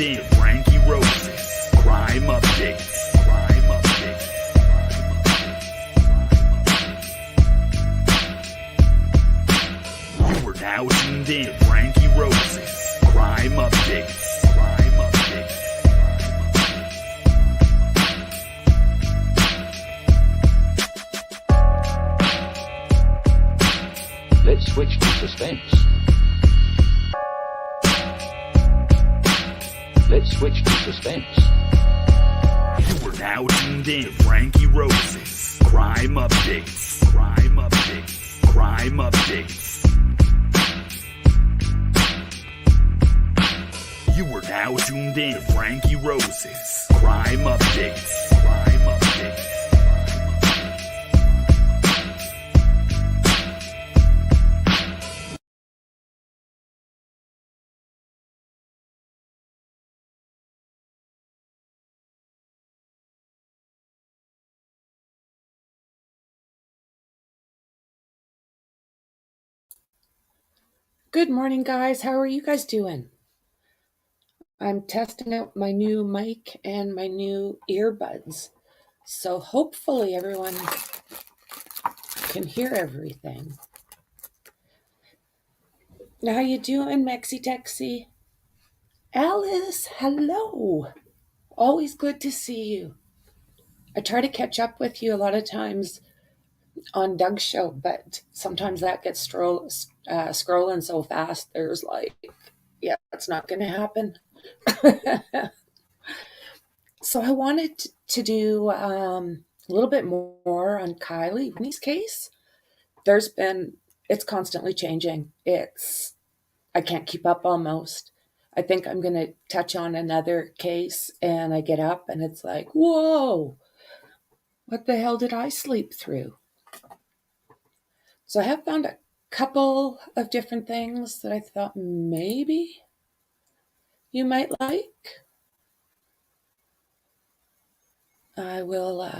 tuned in to Frankyrose Crime Update. You are now tuned in to Frankyrose Crime Update. Let's switch to suspense. Let's switch to suspense. You are now tuned in to Frankyrose Crime Updates. Crime Updates. You are now tuned in to Frankyrose's Crime Updates. Good morning, guys. How are you guys doing? I'm testing out my new mic and my new earbuds. So hopefully everyone can hear everything. Now, how you doing, Mexi Texi? Alice, hello. Always good to see you. I try to catch up with you a lot of times on Doug's show, but sometimes that gets scrolling so fast, there's like, yeah, that's not going to happen. So I wanted to do a little bit more on Kiely, Rodni's case. It's constantly changing. I can't keep up almost. I think I'm going to touch on another case and I get up and it's like, whoa, what the hell did I sleep through? So I have found a couple of different things that I thought maybe you might like. I will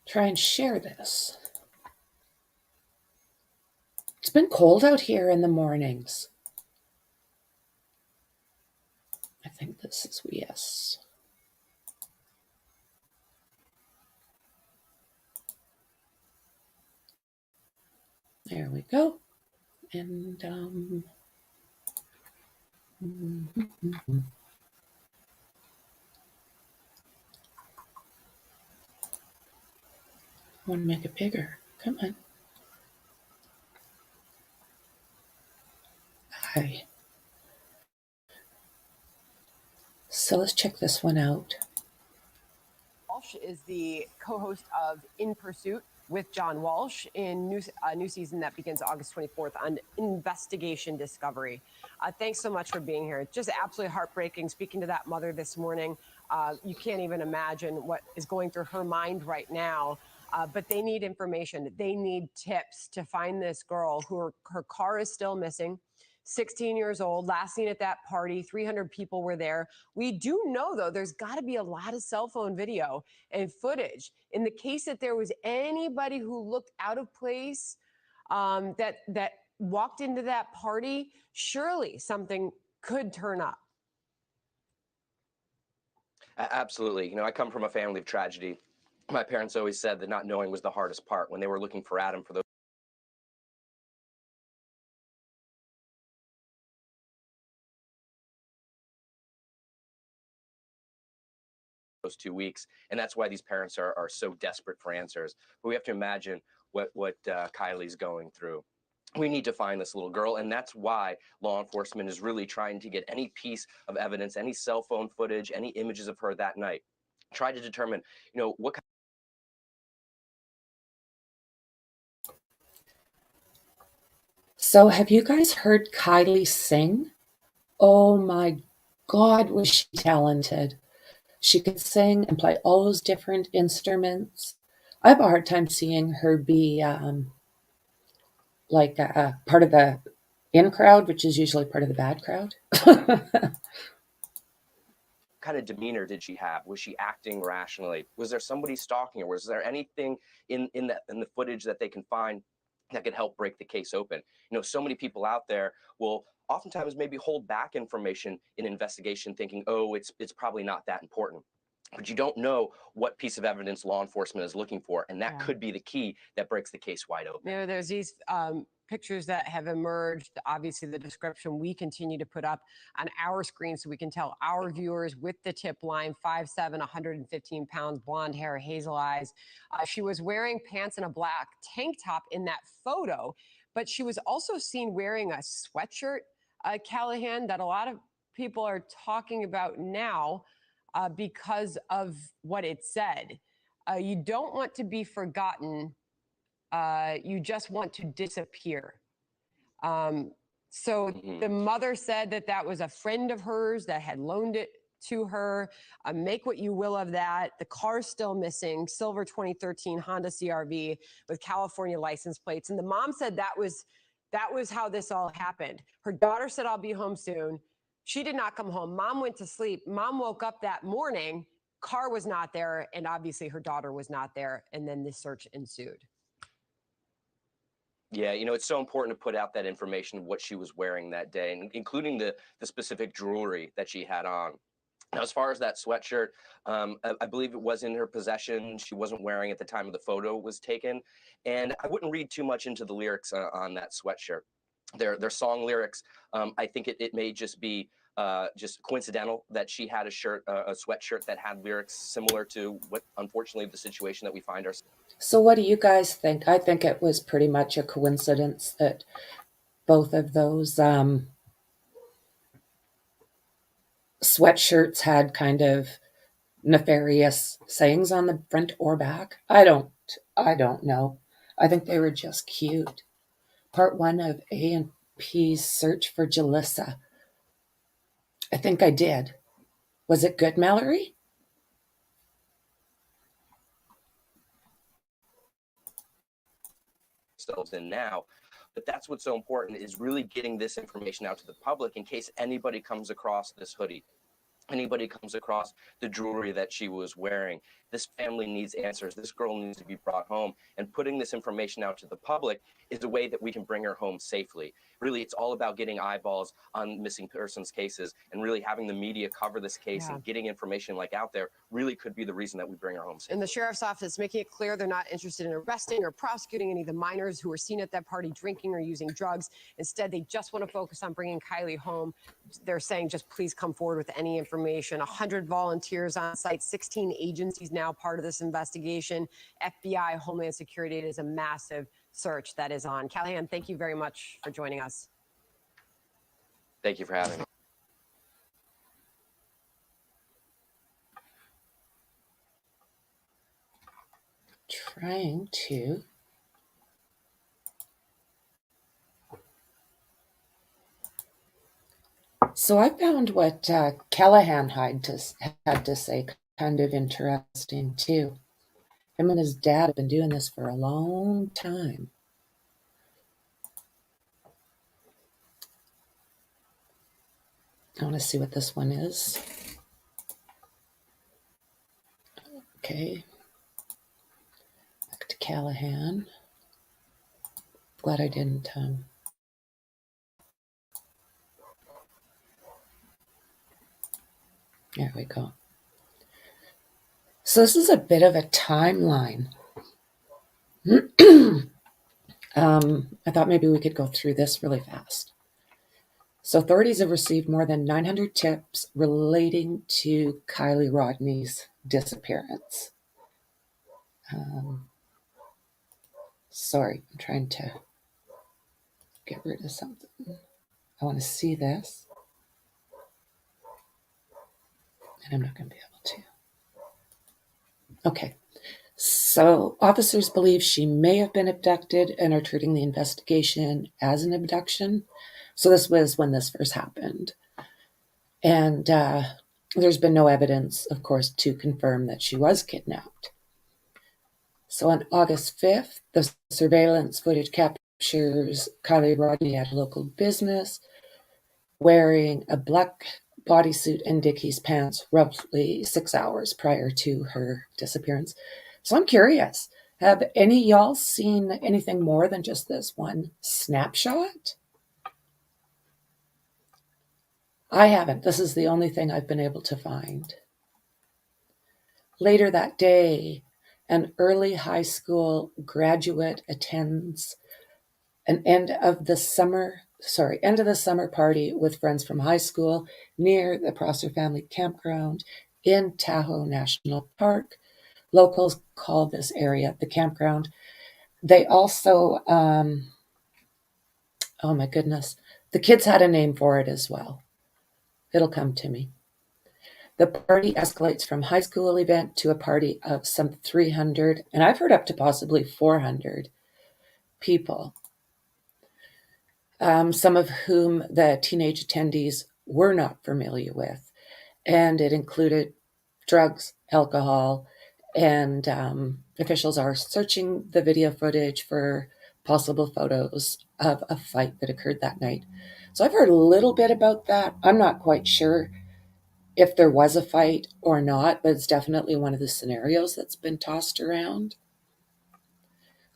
try and share this. It's been cold out here in the mornings. I think this is yes. There we go. And I want to make it bigger. Come on. Hi. So let's check this one out. Walsh is the co-host of In Pursuit with John Walsh in new season that begins August 24th on Investigation Discovery. Thanks so much for being here. Just absolutely heartbreaking speaking to that mother this morning. You can't even imagine what is going through her mind right now. But they need information. They need tips to find this girl who her car is still missing. 16 years old, last seen at that party, 300 people were there. We do know, though, there's got to be a lot of cell phone video and footage. In the case that there was anybody who looked out of place, that walked into that party, surely something could turn up. Absolutely. You know, I come from a family of tragedy. My parents always said that not knowing was the hardest part. When they were looking for Adam for those 2 weeks, and that's why these parents are so desperate for answers. But we have to imagine what Kiely's going through. We need to find this little girl, and that's why law enforcement is really trying to get any piece of evidence, any cell phone footage, any images of her that night. Try to determine, you know, what kind. So have you guys heard Kiely sing? Oh my God, was she talented. She could sing and play all those different instruments. I have a hard time seeing her be like part of the in crowd, which is usually part of the bad crowd. Kind of demeanor did she have? Was she acting rationally? Was there somebody stalking her? Was there anything in the footage that they can find that could help break the case open? You know, so many people out there will oftentimes maybe hold back information in investigation thinking, oh, it's probably not that important. But you don't know what piece of evidence law enforcement is looking for, and that could be the key that breaks the case wide open. You know, there's these pictures that have emerged. Obviously, the description we continue to put up on our screen so we can tell our viewers with the tip line: 5'7", 115 pounds, blonde hair, hazel eyes. She was wearing pants and a black tank top in that photo, but she was also seen wearing a sweatshirt, Callahan, that a lot of people are talking about now because of what it said. You don't want to be forgotten. You just want to disappear. So the mother said that that was a friend of hers that had loaned it to her. Make what you will of that. The car's still missing. Silver 2013 Honda CRV with California license plates. And the mom said that was how this all happened. Her daughter said, I'll be home soon. She did not come home. Mom went to sleep. Mom woke up that morning. Car was not there. And obviously her daughter was not there. And then this search ensued. Yeah, you know, it's so important to put out that information of what she was wearing that day, and including the specific jewelry that she had on. Now, as far as that sweatshirt, I believe it was in her possession. She wasn't wearing at the time of the photo was taken. And I wouldn't read too much into the lyrics on that sweatshirt. Their song lyrics, I think it may just be just coincidental that she had a sweatshirt that had lyrics similar to what, unfortunately, the situation that we find ourselves. So what do you guys think? I think it was pretty much a coincidence that both of those sweatshirts had kind of nefarious sayings on the front or back. I don't know. I think they were just cute. Part 1 of A&P's search for Jalissa. I think I did. Was it good, Mallory? In now, but that's what's so important, is really getting this information out to the public in case anybody comes across this hoodie, anybody comes across the jewelry that she was wearing. This family needs answers. This girl needs to be brought home, and putting this information out to the public is a way that we can bring her home safely. Really, it's all about getting eyeballs on missing persons cases, and really having the media cover this case and getting information like out there really could be the reason that we bring her home safely. And the sheriff's office making it clear they're not interested in arresting or prosecuting any of the minors who were seen at that party drinking or using drugs. Instead, they just want to focus on bringing Kiely home. They're saying just please come forward with any information. 100 volunteers on site, 16 agencies now part of this investigation. FBI, Homeland Security. It is a massive search that is on. Callahan, thank you very much for joining us. Thank you for having me. Trying to. So I found what Callahan had to say kind of interesting too. Him and his dad have been doing this for a long time. I want to see what this one is. Okay. Back to Callahan. Glad I didn't. There we go. So this is a bit of a timeline. I thought maybe we could go through this really fast. So authorities have received more than 900 tips relating to Kiely Rodni's disappearance. Sorry, I'm trying to get rid of something. I want to see this. And I'm not going to be able to. Okay. So officers believe she may have been abducted and are treating the investigation as an abduction. So this was when this first happened. And there's been no evidence, of course, to confirm that she was kidnapped. So on August 5th, the surveillance footage captures Kiely Rodni at a local business wearing a black bodysuit and Dickies pants roughly 6 hours prior to her disappearance. So I'm curious, have any of y'all seen anything more than just this one snapshot? I haven't. This is the only thing I've been able to find. Later that day, an early high school graduate attends an end of the summer party with friends from high school near the Prosser family campground in Tahoe National Park. Locals call this area the campground. They also, oh my goodness, the kids had a name for it as well. It'll come to me. The party escalates from high school event to a party of some 300, and I've heard up to possibly 400 people, some of whom the teenage attendees were not familiar with. And it included drugs, alcohol, and officials are searching the video footage for possible photos of a fight that occurred that night. So I've heard a little bit about that. I'm not quite sure if there was a fight or not, but it's definitely one of the scenarios that's been tossed around.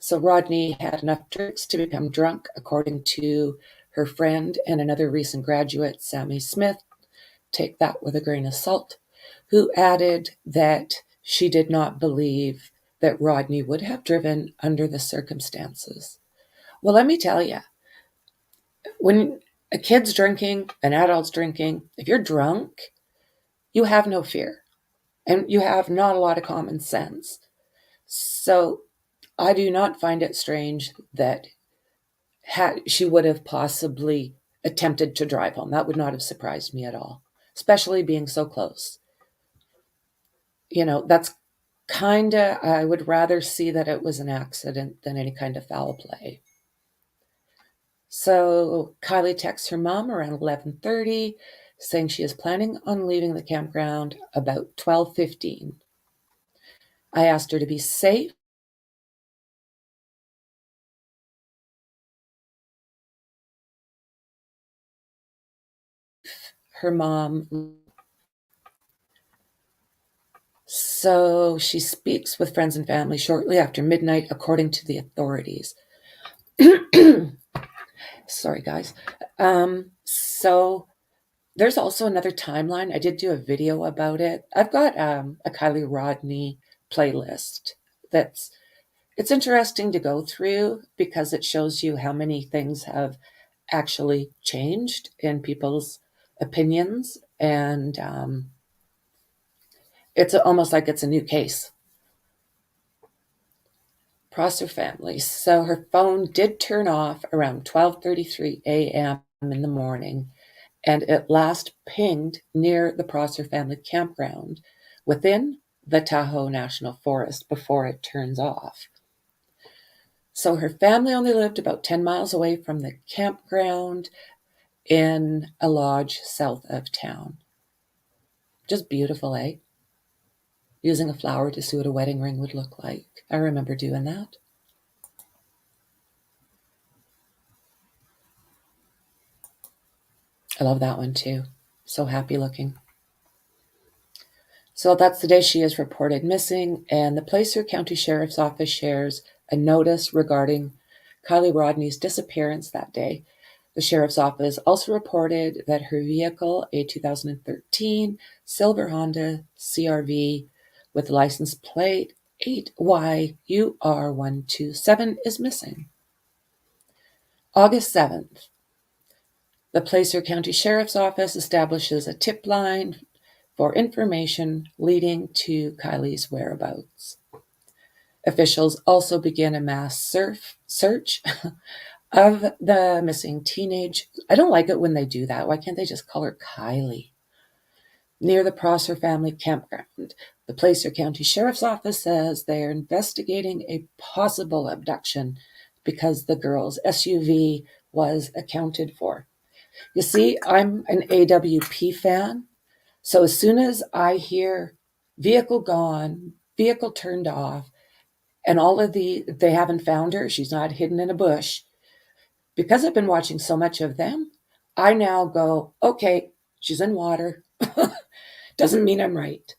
So Rodni had enough drinks to become drunk, according to her friend and another recent graduate, Sammy Smith. Take that with a grain of salt, who added that she did not believe that Rodni would have driven under the circumstances. Well, let me tell you, when a kid's drinking, an adult's drinking, if you're drunk, you have no fear and you have not a lot of common sense. So I do not find it strange that she would have possibly attempted to drive home. That would not have surprised me at all, especially being so close. That's I would rather see that it was an accident than any kind of foul play. So Kiely texts her mom around 11:30, saying she is planning on leaving the campground about 12:15. I asked her to be safe. Her mom. So she speaks with friends and family shortly after midnight, according to the authorities. Sorry, guys. So there's also another timeline. I did do a video about it. I've got a Kiely Rodni playlist it's interesting to go through because it shows you how many things have actually changed in people's opinions, and it's almost like it's a new case. Prosser family. So her phone did turn off around 12:33 a.m. in the morning, and it last pinged near the Prosser family campground within the Tahoe National Forest before it turns off. So her family only lived about 10 miles away from the campground in a lodge south of town. Just beautiful, eh? Using a flower to see what a wedding ring would look like. I remember doing that. I love that one too. So happy looking. So that's the day she is reported missing, and the Placer County Sheriff's Office shares a notice regarding Kiely Rodni's disappearance that day. The Sheriff's Office also reported that her vehicle, a 2013 silver Honda CRV with license plate 8YUR127, is missing. August 7th, the Placer County Sheriff's Office establishes a tip line for information leading to Kiely's whereabouts. Officials also begin a mass search of the missing teenage. I don't like it when they do that. Why can't they just call her Kiely? Near the Prosser family campground. The Placer County Sheriff's Office says they are investigating a possible abduction because the girl's SUV was accounted for. You see, I'm an AWP fan. So as soon as I hear vehicle gone, vehicle turned off, and they haven't found her, she's not hidden in a bush, because I've been watching so much of them, I now go, okay, she's in water. Doesn't mean I'm right.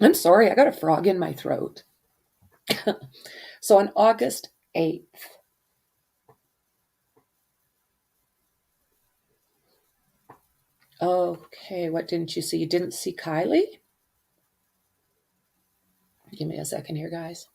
I'm sorry, I got a frog in my throat. So on August 8th, Okay, what didn't you see? You didn't see Kiely? Give me a second here, guys.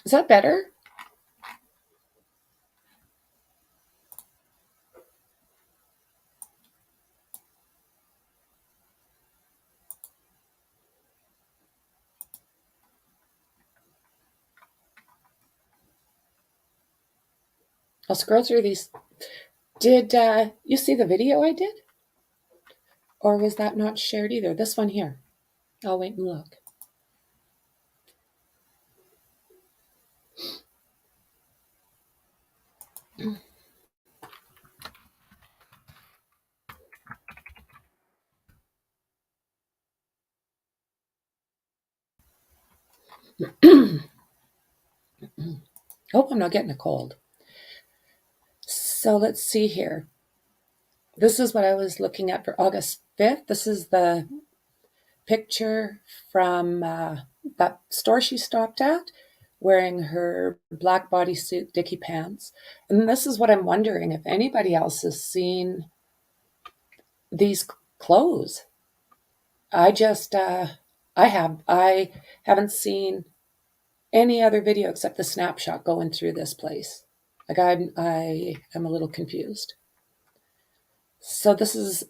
Is that better? I'll scroll through these. Did you see the video I did? Or was that not shared either? This one here. I'll wait and look. Hope I'm not getting a cold. So let's see here. This is what I was looking at for August 5th. This is the picture from that store she stopped at, wearing her black bodysuit, dicky pants. And this is what I'm wondering if anybody else has seen these clothes. I haven't seen any other video except the snapshot going through this place. Like I am a little confused. So this is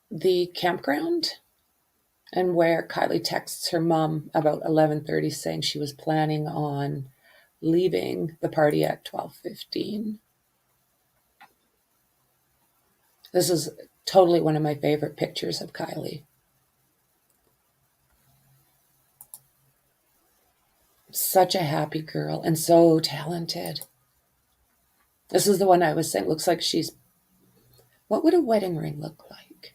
the campground, and where Kiely texts her mom about 11:30 saying she was planning on leaving the party at 12:15. This is totally one of my favorite pictures of Kiely. Such a happy girl and so talented. This is the one I was saying looks like she's... What would a wedding ring look like?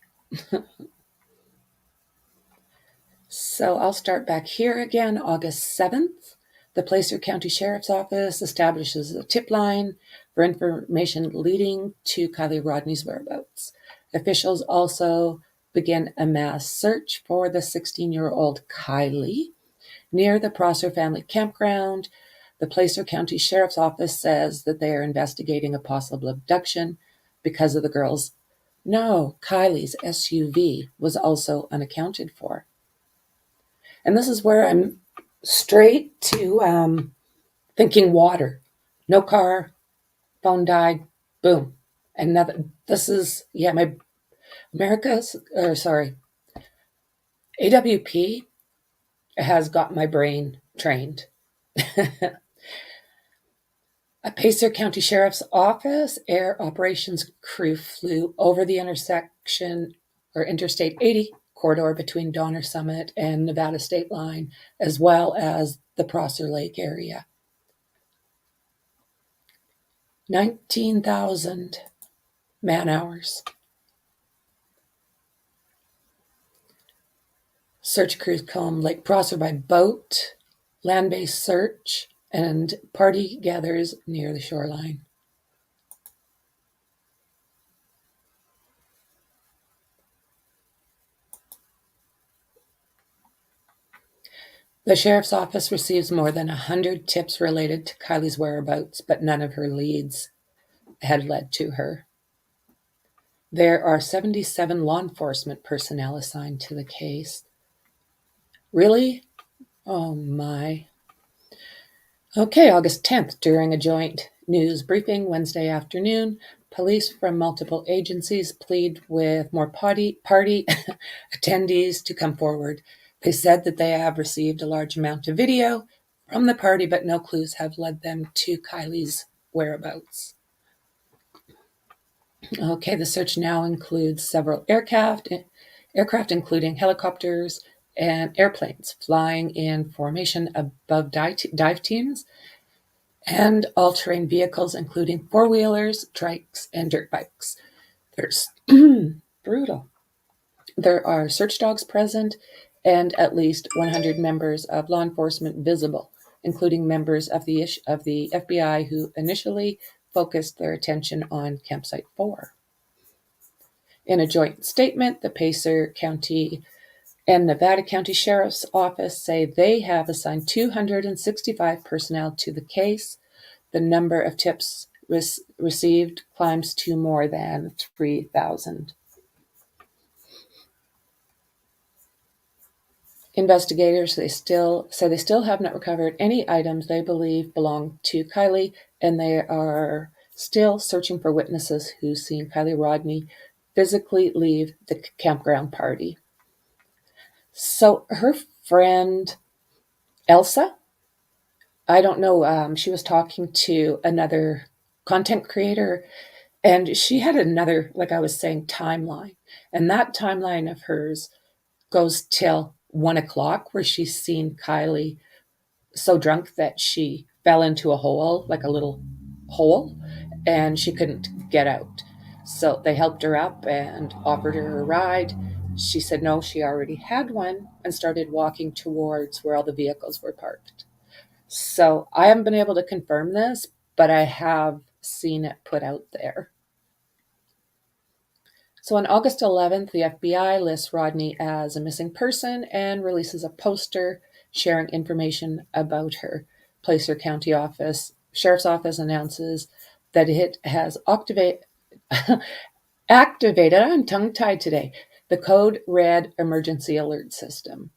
So I'll start back here again, August 7th. The Placer County Sheriff's Office establishes a tip line for information leading to Kiely Rodni's whereabouts. Officials also begin a mass search for the 16-year-old Kiely near the Prosser family campground. The Placer County Sheriff's Office says that they are investigating a possible abduction because of the girls. No, Kiely's SUV was also unaccounted for. And this is where I'm straight to thinking water. No car, phone died, boom. Another. This is, my AWP has got my brain trained. A Placer County Sheriff's Office air operations crew flew over the intersection or Interstate 80 corridor between Donner Summit and Nevada State Line, as well as the Prosser Lake area. 19,000 man-hours. Search crews comb Lake Prosser by boat, land-based search, and party gathers near the shoreline. The sheriff's office receives more than 100 tips related to Kiely's whereabouts, but none of her leads had led to her. There are 77 law enforcement personnel assigned to the case. Really? Oh my. Okay, August 10th, during a joint news briefing Wednesday afternoon, police from multiple agencies plead with more party attendees to come forward. They said that they have received a large amount of video from the party, but no clues have led them to Kiely's whereabouts. Okay, the search now includes several aircraft including helicopters and airplanes flying in formation above dive teams, and all-terrain vehicles including four-wheelers, trikes, and dirt bikes. There's brutal. There are search dogs present and at least 100 members of law enforcement visible including members of the FBI who initially focused their attention on Campsite 4. In a joint statement, the Placer County and Nevada County Sheriff's Office say they have assigned 265 personnel to the case. The number of tips received climbs to more than 3,000. Investigators they still have not recovered any items they believe belong to Kiely, and they are still searching for witnesses who seen Kiely Rodni physically leave the campground party. So her friend Elsa, I don't know, she was talking to another content creator, and she had another, like I was saying, timeline. And that timeline of hers goes till 1 o'clock, where she's seen Kiely so drunk that she fell into a hole, like a little hole, and she couldn't get out. So they helped her up and offered her a ride. She said no, she already had one, and started walking towards where all the vehicles were parked. So I haven't been able to confirm this, but I have seen it put out there. So on August 11th, the FBI lists Rodni as a missing person and releases a poster sharing information about her. Placer County Sheriff's Office announces that it has activated, I'm tongue-tied today, the Code Red Emergency Alert System.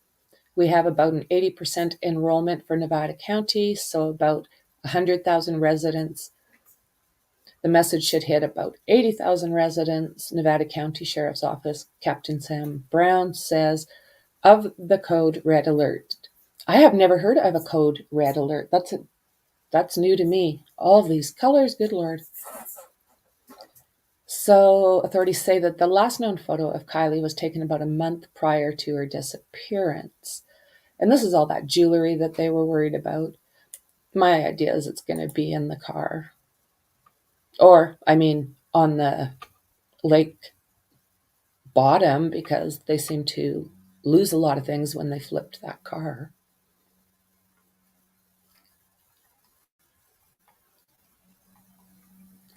We have about an 80% enrollment for Nevada County, so about 100,000 residents. The message should hit about 80,000 residents. Nevada County Sheriff's Office Captain Sam Brown says of the Code Red Alert. I have never heard of a Code Red Alert. That's new to me. All these colors, good Lord. So authorities say that the last known photo of Kiely was taken about a month prior to her disappearance. And this is all that jewelry that they were worried about. My idea is it's going to be in the car. Or, I mean, on the lake bottom, because they seem to lose a lot of things when they flipped that car.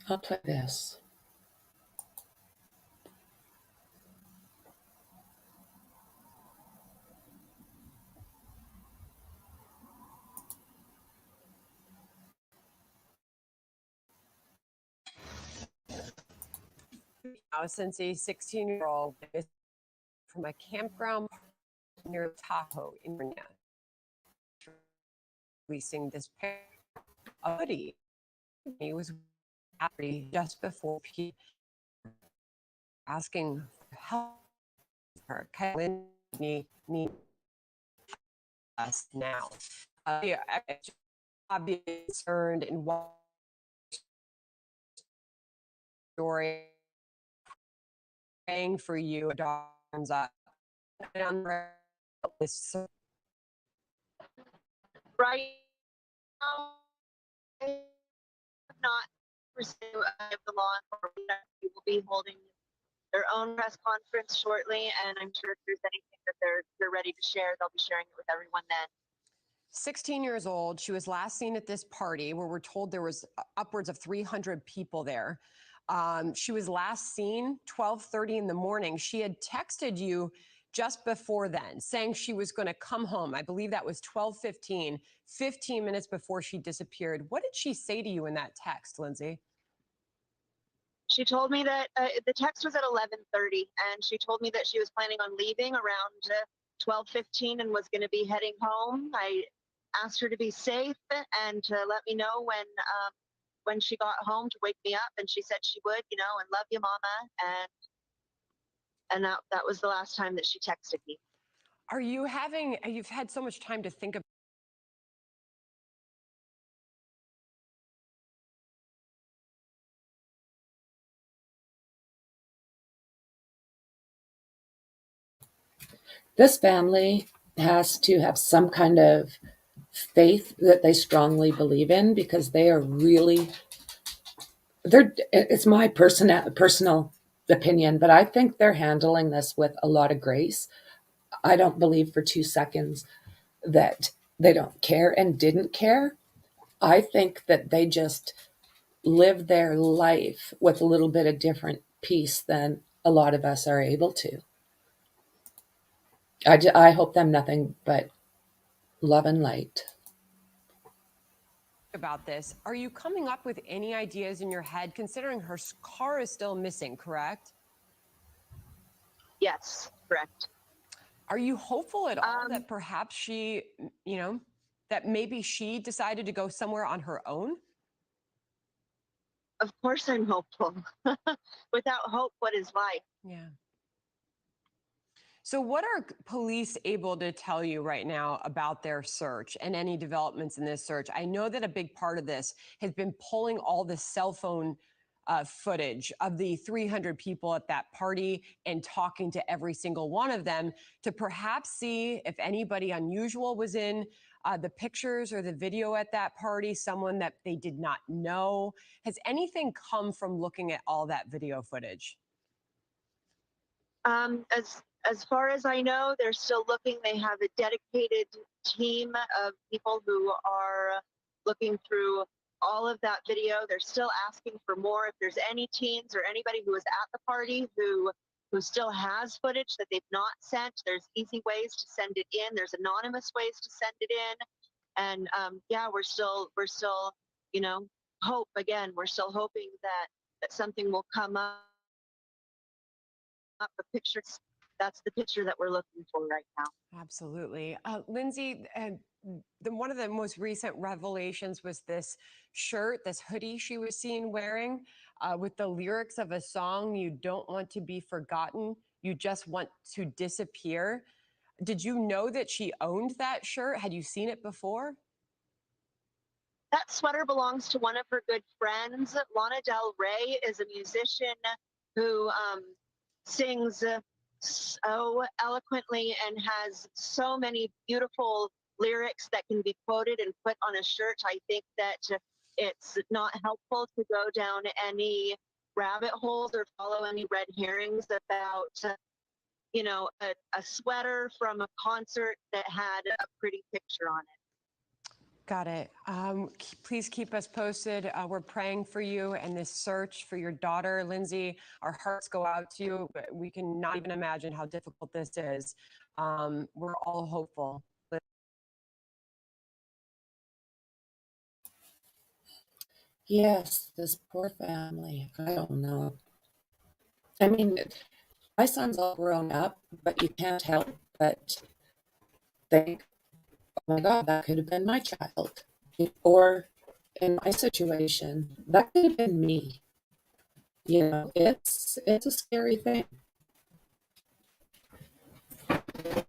I'll play this. Now, since a 16-year-old from a campground near Tahoe in Virginia, releasing this pair of hoodie, he was happy just before he asking for help. Her Kiely need us now. Be concerned in what story praying for you, arms up. Right now, I have not received the law enforcement. We will be holding their own press conference shortly, and I'm sure if there's anything that they're ready to share, they'll be sharing it with everyone then. 16 years old. She was last seen at this party where we're told there was upwards of 300 people there. She was last seen 12:30 in the morning. She had texted you just before then saying she was going to come home. I believe that was 12:15, 15 minutes before she disappeared. What did she say to you in that text, Lindsay? She told me that the text was at 11:30, and she told me that she was planning on leaving around 12:15 and was going to be heading home. I asked her to be safe and to let me know when she got home to wake me up, and she said she would, and love you, Mama. And that was the last time that she texted me. You've had so much time to think about This family has to have some kind of faith that they strongly believe in, because they are really, it's my personal opinion, but I think they're handling this with a lot of grace. I don't believe for 2 seconds that they don't care and didn't care. I think that they just live their life with a little bit of different peace than a lot of us are able to. I hope them nothing but love and light. About this, are you coming up with any ideas in your head, considering her car is still missing, correct? Yes, correct. Are you hopeful at all that perhaps she, that maybe she decided to go somewhere on her own? Of course I'm hopeful. Without hope, what is life? Yeah. So what are police able to tell you right now about their search and any developments in this search? I know that a big part of this has been pulling all the cell phone footage of the 300 people at that party and talking to every single one of them to perhaps see if anybody unusual was in the pictures or the video at that party, someone that they did not know. Has anything come from looking at all that video footage? As far as I know, they're still looking. They have a dedicated team of people who are looking through all of that video. They're still asking for more. If there's any teens or anybody who was at the party who still has footage that they've not sent, there's easy ways to send it in. There's anonymous ways to send it in. And yeah, we're still, hope again. We're still hoping that something will come up. The pictures, that's the picture that we're looking for right now. Absolutely. Lindsay, one of the most recent revelations was this shirt, this hoodie she was seen wearing with the lyrics of a song, "You don't want to be forgotten, you just want to disappear." Did you know that she owned that shirt? Had you seen it before? That sweater belongs to one of her good friends. Lana Del Rey is a musician who sings so eloquently and has so many beautiful lyrics that can be quoted and put on a shirt. I think that it's not helpful to go down any rabbit holes or follow any red herrings about a sweater from a concert that had a pretty picture on it. Got it. Please keep us posted. We're praying for you and this search for your daughter, Lindsay. Our hearts go out to you. We can not even imagine how difficult this is. We're all hopeful. Yes, this poor family. I don't know. I mean, my son's all grown up, but you can't help but think, oh my God, that could have been my child. Or in my situation, that could have been me. It's a scary thing.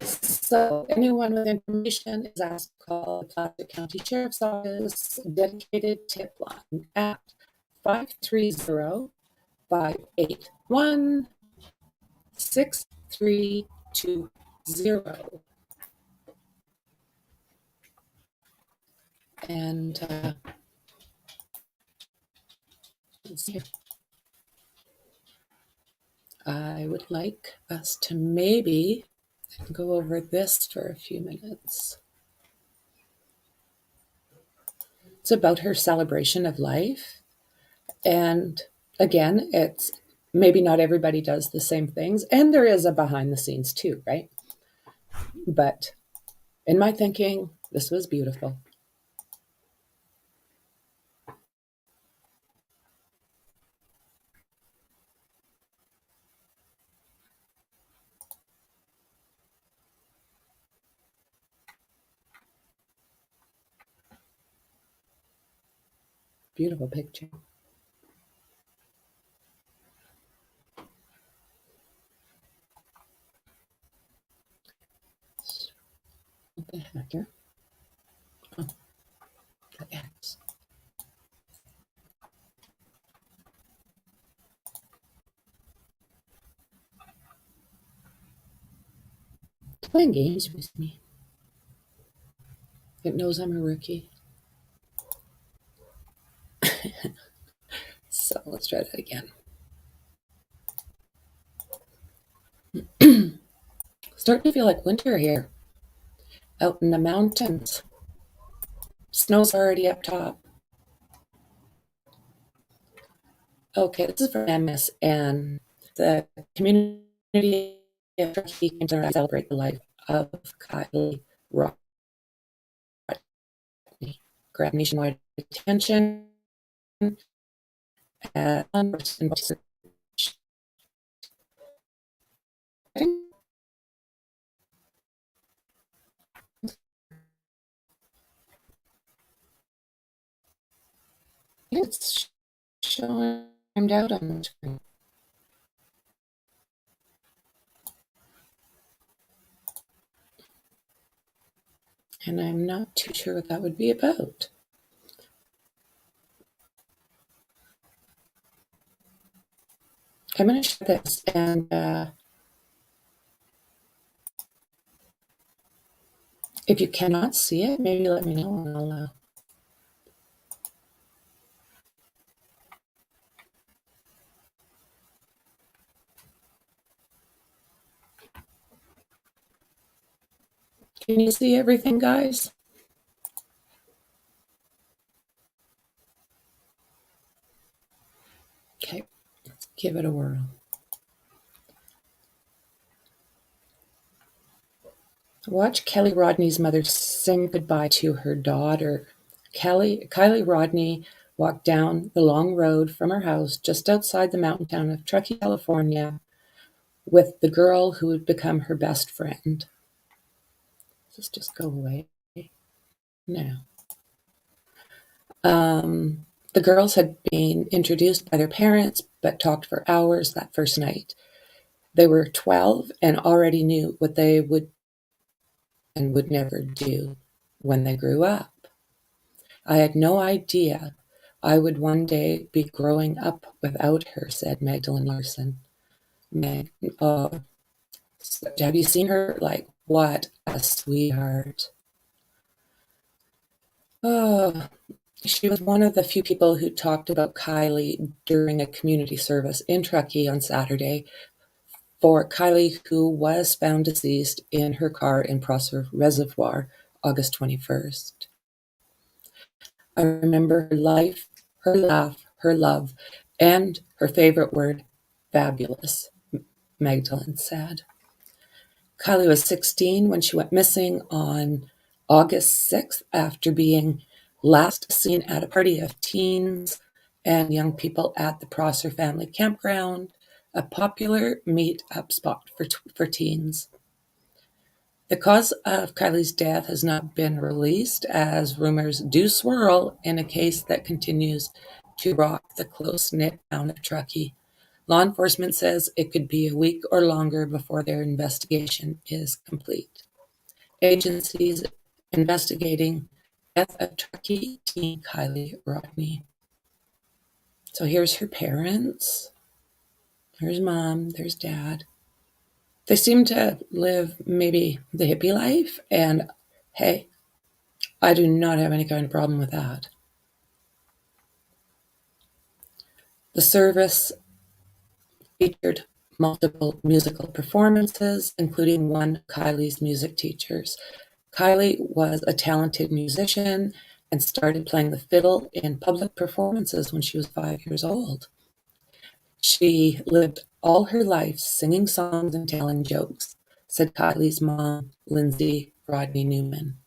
So anyone with information is asked to call the Placer County Sheriff's Office dedicated tip line at 530-581-6320. And let's see. I would like us to maybe go over this for a few minutes. It's about her celebration of life. And again, it's maybe not everybody does the same things. And there is a behind the scenes too, right? But in my thinking, this was beautiful. Beautiful picture. What the heck here? Oh, the X. It's playing games with me. It knows I'm a rookie. So let's try that again. Starting to feel like winter here, out in the mountains. Snow's already up top. Okay, this is from MSN. The community of Turkey came together to celebrate the life of Kiely Rodni. Grabbed nationwide attention. It's showing out on the screen. And I'm not too sure what that would be about. I'm going to share this, and if you cannot see it, maybe let me know, and I'll can you see everything, guys? Okay, let's give it a whirl. Watch Kelly Rodney's mother sing goodbye to her daughter. Kylie Rodney walked down the long road from her house just outside the mountain town of Truckee, California, with the girl who would become her best friend. Let's just go away now. The girls had been introduced by their parents, but talked for hours that first night. They were 12 and already knew what they would and would never do when they grew up. I had no idea I would one day be growing up without her, said Magdalene Larson. Have you seen her? Like, what a sweetheart. Oh, she was one of the few people who talked about Kiely during a community service in Truckee on Saturday for Kiely, who was found deceased in her car in Prosser Reservoir, August 21st. I remember her life, her laugh, her love, and her favorite word, fabulous, Magdalene said. Kiely was 16 when she went missing on August 6th after being last seen at a party of teens and young people at the Prosser Family Campground, a popular meet-up spot for teens. The cause of Kiely's death has not been released, as rumors do swirl in a case that continues to rock the close-knit town of Truckee. Law enforcement says it could be a week or longer before their investigation is complete. Agencies investigating death of Truckee teen Kiely Rodni. So here's her parents. There's mom, there's dad. They seem to live maybe the hippie life, and hey, I do not have any kind of problem with that. The service featured multiple musical performances, including one of Kiely's music teachers. Kiely was a talented musician and started playing the fiddle in public performances when she was 5 years old. She lived all her life singing songs and telling jokes, said Kiely's mom, Lindsay Rodney Newman.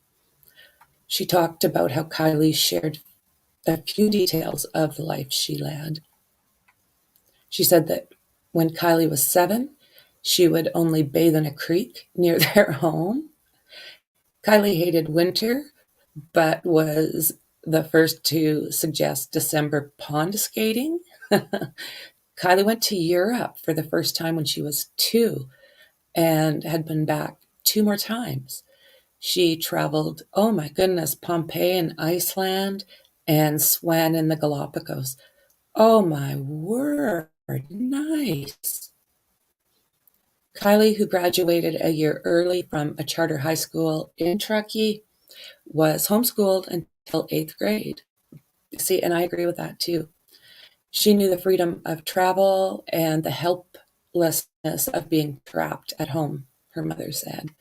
She talked about how Kiely shared a few details of the life she led. She said that when Kiely was 7, she would only bathe in a creek near their home. Kiely hated winter, but was the first to suggest December pond skating. Kiely went to Europe for the first time when she was 2 and had been back 2 more times. She traveled, oh my goodness, Pompeii and Iceland, and swam in the Galapagos. Oh my word, nice. Kiely, who graduated a year early from a charter high school in Truckee, was homeschooled until 8th grade. See, and I agree with that too. She knew the freedom of travel and the helplessness of being trapped at home, her mother said.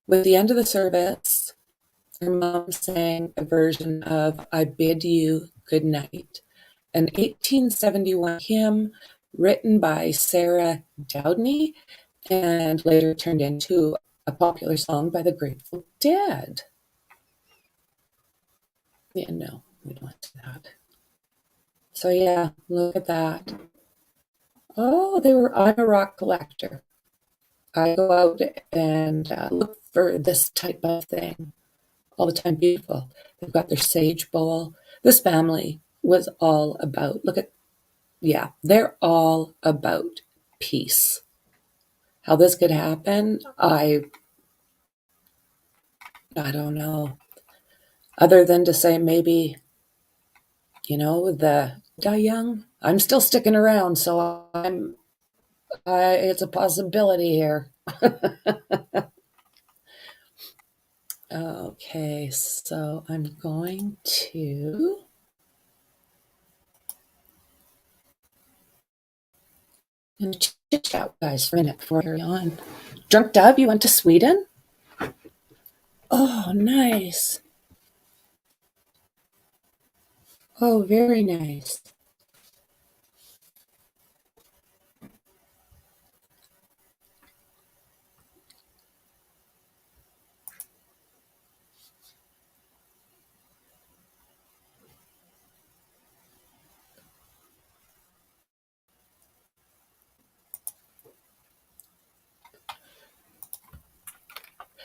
With the end of the service, her mom sang a version of I Bid You Good Night, an 1871 hymn written by Sarah Doudney and later turned into a popular song by the Grateful Dead. Yeah, no, we don't want that. So yeah, look at that. Oh, I'm a rock collector. I go out and look for this type of thing all the time. Beautiful. They've got their sage bowl. This family was all about, they're all about peace. How this could happen, I don't know. Other than to say maybe, the die young. I'm still sticking around, so it's a possibility here. Okay, so I'm going to chit chat, guys, for a minute before I carry on. Drunk Dove, you went to Sweden? Oh, nice. Oh, very nice.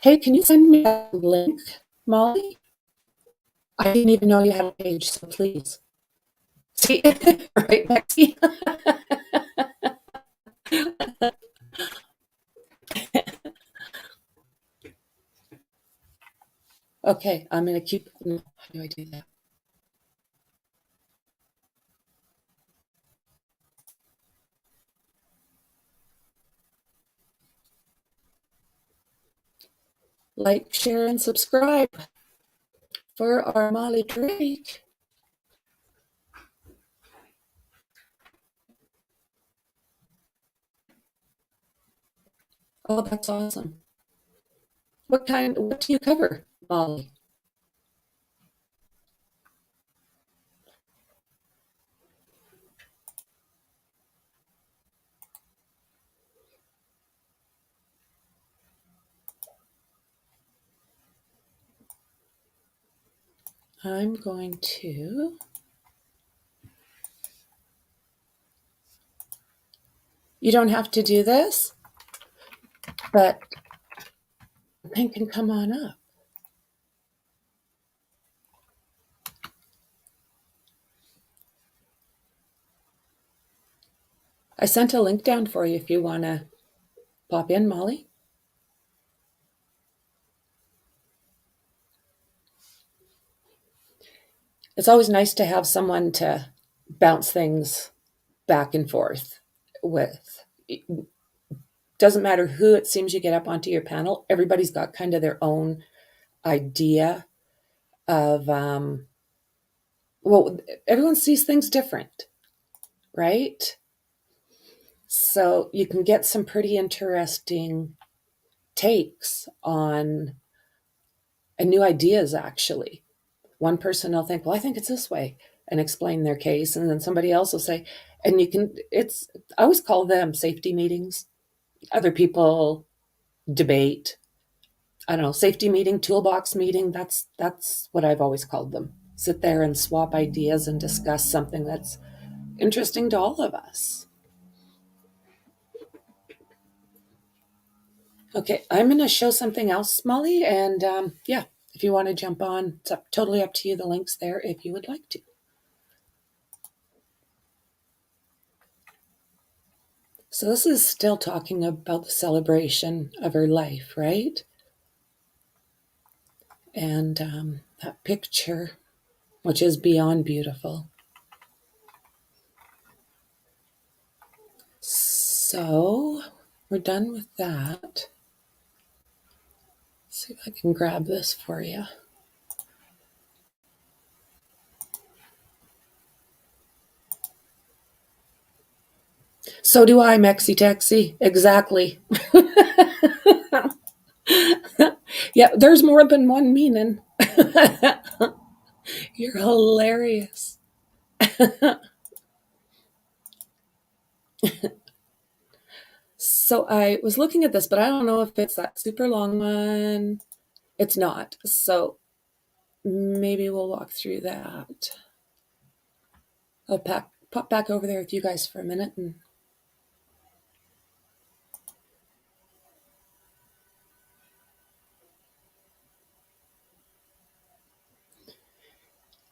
Hey, can you send me a link, Molly? I didn't even know you had a page, so please. See, right, Maxie? Okay, I'm going to keep. How do I do that? Like, share, and subscribe for our Molly Drake. Oh, that's awesome. What do you cover, Molly? I'm going to. You don't have to do this, but Pink can come on up. I sent a link down for you if you want to pop in, Molly. It's always nice to have someone to bounce things back and forth with. It doesn't matter who it seems you get up onto your panel. Everybody's got kind of their own idea of, everyone sees things different, right? So you can get some pretty interesting takes on and new ideas, actually. One person will think, well, I think it's this way, and explain their case. And then somebody else will say, and I always call them safety meetings. Other people debate. I don't know, safety meeting, toolbox meeting. That's what I've always called them. Sit there and swap ideas and discuss something that's interesting to all of us. Okay, I'm going to show something else, Molly, and if you want to jump on, it's totally up to you. The link's there if you would like to. So this is still talking about the celebration of her life, right? And that picture, which is beyond beautiful. So we're done with that. Let's see if I can grab this for you. So do I, Mexi Texi. Exactly. Yeah, there's more than one meaning. You're hilarious. So I was looking at this, but I don't know if it's that super long one. It's not. So maybe we'll walk through that. I'll pop back over there with you guys for a minute. And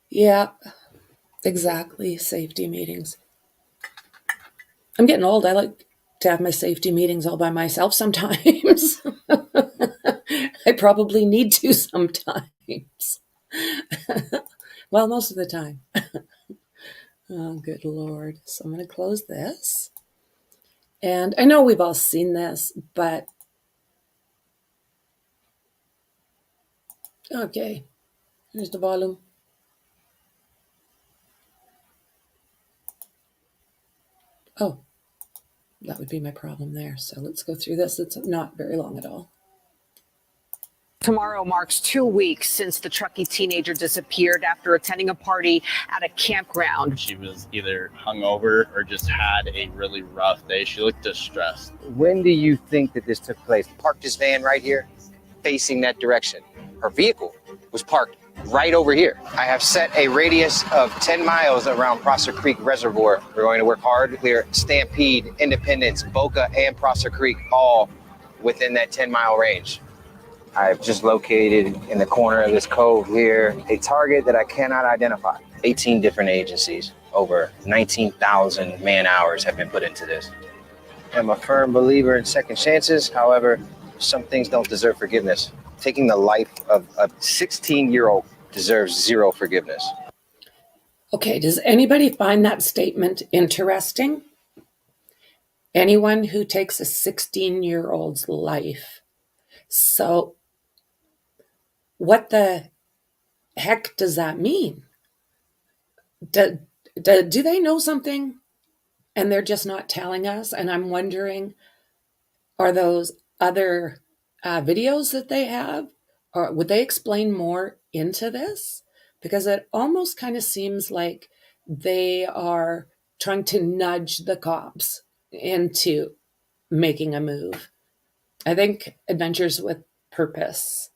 yeah, exactly. Safety meetings. I'm getting old. I like to have my safety meetings all by myself sometimes. I probably need to sometimes. Well, most of the time. Oh, good Lord. So I'm going to close this. And I know we've all seen this, but okay. Here's the volume. Oh, that would be my problem there. So let's go through this. It's not very long at all. Tomorrow marks 2 weeks since the Truckee teenager disappeared after attending a party at a campground. She was either hungover or just had a really rough day. She looked distressed. When do you think that this took place? Parked his van right here, facing that direction. Her vehicle was parked right over here. I have set a radius of 10 miles around Prosser Creek Reservoir. We're going to work hard to clear Stampede, Independence, Boca, and Prosser Creek, all within that 10-mile range. I've just located in the corner of this cove here a target that I cannot identify. 18 different agencies, over 19,000 man hours have been put into this. I'm a firm believer in second chances. However, some things don't deserve forgiveness. Taking the life of a 16-year-old deserves zero forgiveness. Okay, does anybody find that statement interesting? Anyone who takes a 16-year-old's life. So what the heck does that mean? Do they know something and they're just not telling us? And I'm wondering, are those other videos that they have, or would they explain more into this? Because it almost kind of seems like they are trying to nudge the cops into making a move. I think Adventures with Purpose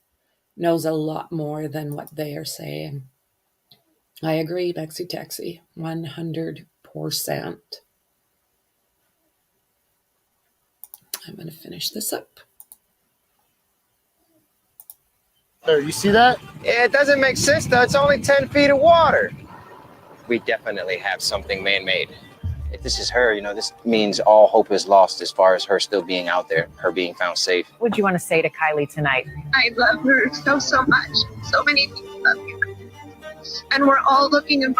knows a lot more than what they are saying. I agree, Bexy Texy, 100%. I'm going to finish this up. There, you see that? Yeah, it doesn't make sense though. It's only 10 feet of water. We definitely have something man-made. If this is her, this means all hope is lost as far as her still being out there, her being found safe. What do you want to say to Kiely tonight? I love her so much. So many people love you. And we're all looking and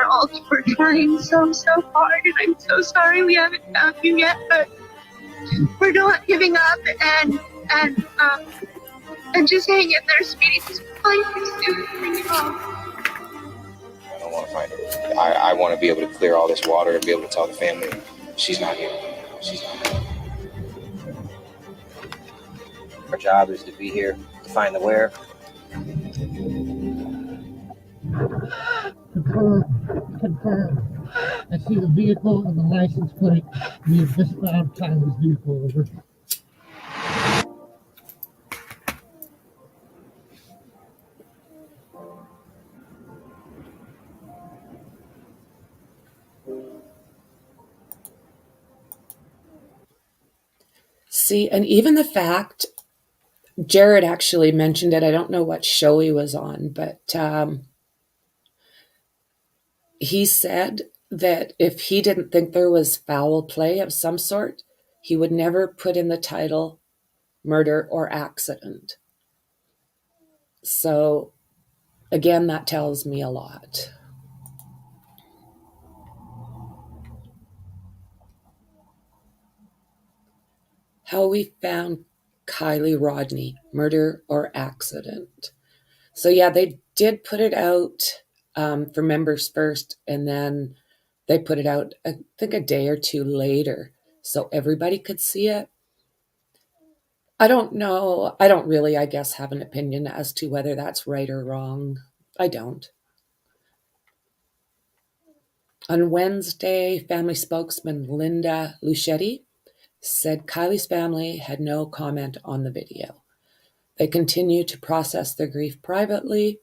we're trying so hard. And I'm so sorry we haven't found you yet, but we're not giving up and just hang in there, sweetie. Just find her soon. Bring it home. I don't want to find her. I want to be able to clear all this water and be able to tell the family she's not here. She's not here. Our job is to be here to find the where. Confirm. I see the vehicle and the license plate. We have just found Tyler's vehicle. Over. See, and even the fact, Jared actually mentioned it. I don't know what show he was on, but he said that if he didn't think there was foul play of some sort, he would never put in the title murder or accident. So, again, that tells me a lot. How we found Kiely Rodni, murder or accident. So yeah, they did put it out for members first, and then they put it out, I think, a day or two later, so everybody could see it. I don't know. I don't really, I guess, have an opinion as to whether that's right or wrong. I don't. On Wednesday, family spokesman Linda Luchetti said Kylie's family had no comment on the video. They continue to process their grief privately.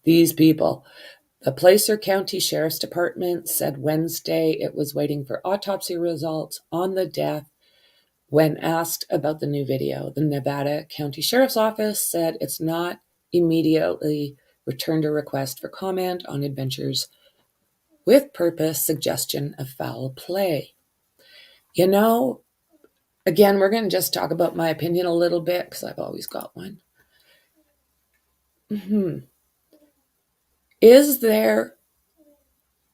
These people. The Placer County Sheriff's Department said Wednesday it was waiting for autopsy results on the death. When asked about the new video, the Nevada County Sheriff's Office said it's not immediately returned a request for comment on Adventures with Purpose suggestion of foul play. You know, again, we're going to just talk about my opinion a little bit because I've always got one. Is there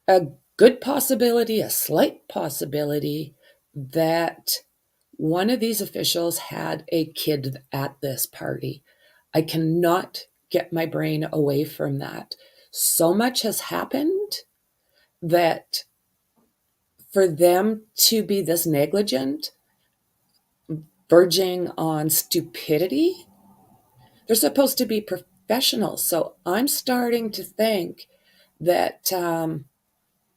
a good possibility, a slight possibility, that one of these officials had a kid at this party? I cannot get my brain away from that. So much has happened that for them to be this negligent, verging on stupidity, they're supposed to be professionals. So I'm starting to think that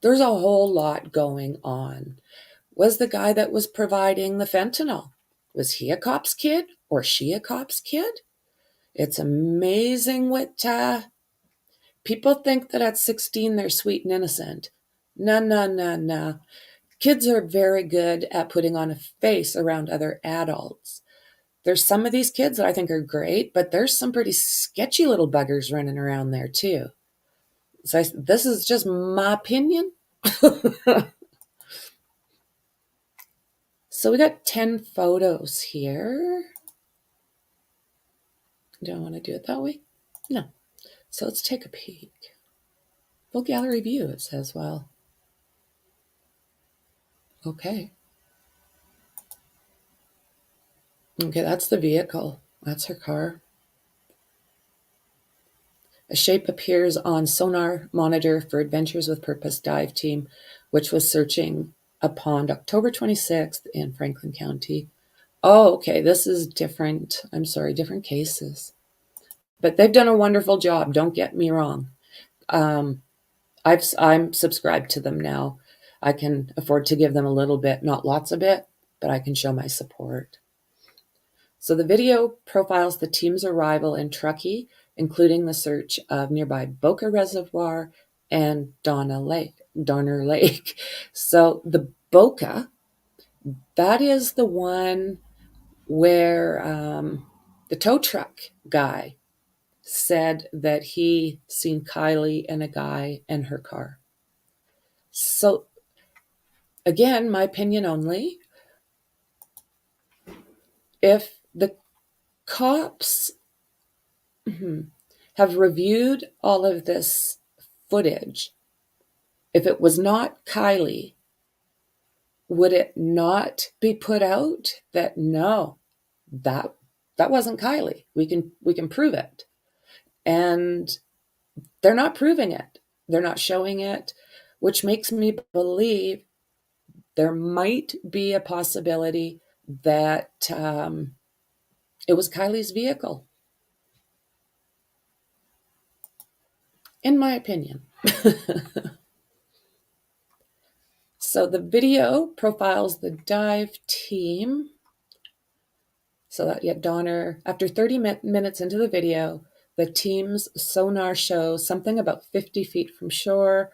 there's a whole lot going on. Was the guy that was providing the fentanyl, was he a cop's kid or she a cop's kid? It's amazing what people think that at 16 they're sweet and innocent. No. Kids are very good at putting on a face around other adults. There's some of these kids that I think are great, but there's some pretty sketchy little buggers running around there too. So this is just my opinion. So we got 10 photos here. Do I want to do it that way? No. So let's take a peek. Full gallery view, it says. Well, okay. Okay, that's the vehicle. That's her car. A shape appears on sonar monitor for Adventures with Purpose dive team, which was searching a pond October 26th in Franklin County. Oh, okay, this is different. I'm sorry, different cases. But they've done a wonderful job, don't get me wrong. I'm subscribed to them now. I can afford to give them a little bit, not lots of it, but I can show my support. So the video profiles the team's arrival in Truckee, including the search of nearby Boca Reservoir and Donner Lake. So the Boca, that is the one where the tow truck guy said that he seen Kiely and a guy in her car. So again, my opinion only, if the cops have reviewed all of this footage, if it was not Kiely, would it not be put out that no, that wasn't Kiely? We can prove it. And they're not proving it. They're not showing it, which makes me believe there might be a possibility that it was Kiely's vehicle. In my opinion. So the video profiles the dive team. So that yet Donner, after 30 minutes into the video, the team's sonar shows something about 50 feet from shore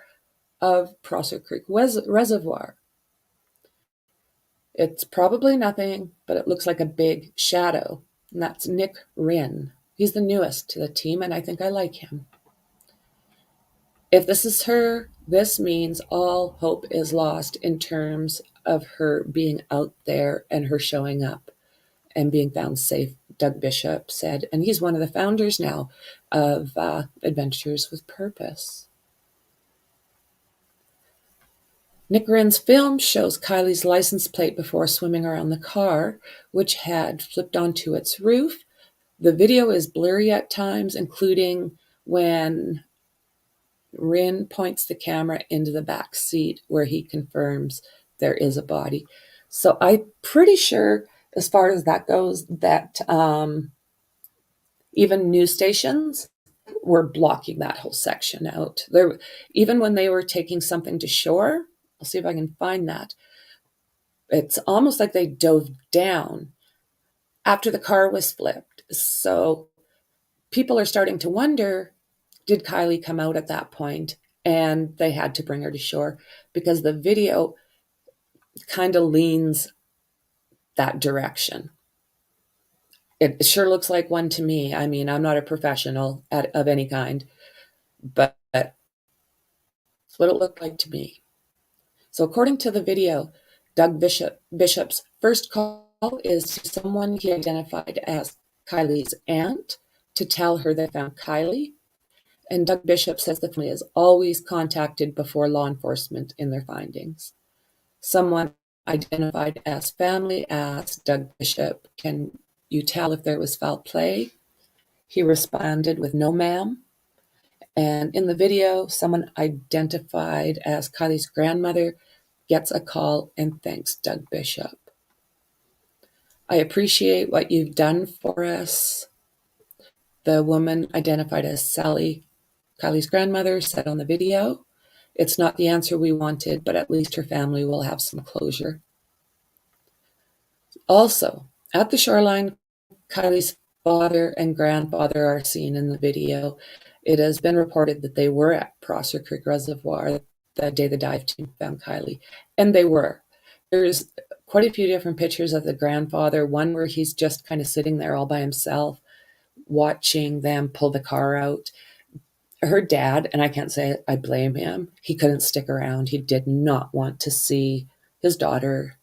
of Prosser Creek Reservoir. It's probably nothing, but it looks like a big shadow. And that's Nick Wren. He's the newest to the team, and I think I like him. If this is her, this means all hope is lost in terms of her being out there and her showing up and being found safe, Doug Bishop said. And he's one of the founders now of Adventures with Purpose. Nick Wren's film shows Kiely's license plate before swimming around the car, which had flipped onto its roof. The video is blurry at times, including when Wren points the camera into the back seat where he confirms there is a body. So I'm pretty sure, as far as that goes, that even news stations were blocking that whole section out. There, even when they were taking something to shore, I'll see if I can find that. It's almost like they dove down after the car was flipped. So people are starting to wonder, did Kiely come out at that point? And they had to bring her to shore because the video kind of leans that direction. It sure looks like one to me. I mean, I'm not a professional of any kind, but it's what it looked like to me. So according to the video, Doug Bishop's first call is to someone he identified as Kiely's aunt to tell her they found Kiely. And Doug Bishop says the family is always contacted before law enforcement in their findings. Someone identified as family asked Doug Bishop, "Can you tell if there was foul play?" He responded with, "No, ma'am." And in the video, someone identified as Kiely's grandmother gets a call and thanks Doug Bishop. "I appreciate what you've done for us," the woman identified as Sally, Kiely's grandmother, said on the video. "It's not the answer we wanted, but at least her family will have some closure." Also, at the shoreline, Kiely's father and grandfather are seen in the video. It has been reported that they were at Prosser Creek Reservoir the day the dive team found Kiely, and they were. There's quite a few different pictures of the grandfather, one where he's just kind of sitting there all by himself, watching them pull the car out. Her dad, and I can't say I blame him, he couldn't stick around. He did not want to see his daughter.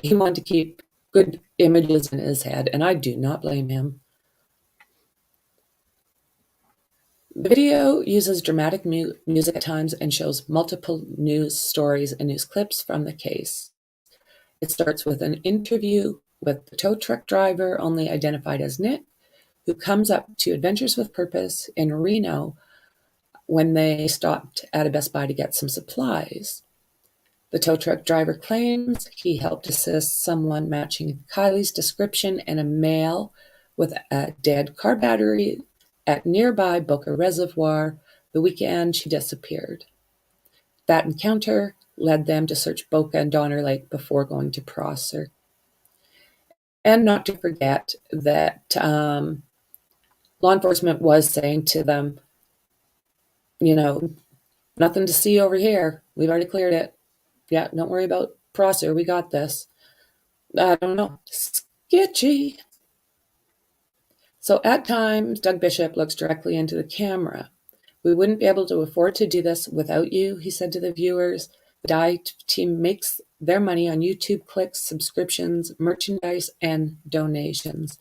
He wanted to keep good images in his head, and I do not blame him. The video uses dramatic music at times and shows multiple news stories and news clips from the case. It starts with an interview with the tow truck driver, only identified as Nick, who comes up to Adventures with Purpose in Reno when they stopped at a Best Buy to get some supplies. The tow truck driver claims he helped assist someone matching Kiely's description and a male with a dead car battery at nearby Boca Reservoir the weekend she disappeared. That encounter led them to search Boca and Donner Lake before going to Prosser. And not to forget that law enforcement was saying to them, you know, nothing to see over here. We've already cleared it. Yeah, don't worry about Prosser. We got this. I don't know. Sketchy. So at times, Doug Bishop looks directly into the camera. "We wouldn't be able to afford to do this without you," he said to the viewers. "The dive team makes their money on YouTube clicks, subscriptions, merchandise, and donations,"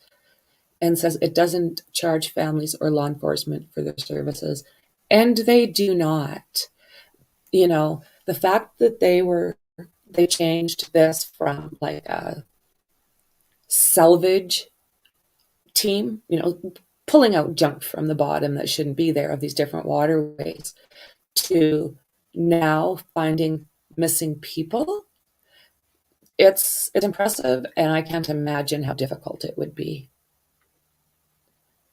and says it doesn't charge families or law enforcement for their services. And they do not. You know, the fact that they changed this from like a salvage team, pulling out junk from the bottom that shouldn't be there of these different waterways, to now finding missing people. It's impressive, and I can't imagine how difficult it would be.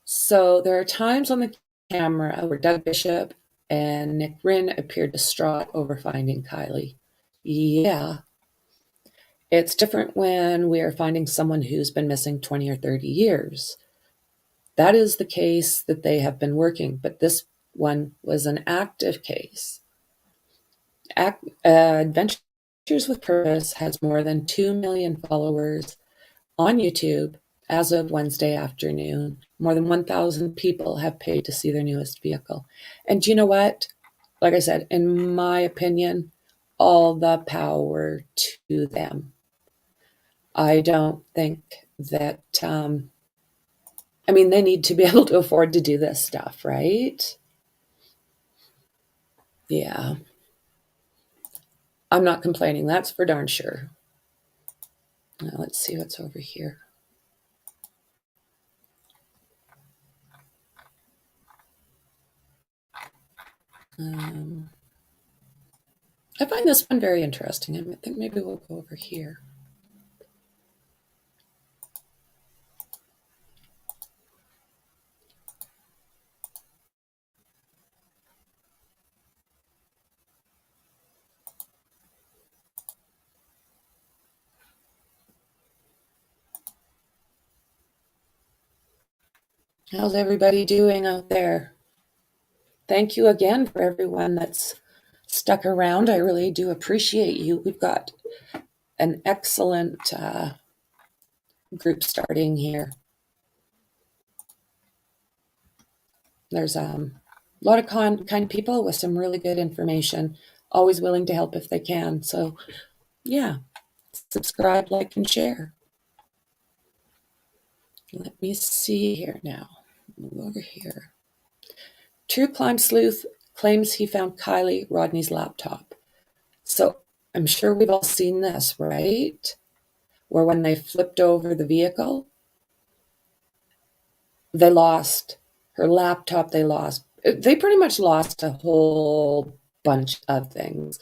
So there are times on the camera where Doug Bishop and Nick Rinn appeared distraught over finding Kiely. Yeah. It's different when we are finding someone who's been missing 20 or 30 years. That is the case that they have been working, but this one was an active case. Adventures with Purpose has more than 2 million followers on YouTube as of Wednesday afternoon. More than 1,000 people have paid to see their newest vehicle. And you know what? Like I said, in my opinion, all the power to them. I don't think that, they need to be able to afford to do this stuff, right? Yeah. I'm not complaining, that's for darn sure. Now let's see what's over here. If find this one very interesting. I think maybe we'll go over here. How's everybody doing out there? Thank you again for everyone that's stuck around. I really do appreciate you. We've got an excellent group starting here. There's a lot of kind people with some really good information, always willing to help if they can. So yeah, subscribe, like, and share. Let me see here now. Over here. True Crime Sleuth claims he found Kiely Rodni's laptop. So I'm sure we've all seen this, right? Where when they flipped over the vehicle, they lost her laptop. They pretty much lost a whole bunch of things.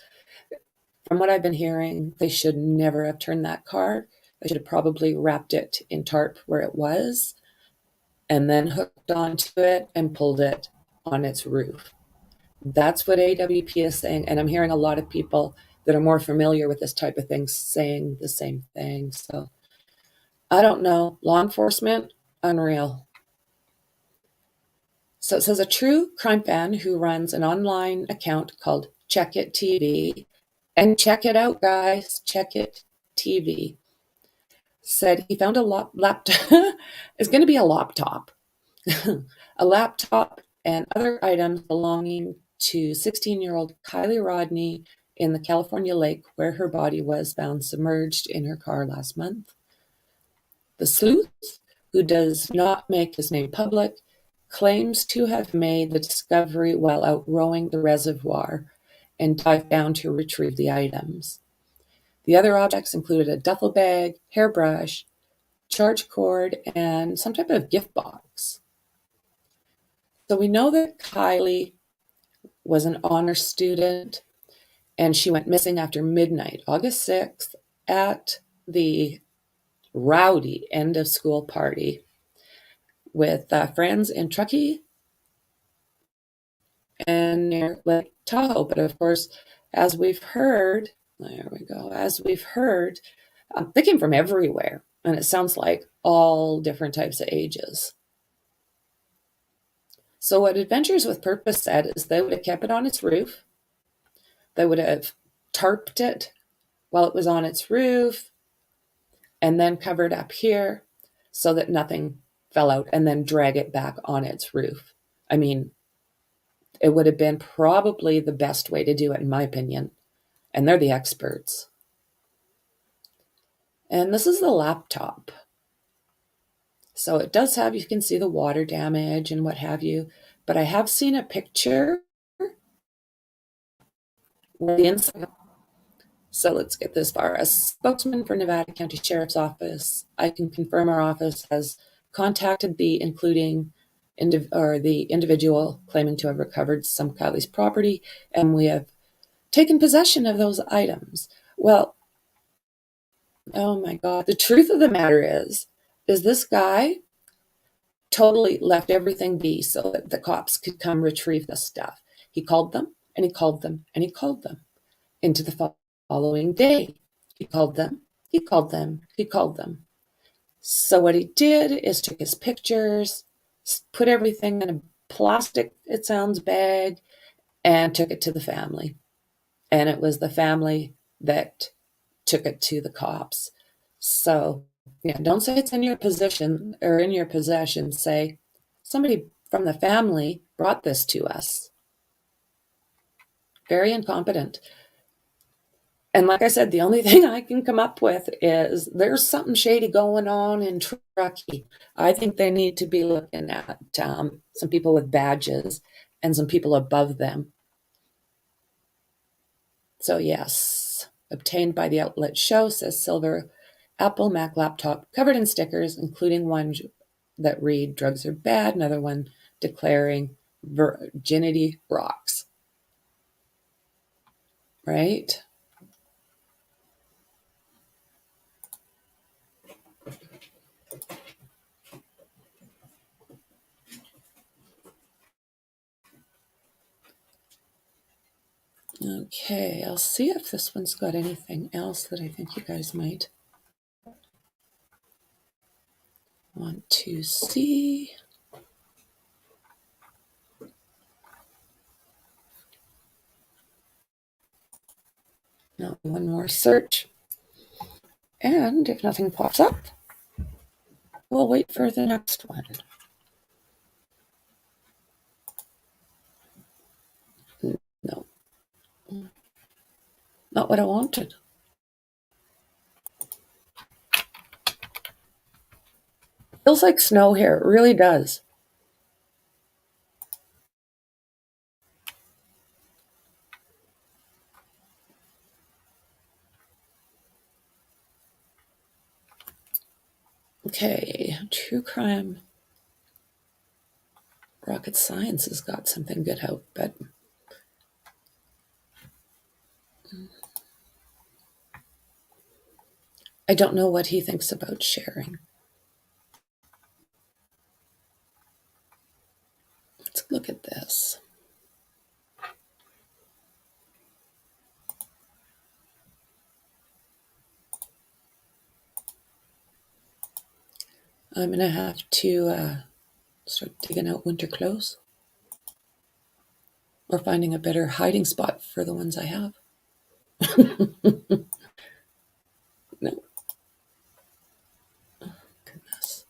From what I've been hearing, they should never have turned that car. They should have probably wrapped it in tarp where it was and then hooked onto it and pulled it on its roof. That's what AWP is saying. And I'm hearing a lot of people that are more familiar with this type of thing saying the same thing. So I don't know. Law enforcement, unreal. So it says a true crime fan who runs an online account called Check It TV, and check it out, guys, Check It TV, said he found a laptop. It's going to be a laptop. A laptop and other items belonging to 16-year-old Kiely Rodni in the California lake where her body was found submerged in her car last month. The sleuth, who does not make his name public, claims to have made the discovery while out rowing the reservoir and dived down to retrieve the items. The other objects included a duffel bag, hairbrush, charge cord, and some type of gift box. So we know that Kiely was an honor student, and she went missing after midnight, August 6th, at the rowdy end of school party with friends in Truckee and near Lake Tahoe. But of course, as we've heard, they came from everywhere, and it sounds like all different types of ages. So what Adventures with Purpose said is they would have kept it on its roof. They would have tarped it while it was on its roof and then covered up here so that nothing fell out and then drag it back on its roof. I mean, it would have been probably the best way to do it, in my opinion. And they're the experts. And this is the laptop. So it does have, you can see the water damage and what have you. But I have seen a picture where the inside. So let's get this far. As spokesman for Nevada County Sheriff's Office, I can confirm our office has contacted the individual claiming to have recovered some Kiely's property, and we have taken possession of those items. Well, oh my God. The truth of the matter is this guy totally left everything be so that the cops could come retrieve the stuff. He called them, and he called them, and he called them. Into the following day, he called them, he called them, he called them. So what he did is took his pictures, put everything in a plastic, it sounds, bag, and took it to the family. And it was the family that took it to the cops. So, yeah, don't say it's in your possession or in your possession. Say, somebody from the family brought this to us. Very incompetent. And like I said, the only thing I can come up with is there's something shady going on in Truckee. I think they need to be looking at some people with badges and some people above them. So yes, obtained by the outlet show, says silver Apple Mac laptop covered in stickers, including one that read drugs are bad, another one declaring virginity rocks. right? Okay, I'll see if this one's got anything else that I think you guys might want to see. Now, one more search. And if nothing pops up, we'll wait for the next one. No, not what I wanted. Feels like snow here. It really does. Okay, true crime. Rocket science has got something good out, but I don't know what he thinks about sharing. Let's look at this. I'm going to have to start digging out winter clothes or finding a better hiding spot for the ones I have. No. Oh, goodness.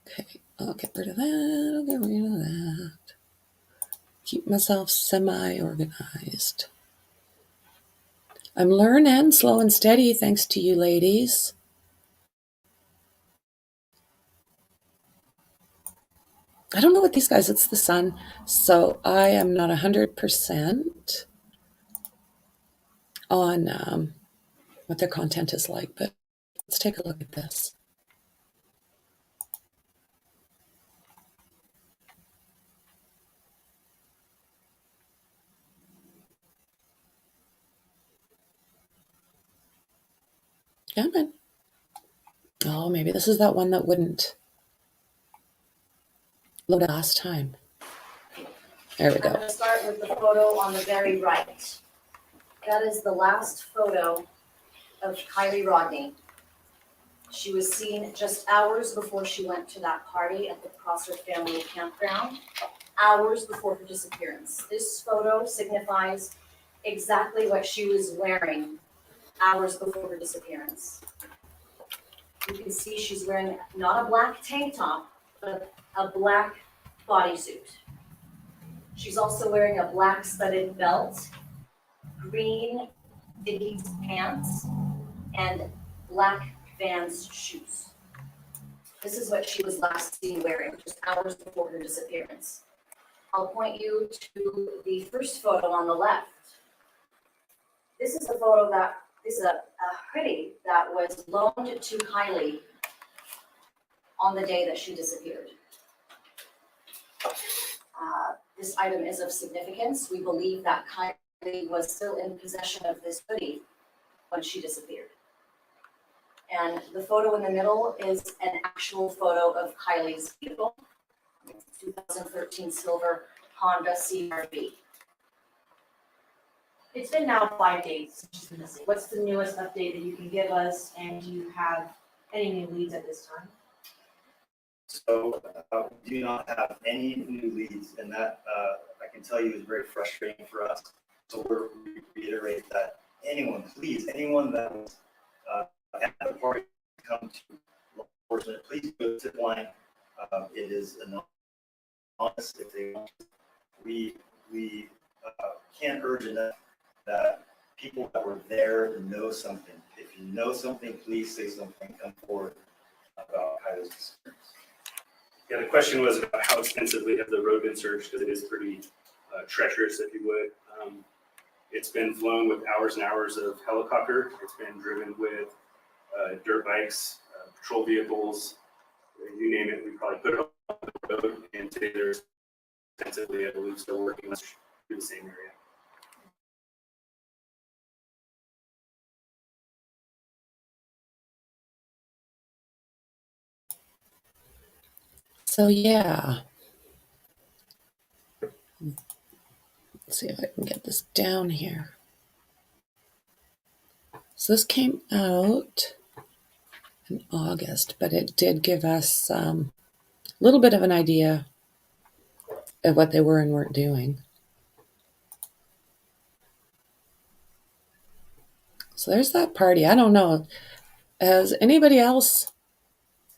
Okay, I'll get rid of that. I'll get rid of that. Keep myself semi-organized. I'm learning slow and steady thanks to you ladies. I don't know what these guys, it's the sun, so I am not 100% on what their content is like, but let's take a look at this. Come on. Oh, maybe this is that one that wouldn't load last time. There we I'm go. going to start with the photo on the very right. That is the last photo of Kiely Rodni. She was seen just hours before she went to that party at the Prosser family campground, hours before her disappearance. This photo signifies exactly what she was wearing hours before her disappearance. You can see she's wearing not a black tank top, but a black bodysuit. She's also wearing a black studded belt, green Dickies pants, and black Vans shoes. This is what she was last seen wearing, just hours before her disappearance. I'll point you to the first photo on the left. This is a photo that this is a hoodie that was loaned to Kiely on the day that she disappeared. This item is of significance. We believe that Kiely was still in possession of this hoodie when she disappeared. And the photo in the middle is an actual photo of Kiely's vehicle, 2013 silver Honda CR-V. It's been now 5 days since she's been missing. What's the newest update that you can give us, and do you have any new leads at this time? So we do not have any new leads, and that I can tell you is very frustrating for us. So we reiterate that anyone that was at the party come to law enforcement, please go to the tip line. It is anonymous if they want. We can't urge enough that people that were there know something. If you know something, please say something. Come forward about Kiely's experience. Yeah, the question was about how extensively have the road been searched, because it is pretty treacherous, if you would. It's been flown with hours and hours of helicopter. It's been driven with dirt bikes, patrol vehicles, you name it. We probably put it on the road, and today there's extensively, I believe, still working through the same area. So yeah, let's see if I can get this down here. So this came out in August, but it did give us a little bit of an idea of what they were and weren't doing. So there's that party. I don't know. Has anybody else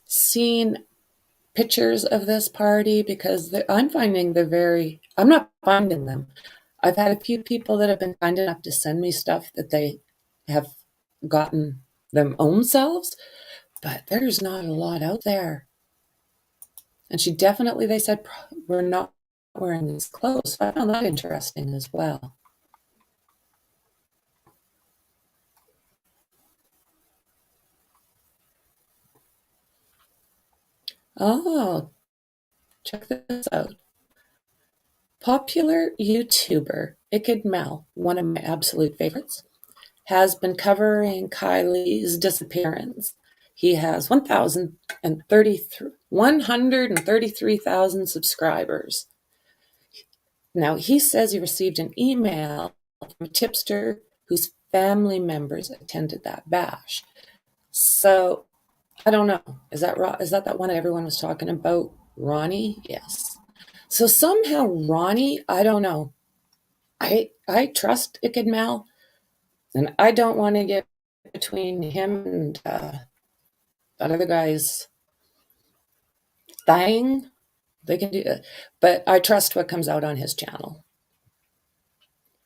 seen pictures of this party? Because I'm finding I'm not finding them. I've had a few people that have been kind enough to send me stuff that they have gotten them own selves, but there's not a lot out there. And they said, we're not wearing these clothes. I found that interesting as well. Oh, check this out. Popular YouTuber Ikid Mel, one of my absolute favorites, has been covering Kiely's disappearance. He has 133,000 subscribers. Now, he says he received an email from a tipster whose family members attended that bash. So, I don't know. Is that one everyone was talking about? Ronnie? Yes. So somehow Ronnie, I don't know. I trust Ikid Mal, and I don't want to get between him and that other guy's thing. They can do it, but I trust what comes out on his channel.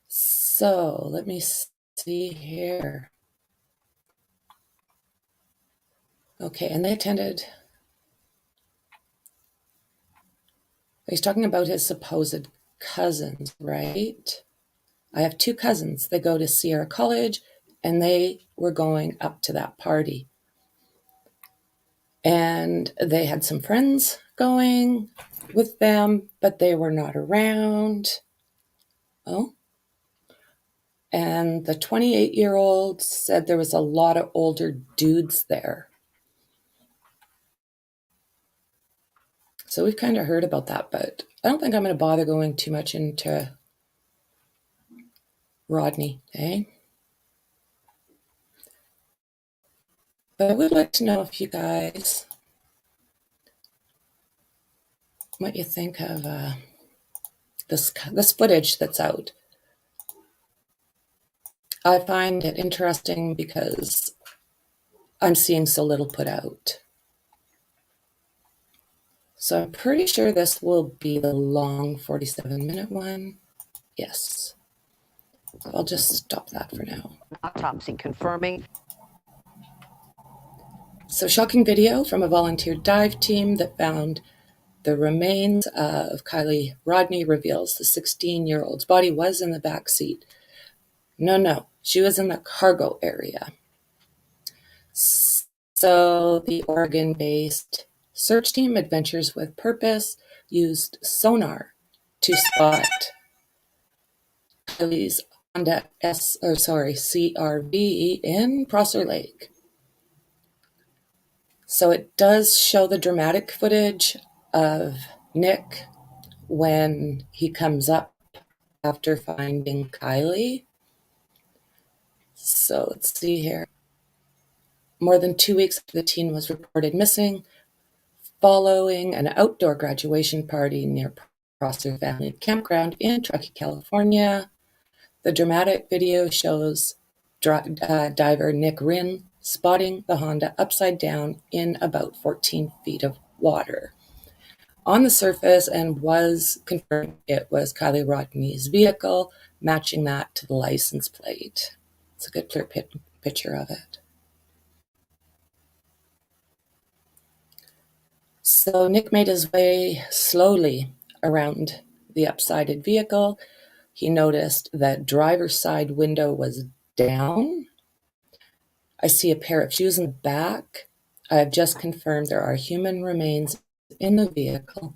So let me see here. Okay, and they attended. He's talking about his supposed cousins, right? I have 2 cousins. They go to Sierra College, and they were going up to that party. And they had some friends going with them, but they were not around. Oh. And the 28-year-old said there was a lot of older dudes there. So we've kind of heard about that, but I don't think I'm going to bother going too much into Rodni, eh? But I would like to know if you guys, what you think of this footage that's out. I find it interesting because I'm seeing so little put out. So I'm pretty sure this will be the long 47-minute one. Yes. I'll just stop that for now. Autopsy confirming. So shocking video from a volunteer dive team that found the remains of Kiely Rodni reveals the 16-year-old's body was in the back seat. No, she was in the cargo area. So the Oregon-based search team Adventures with Purpose used sonar to spot Kiely's Honda CRV in Prosser Lake. So it does show the dramatic footage of Nick when he comes up after finding Kiely. So let's see here. More than 2 weeks after the teen was reported missing, following an outdoor graduation party near Prosser Family Campground in Truckee, California. The dramatic video shows diver Nick Rinn spotting the Honda upside down in about 14 feet of water. On the surface, and was confirmed it was Kiely Rodni's vehicle, matching that to the license plate. It's a good clear picture of it. So Nick made his way slowly around the upsided vehicle. He noticed that driver's side window was down. I see a pair of shoes in the back. I have just confirmed there are human remains in the vehicle.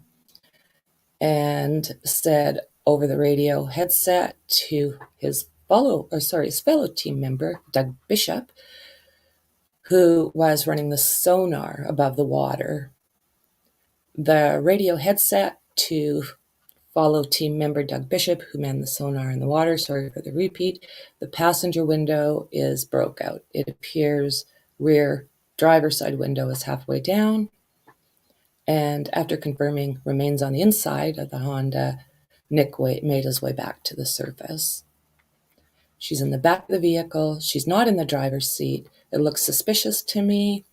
and said over the radio headset to his fellow team member, Doug Bishop, who was running the sonar above the water. The radio headset to follow team member Doug Bishop, who manned the sonar in the water. Sorry for the repeat. The passenger window is broke out. It appears rear driver's side window is halfway down. And after confirming remains on the inside of the Honda, Nick made his way back to the surface. She's in the back of the vehicle. She's not in the driver's seat. It looks suspicious to me.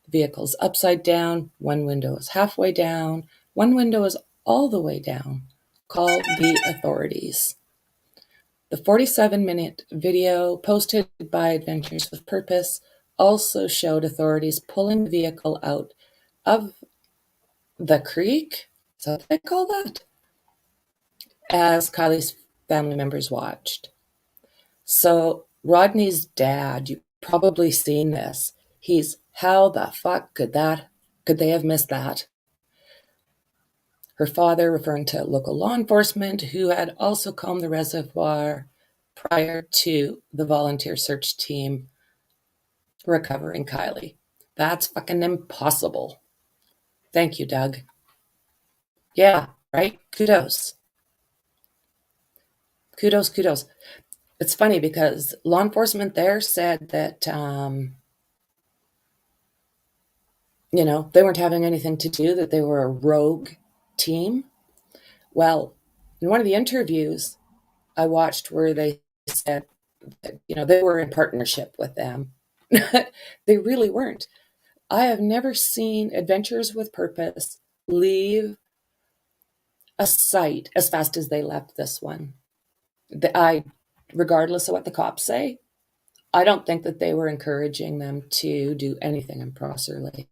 The vehicle's upside down. One window is halfway down. One window is all the way down. Call the authorities. The 47-minute video posted by Adventures with Purpose also showed authorities pulling the vehicle out of the creek. Is that what they call that? As Kiely's family members watched. So Rodni's dad, you've probably seen this. How the fuck could they have missed that? Her father referring to local law enforcement who had also combed the reservoir prior to the volunteer search team recovering Kiely. That's fucking impossible. Thank you, Doug. Yeah, right? Kudos. Kudos. It's funny because law enforcement there said that, they weren't having anything to do, that they were a rogue team. Well, in one of the interviews I watched where they said that, they were in partnership with them. They really weren't. I have never seen Adventures with Purpose leave a site as fast as they left this one. Regardless of what the cops say, I don't think that they were encouraging them to do anything improperly.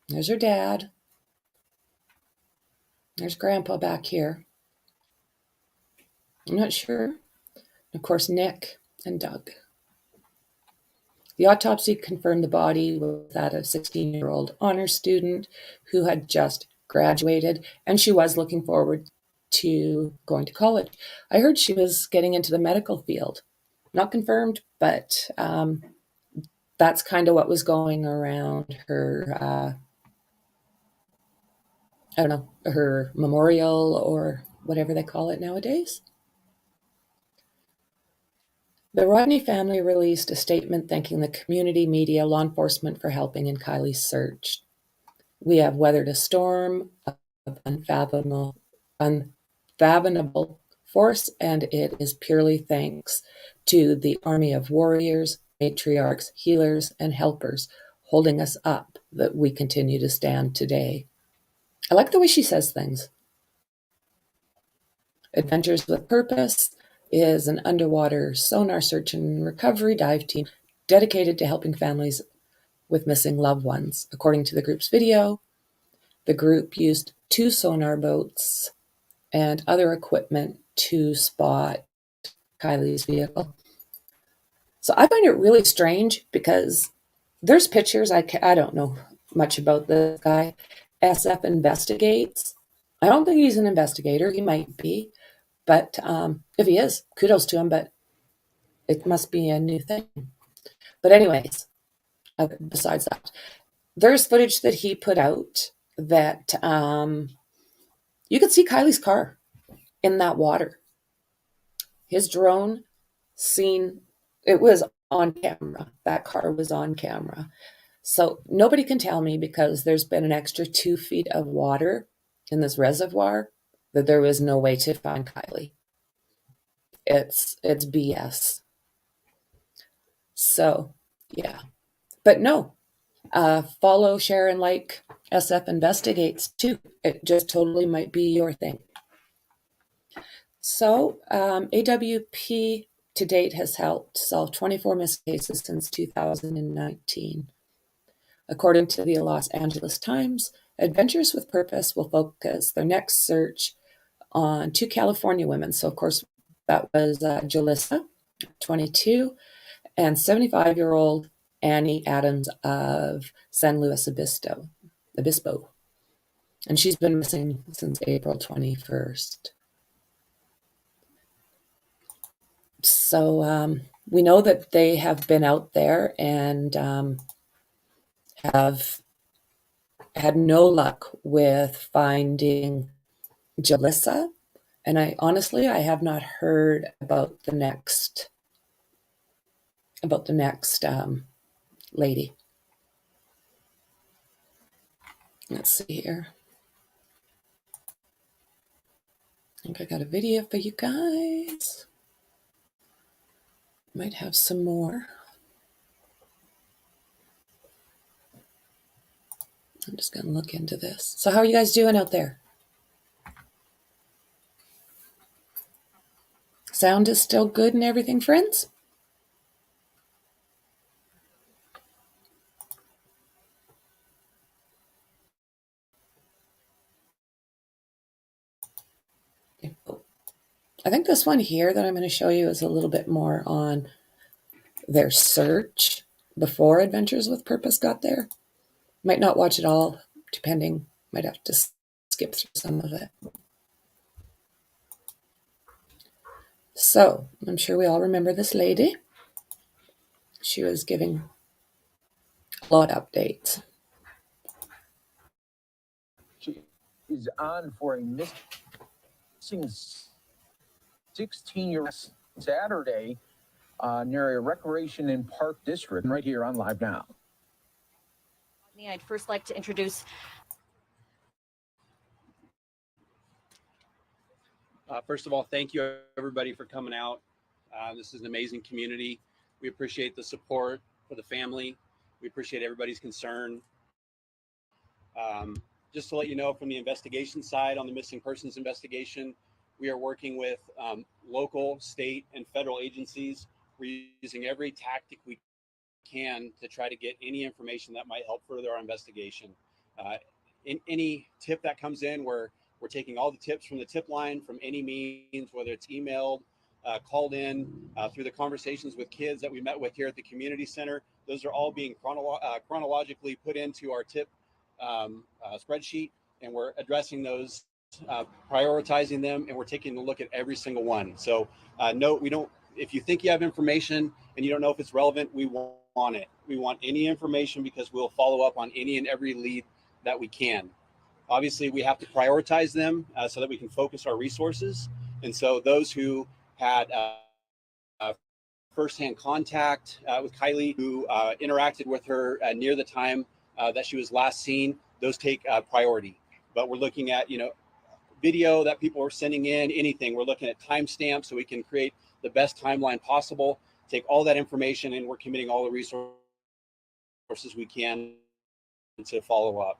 There's her dad. There's Grandpa back here. I'm not sure. Of course, Nick and Doug. The autopsy confirmed the body was that of a 16-year-old honor student who had just graduated, and she was looking forward to going to college. I heard she was getting into the medical field. Not confirmed, but that's kind of what was going around her, her memorial or whatever they call it nowadays. The Rodni family released a statement thanking the community, media, law enforcement for helping in Kiely's search. We have weathered a storm of unfathomable force, and it is purely thanks to the army of warriors, matriarchs, healers, and helpers holding us up that we continue to stand today. I like the way she says things. Adventures with Purpose is an underwater sonar search and recovery dive team dedicated to helping families with missing loved ones. According to the group's video, the group used 2 sonar boats and other equipment to spot Kiely's vehicle. So I find it really strange because there's pictures. I don't know much about this guy. SF Investigates. I don't think he's an investigator. He might be. But if he is, kudos to him. But it must be a new thing. But anyways, besides that, there's footage that he put out that you could see Kiely's car in that water. His drone it was on camera. That car was on camera. So nobody can tell me, because there's been an extra 2 feet of water in this reservoir, that there was no way to find Kiely. It's BS. So, yeah. But no, follow, share, and like SF Investigates too. It just totally might be your thing. So, AWP to date has helped solve 24 missing cases since 2019. According to the Los Angeles Times, Adventures with Purpose will focus their next search on 2 California women. So, of course, that was Jalissa, 22, and 75-year-old Annie Adams of San Luis Obispo. And she's been missing since April 21st. So we know that they have been out there and have had no luck with finding Jalissa. And I have not heard about the next lady. Let's see here. I think I got a video for you guys. Might have some more. I'm just going to look into this. So how are you guys doing out there? Sound is still good and everything, friends? I think this one here that I'm going to show you is a little bit more on their search before Adventures with Purpose got there. Might not watch it all, depending. Might have to skip through some of it. So, I'm sure we all remember this lady. She was giving a lot of updates. She is on for a missing 16-year-old Saturday near a recreation and park district right here on Live Now. I'd first like to introduce first of all, thank you everybody for coming out. This is an amazing community. We appreciate the support for the family. We appreciate everybody's concern. Just to let you know, from the investigation side, on the missing persons investigation, we are working with local, state, and federal agencies. We're using every tactic we can to try to get any information that might help further our investigation. In any tip that comes in, we're taking all the tips from the tip line from any means, whether it's emailed, called in, through the conversations with kids that we met with here at the community center. Those are all being chronologically put into our tip spreadsheet, and we're addressing those, prioritizing them, and we're taking a look at every single one. So no, we don't. If you think you have information and you don't know if it's relevant, we want it. We want any information because we'll follow up on any and every lead that we can. Obviously, we have to prioritize them so that we can focus our resources. And so those who had firsthand contact with Kiely, who interacted with her near the time that she was last seen, those take priority. But we're looking at, video that people are sending in, anything. We're looking at timestamps so we can create the best timeline possible, take all that information, and we're committing all the resources we can to follow up.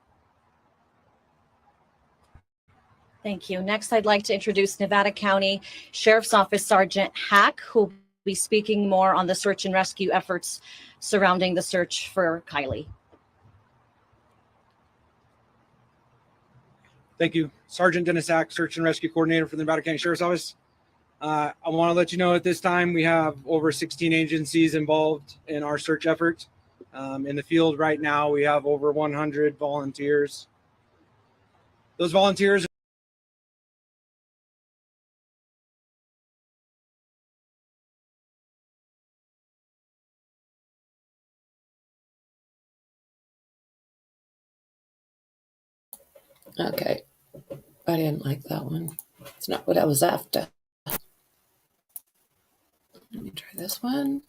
Thank you. Next, I'd like to introduce Nevada County Sheriff's Office Sergeant Hack, who will be speaking more on the search and rescue efforts surrounding the search for Kiely. Thank you. Sergeant Dennis Hack, Search and Rescue Coordinator for the Alberta County Sheriff's Office. I want to let you know at this time we have over 16 agencies involved in our search efforts. In the field right now, we have over 100 volunteers. Those volunteers Okay. I didn't like that one. It's not what I was after. Let me try this one.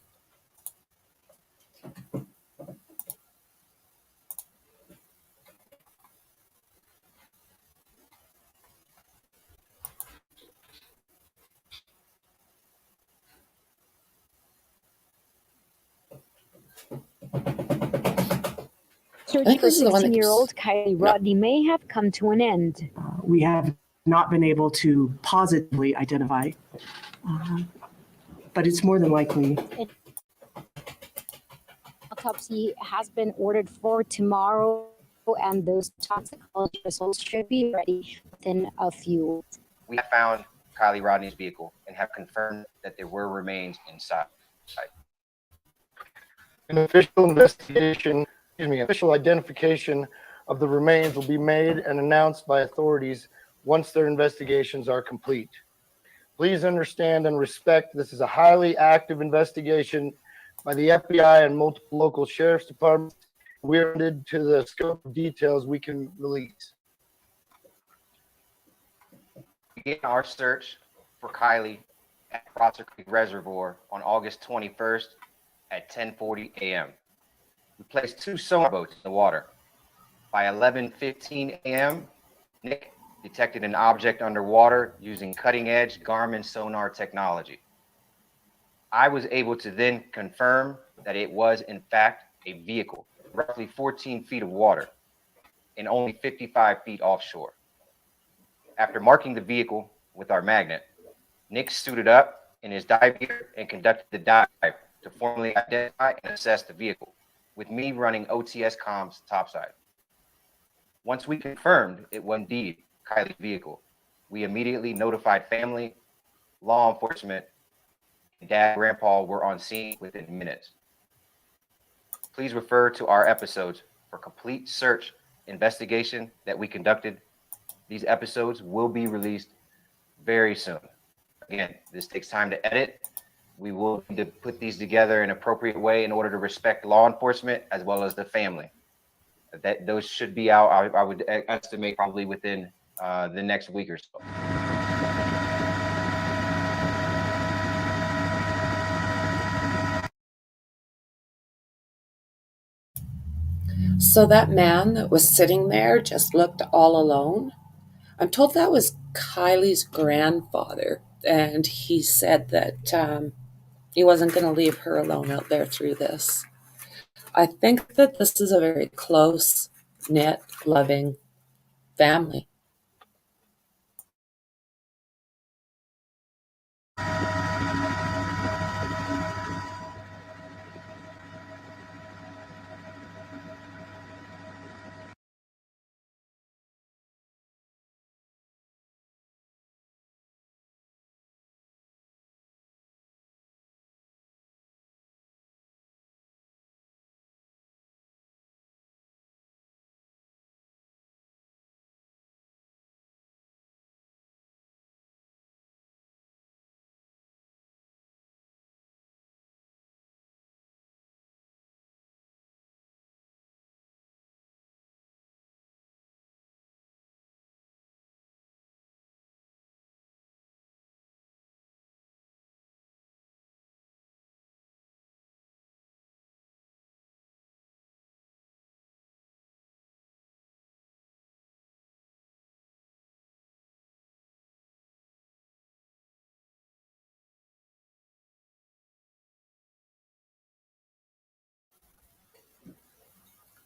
Search for 16-year-old Kiely Rodni may have come to an end. We have not been able to positively identify, but it's more than likely. Autopsy has been ordered for tomorrow, and those toxicology results should be ready within a few. We have found Kiely Rodni's vehicle and have confirmed that there were remains inside. An official investigation, official identification of the remains will be made and announced by authorities once their investigations are complete. Please understand and respect this is a highly active investigation by the FBI and multiple local sheriff's departments. We are limited to the scope of details we can release. Begin our search for Kiely at Prosser Creek Reservoir on August 21st at 10:40 a.m. We placed 2 sonar boats in the water. By 11:15 a.m., Nick detected an object underwater using cutting-edge Garmin sonar technology. I was able to then confirm that it was, in fact, a vehicle, roughly 14 feet of water and only 55 feet offshore. After marking the vehicle with our magnet, Nick suited up in his dive gear and conducted the dive to formally identify and assess the vehicle, with me running OTS comms topside. Once we confirmed it was indeed Kiely's vehicle, we immediately notified family, law enforcement, and Dad and Grandpa were on scene within minutes. Please refer to our episodes for complete search investigation that we conducted. These episodes will be released very soon. Again, this takes time to edit. We will need to put these together in an appropriate way in order to respect law enforcement as well as the family. Those should be out, I would estimate, probably within the next week or so. So that man that was sitting there just looked all alone. I'm told that was Kiely's grandfather, and he said that he wasn't going to leave her alone out there through this. I think that this is a very close-knit, loving family.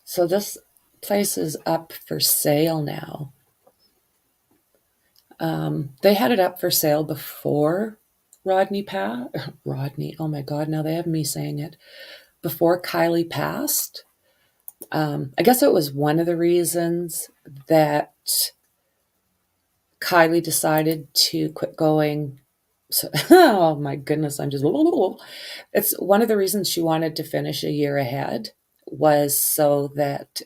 So this place is up for sale now. They had it up for sale before Rodni, oh my God, now they have me saying it. Before Kiely passed. I guess it was one of the reasons that Kiely decided to quit going. So, oh my goodness, it's one of the reasons she wanted to finish a year ahead was so that,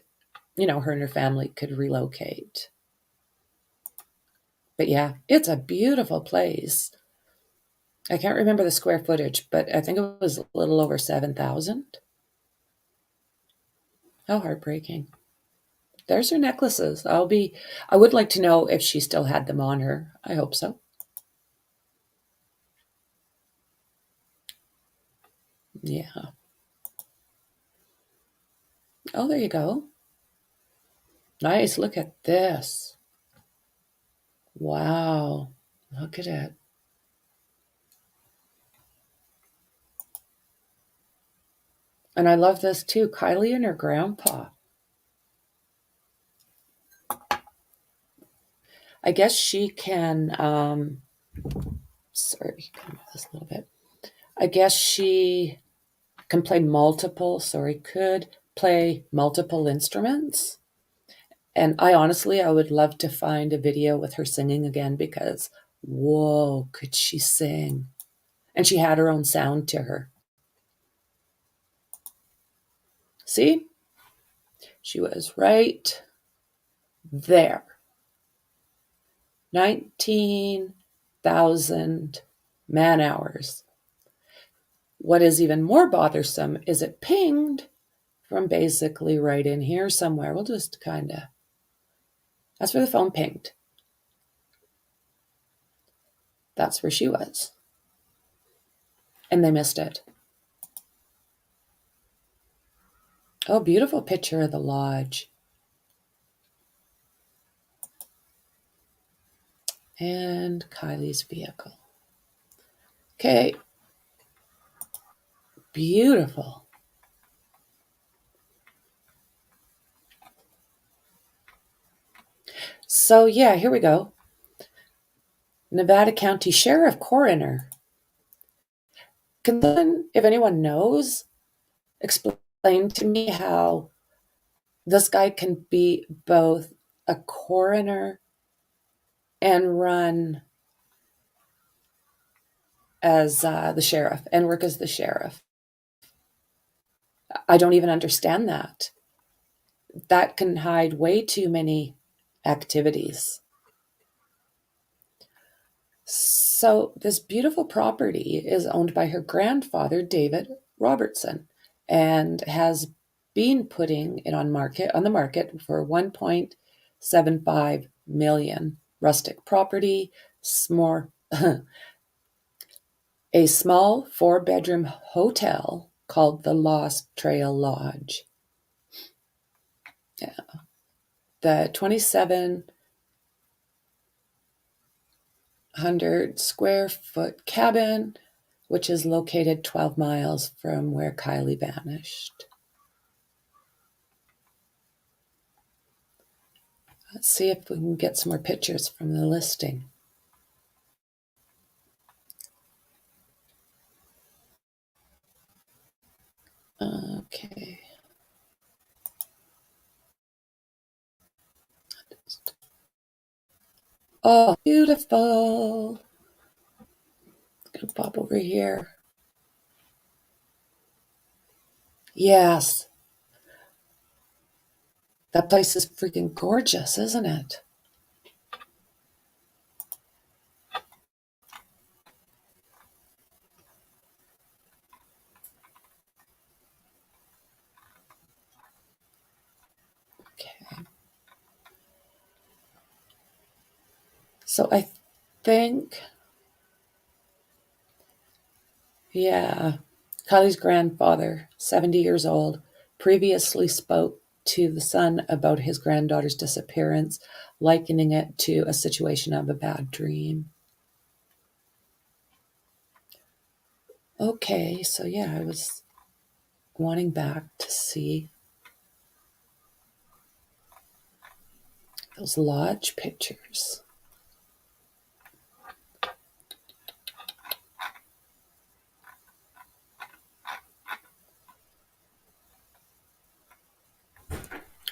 her and her family could relocate. But yeah, it's a beautiful place. I can't remember the square footage, but I think it was a little over 7,000. How heartbreaking. There's her necklaces. I would like to know if she still had them on her. I hope so. Yeah. Oh, there you go. Nice. Look at this. Wow. Look at it. And I love this too. Kiely and her grandpa. I guess she can, sorry, come with this a little bit. I guess she can play could play multiple instruments. And I would love to find a video with her singing again because, whoa, could she sing? And she had her own sound to her. See? She was right there. 19,000 man hours. What is even more bothersome is it pinged from basically right in here somewhere. We'll just kind of, that's where the phone pinged. That's where she was. And they missed it. Oh, beautiful picture of the lodge. And Kiely's vehicle. Okay. Beautiful. So, yeah, here we go. Nevada County Sheriff Coroner. Can someone, if anyone knows, explain to me how this guy can be both a coroner and run as the sheriff and work as the sheriff? I don't even understand that. That can hide way too many activities. So this beautiful property is owned by her grandfather, David Robertson, and has been putting it on the market for 1.75 million. Rustic property, a small 4-bedroom hotel called the Lost Trail Lodge. Yeah. The 2,700 square foot cabin, which is located 12 miles from where Kiely vanished. Let's see if we can get some more pictures from the listing. Okay. Oh, beautiful. Gonna pop over here. Yes. That place is freaking gorgeous, isn't it? Okay. So I think, yeah, Kiely's grandfather, 70 years old, previously spoke to the son about his granddaughter's disappearance, likening it to a situation of a bad dream. Okay, so yeah, I was wanting back to see those lodge pictures.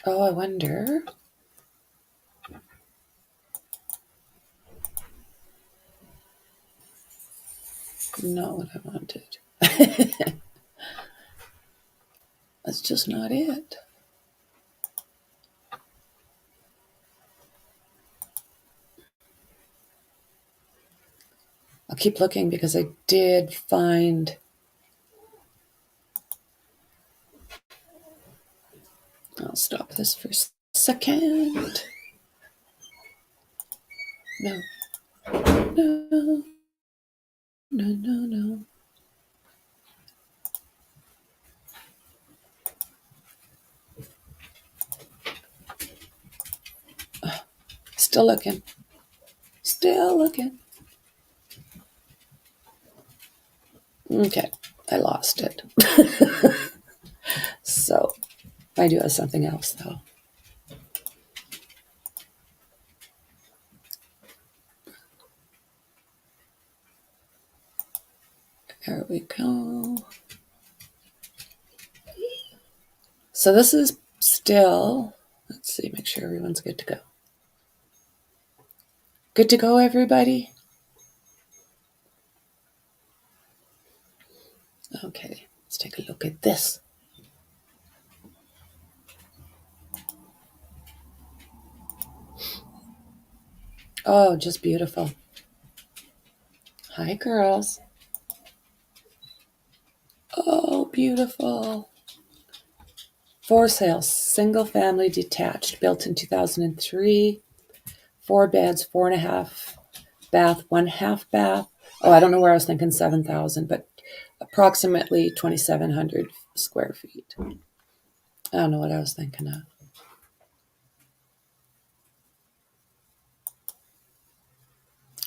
Oh, I wonder. Not what I wanted. That's just not it. I'll keep looking because I did find. I'll stop this for a second. No. No. No, no, no. Still looking. Still looking. Okay, I lost it. So, I do have something else though. There we go. So this is still, let's see, make sure everyone's good to go. Good to go, everybody? Okay, let's take a look at this. Oh, just beautiful. Hi, girls. Oh, beautiful. For sale, single family detached, built in 2003. 4 beds, 4.5 bath, 1.5 bath. Oh, I don't know where I was thinking 7,000, but approximately 2,700 square feet. I don't know what I was thinking of.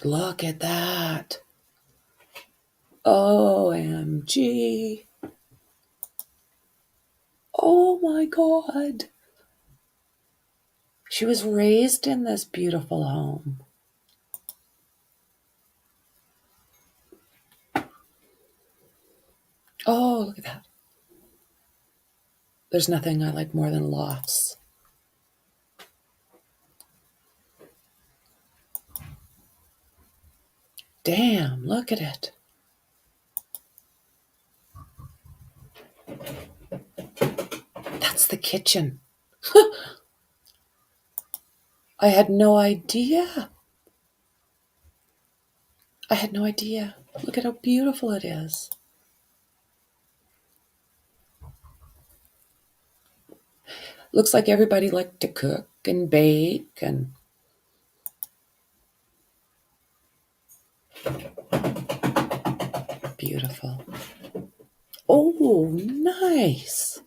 Look at that. OMG. Oh my God. She was raised in this beautiful home. Oh, look at that. There's nothing I like more than lofts. Damn, look at it. That's the kitchen. I had no idea. I had no idea. Look at how beautiful it is. Looks like everybody liked to cook and bake and beautiful. Oh, nice.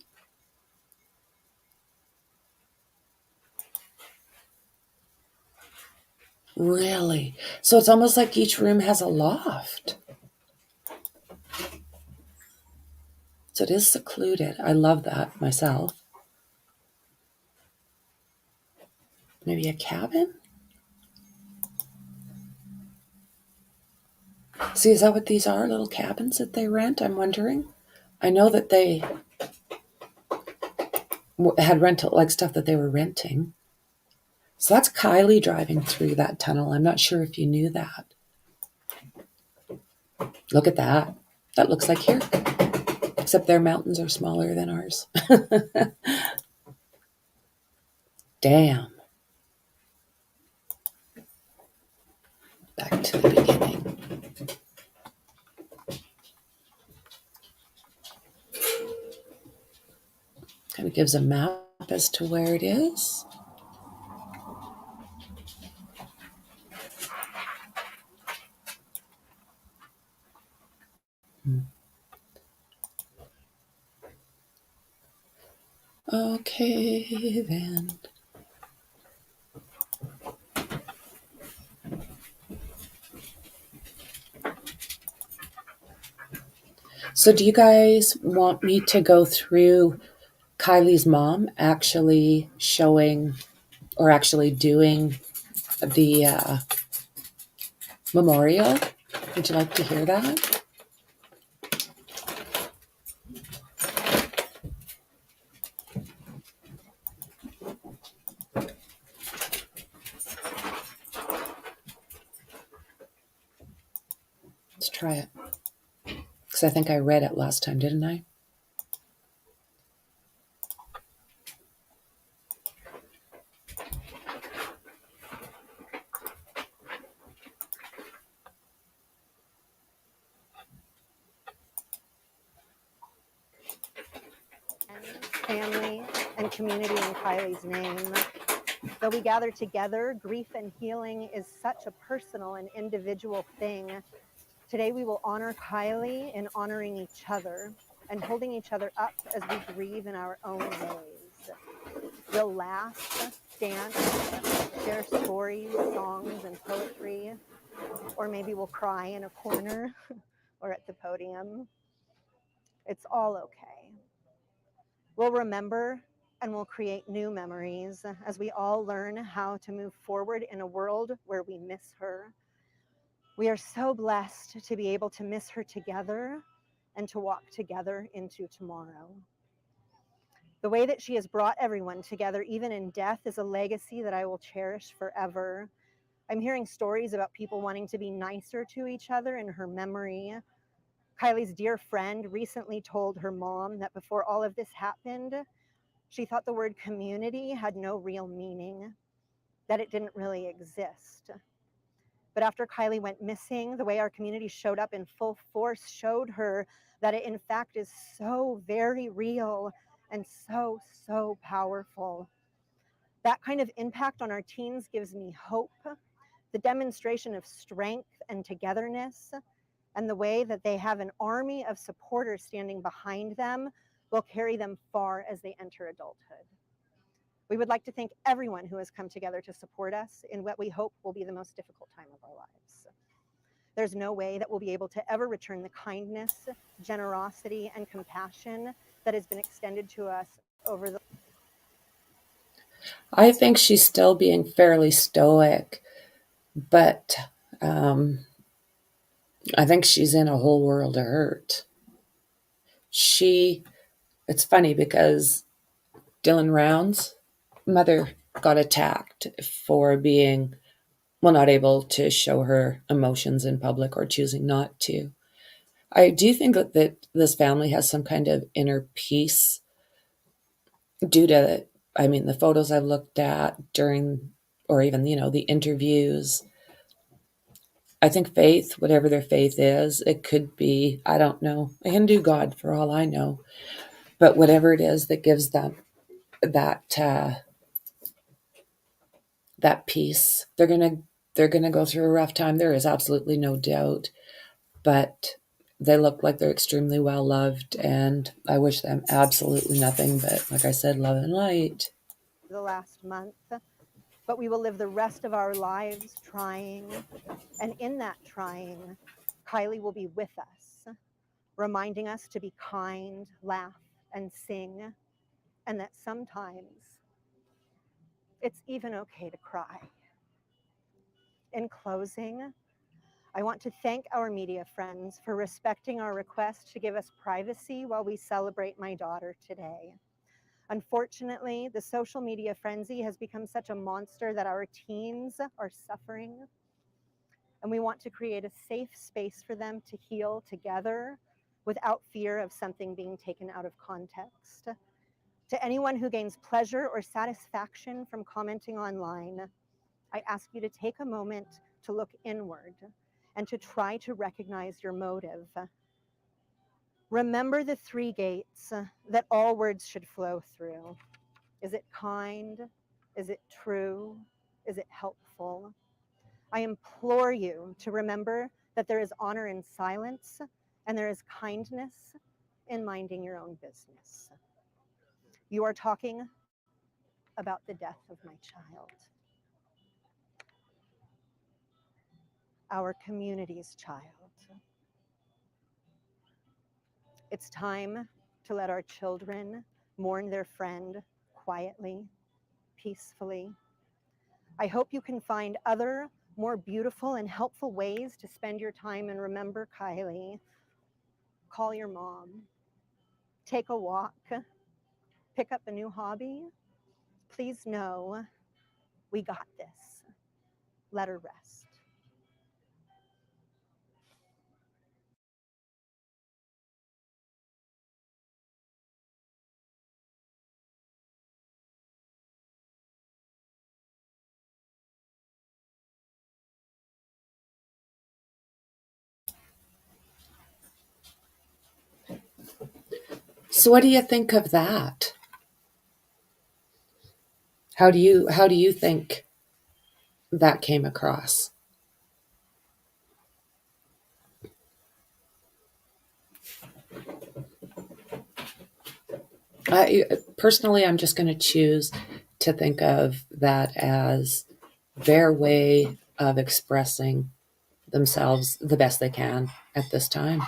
Really? So it's almost like each room has a loft. So it is secluded. I love that myself. Maybe a cabin? See, is that what these are? Little cabins that they rent? I'm wondering. I know that they had rental, like stuff that they were renting. So that's Kiely driving through that tunnel. I'm not sure if you knew that. Look at that. That looks like here. Except their mountains are smaller than ours. Damn. Back to the beginning. Kind of gives a map as to where it is. Okay, then. So do you guys want me to go through Kiely's mom actually showing or actually doing the memorial? Would you like to hear that? Let's try it. Because I think I read it last time, didn't I? Family and community in Kiely's name. Though we gather together, grief and healing is such a personal and individual thing. Today we will honor Kiely in honoring each other and holding each other up as we grieve in our own ways. We'll laugh, dance, share stories, songs, and poetry, or maybe we'll cry in a corner or at the podium. It's all okay. We'll remember and we'll create new memories as we all learn how to move forward in a world where we miss her. We are so blessed to be able to miss her together and to walk together into tomorrow. The way that she has brought everyone together, even in death, is a legacy that I will cherish forever. I'm hearing stories about people wanting to be nicer to each other in her memory. Kiely's dear friend recently told her mom that before all of this happened, she thought the word community had no real meaning, that it didn't really exist. But after Kiely went missing, the way our community showed up in full force showed her that it in fact is so very real and so powerful. That kind of impact on our teens gives me hope, the demonstration of strength and togetherness, and the way that they have an army of supporters standing behind them will carry them far as they enter adulthood. We would like to thank everyone who has come together to support us in what we hope will be the most difficult time of our lives. There's no way that we'll be able to ever return the kindness, generosity, and compassion that has been extended to us over the... I think she's still being fairly stoic, but I think she's in a whole world of hurt. It's funny because Dylan Round's mother got attacked for being, well, not able to show her emotions in public or choosing not to. I do think that this family has some kind of inner peace due to, I mean, the photos I've looked at during, or even, the interviews. I think faith, whatever their faith is, it could be, I don't know, a Hindu god for all I know. But whatever it is that gives them that peace, they're gonna go through a rough time. There is absolutely no doubt. But they look like they're extremely well loved, and I wish them absolutely nothing but, like I said, love and light. The last month, but we will live the rest of our lives trying. And in that trying, Kiely will be with us, reminding us to be kind, laugh, and sing, and that sometimes it's even okay to cry. In closing, I want to thank our media friends for respecting our request to give us privacy while we celebrate my daughter today. Unfortunately, the social media frenzy has become such a monster that our teens are suffering, and we want to create a safe space for them to heal together without fear of something being taken out of context. To anyone who gains pleasure or satisfaction from commenting online, I ask you to take a moment to look inward and to try to recognize your motive. Remember the 3 gates that all words should flow through. Is it kind? Is it true? Is it helpful? I implore you to remember that there is honor in silence and there is kindness in minding your own business. You are talking about the death of my child, our community's child. It's time to let our children mourn their friend quietly, peacefully. I hope you can find other, more beautiful and helpful ways to spend your time and remember Kiely. Call your mom, take a walk, pick up a new hobby. Please know we got this. Let her rest. So what do you think of that? How do you think that came across? Personally, I'm just going to choose to think of that as their way of expressing themselves the best they can at this time.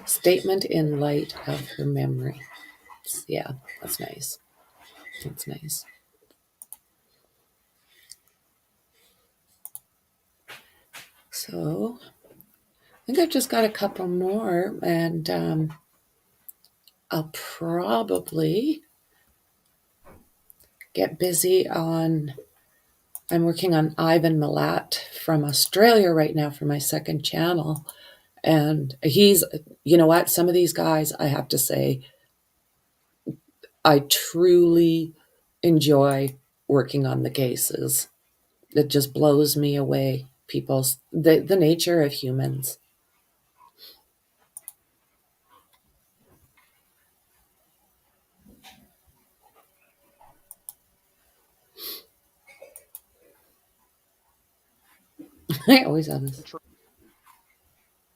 Statement in light of her memory. Yeah, that's nice. That's nice. So, I think I've just got a couple more, and I'll probably get busy on. I'm working on Ivan Milat from Australia right now for my second channel. And he's, you know what, some of these guys, I have to say, I truly enjoy working on the cases. it just blows me away. The nature of humans. I always have this.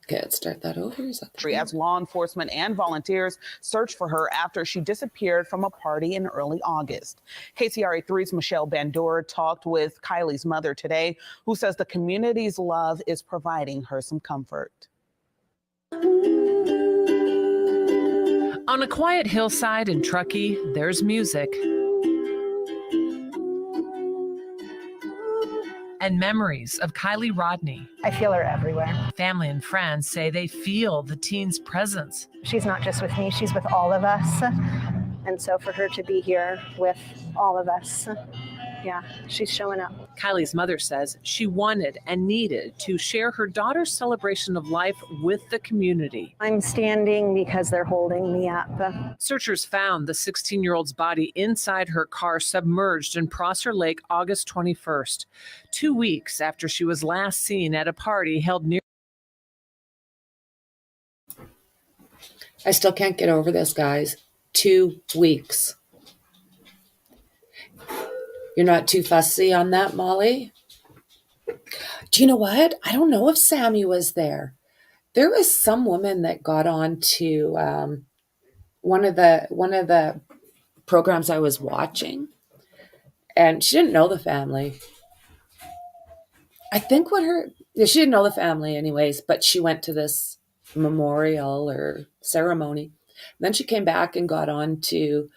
Okay, let's start that over. Is that as law enforcement and volunteers search for her after she disappeared from a party in early August. KCRA 3's Michelle Bandura talked with Kiely's mother today, who says the community's love is providing her some comfort. On a quiet hillside in Truckee, there's music and memories of Kiely Rodni. I feel her everywhere. Family and friends say they feel the teen's presence. She's not just with me, she's with all of us. And so for her to be here with all of us, yeah, she's showing up. Kiely's mother says she wanted and needed to share her daughter's celebration of life with the community. I'm standing because they're holding me up. Searchers found the 16-year-old's body inside her car submerged in Prosser Lake August 21st, 2 weeks after she was last seen at a party held near. I still can't get over this, guys. 2 weeks. You're not too fussy on that, Molly? Do you know what? I don't know if Sammy was there. There was some woman that got on to one of the programs I was watching, and she didn't know the family. I think she didn't know the family anyways, but she went to this memorial or ceremony. Then she came back and got on to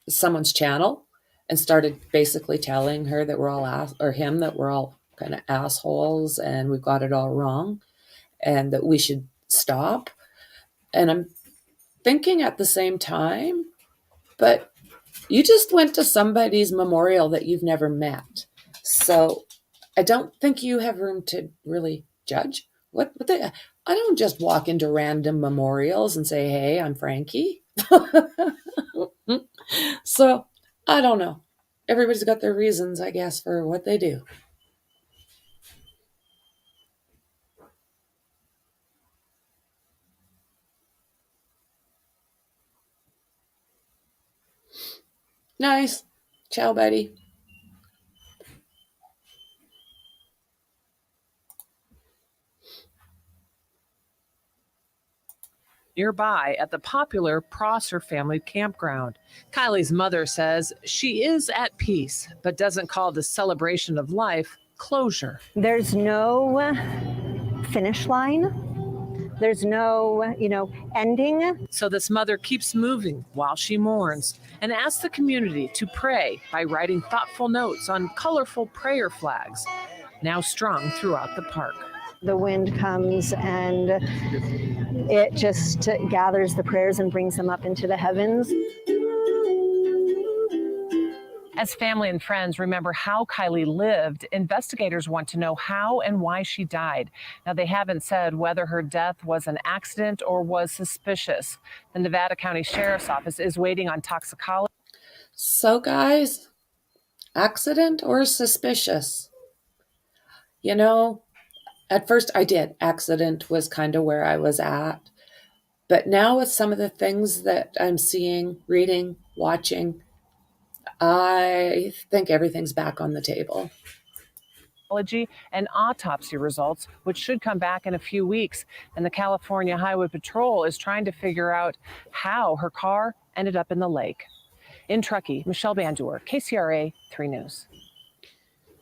someone's channel and started basically telling her that we're all that we're all kind of assholes and we've got it all wrong and that we should stop. And I'm thinking at the same time, but you just went to somebody's memorial that you've never met. So I don't think you have room to really judge. I don't just walk into random memorials and say, hey, I'm Frankie. So I don't know. Everybody's got their reasons, I guess, for what they do. Nice. Ciao, buddy. Nearby at the popular Prosser family campground. Kiely's mother says she is at peace, but doesn't call the celebration of life closure. There's no finish line. There's no, ending. So this mother keeps moving while she mourns and asks the community to pray by writing thoughtful notes on colorful prayer flags, now strung throughout the park. The wind comes and it just gathers the prayers and brings them up into the heavens. As family and friends remember how Kiely lived, investigators want to know how and why she died. Now, they haven't said whether her death was an accident or was suspicious. The Nevada County Sheriff's Office is waiting on toxicology. So, guys, accident or suspicious? At first I did. Accident was kind of where I was at. But now with some of the things that I'm seeing, reading, watching, I think everything's back on the table. And autopsy results, which should come back in a few weeks. And the California Highway Patrol is trying to figure out how her car ended up in the lake. In Truckee, Michelle Bandura, KCRA 3 News.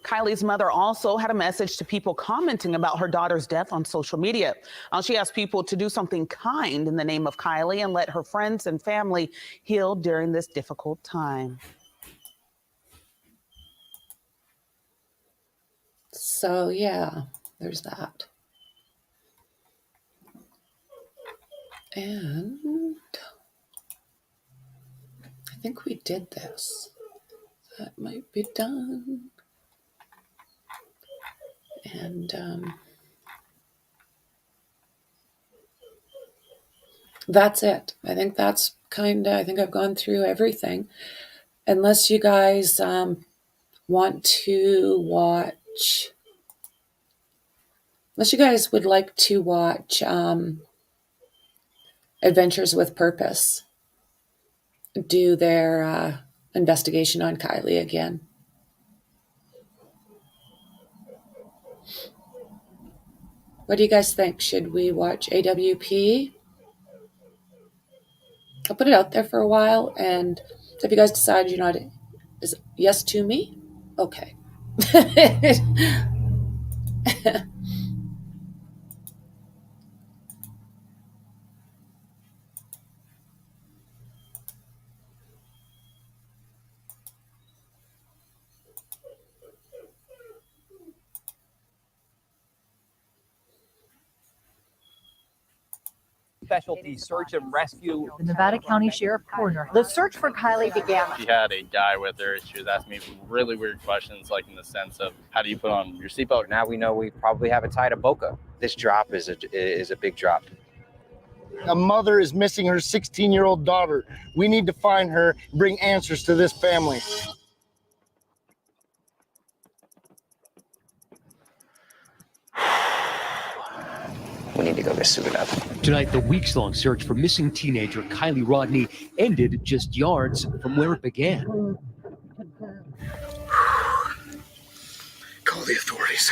Kiely's mother also had a message to people commenting about her daughter's death on social media. She asked people to do something kind in the name of Kiely and let her friends and family heal during this difficult time. So, yeah, there's that. And I think we did this. That might be done. And that's it. I think I think I've gone through everything. Unless you guys want to watch, unless you guys would like to watch Adventures with Purpose do their investigation on Kiely again. What do you guys think? Should we watch AWP? I'll put it out there for a while, and if you guys decide you're not, is yes to me? Okay. Specialty search and rescue. The Nevada County Sheriff Coroner. The search for Kiely began. She had a guy with her. She was asking me really weird questions, like in the sense of, how do you put on your seatbelt? Now we know we probably have a tie to Boca. This drop is a big drop. A mother is missing her 16-year-old daughter. We need to find her, bring answers to this family. We need to go get suited up. Tonight, the weeks-long search for missing teenager Kiely Rodni ended just yards from where it began. Call the authorities.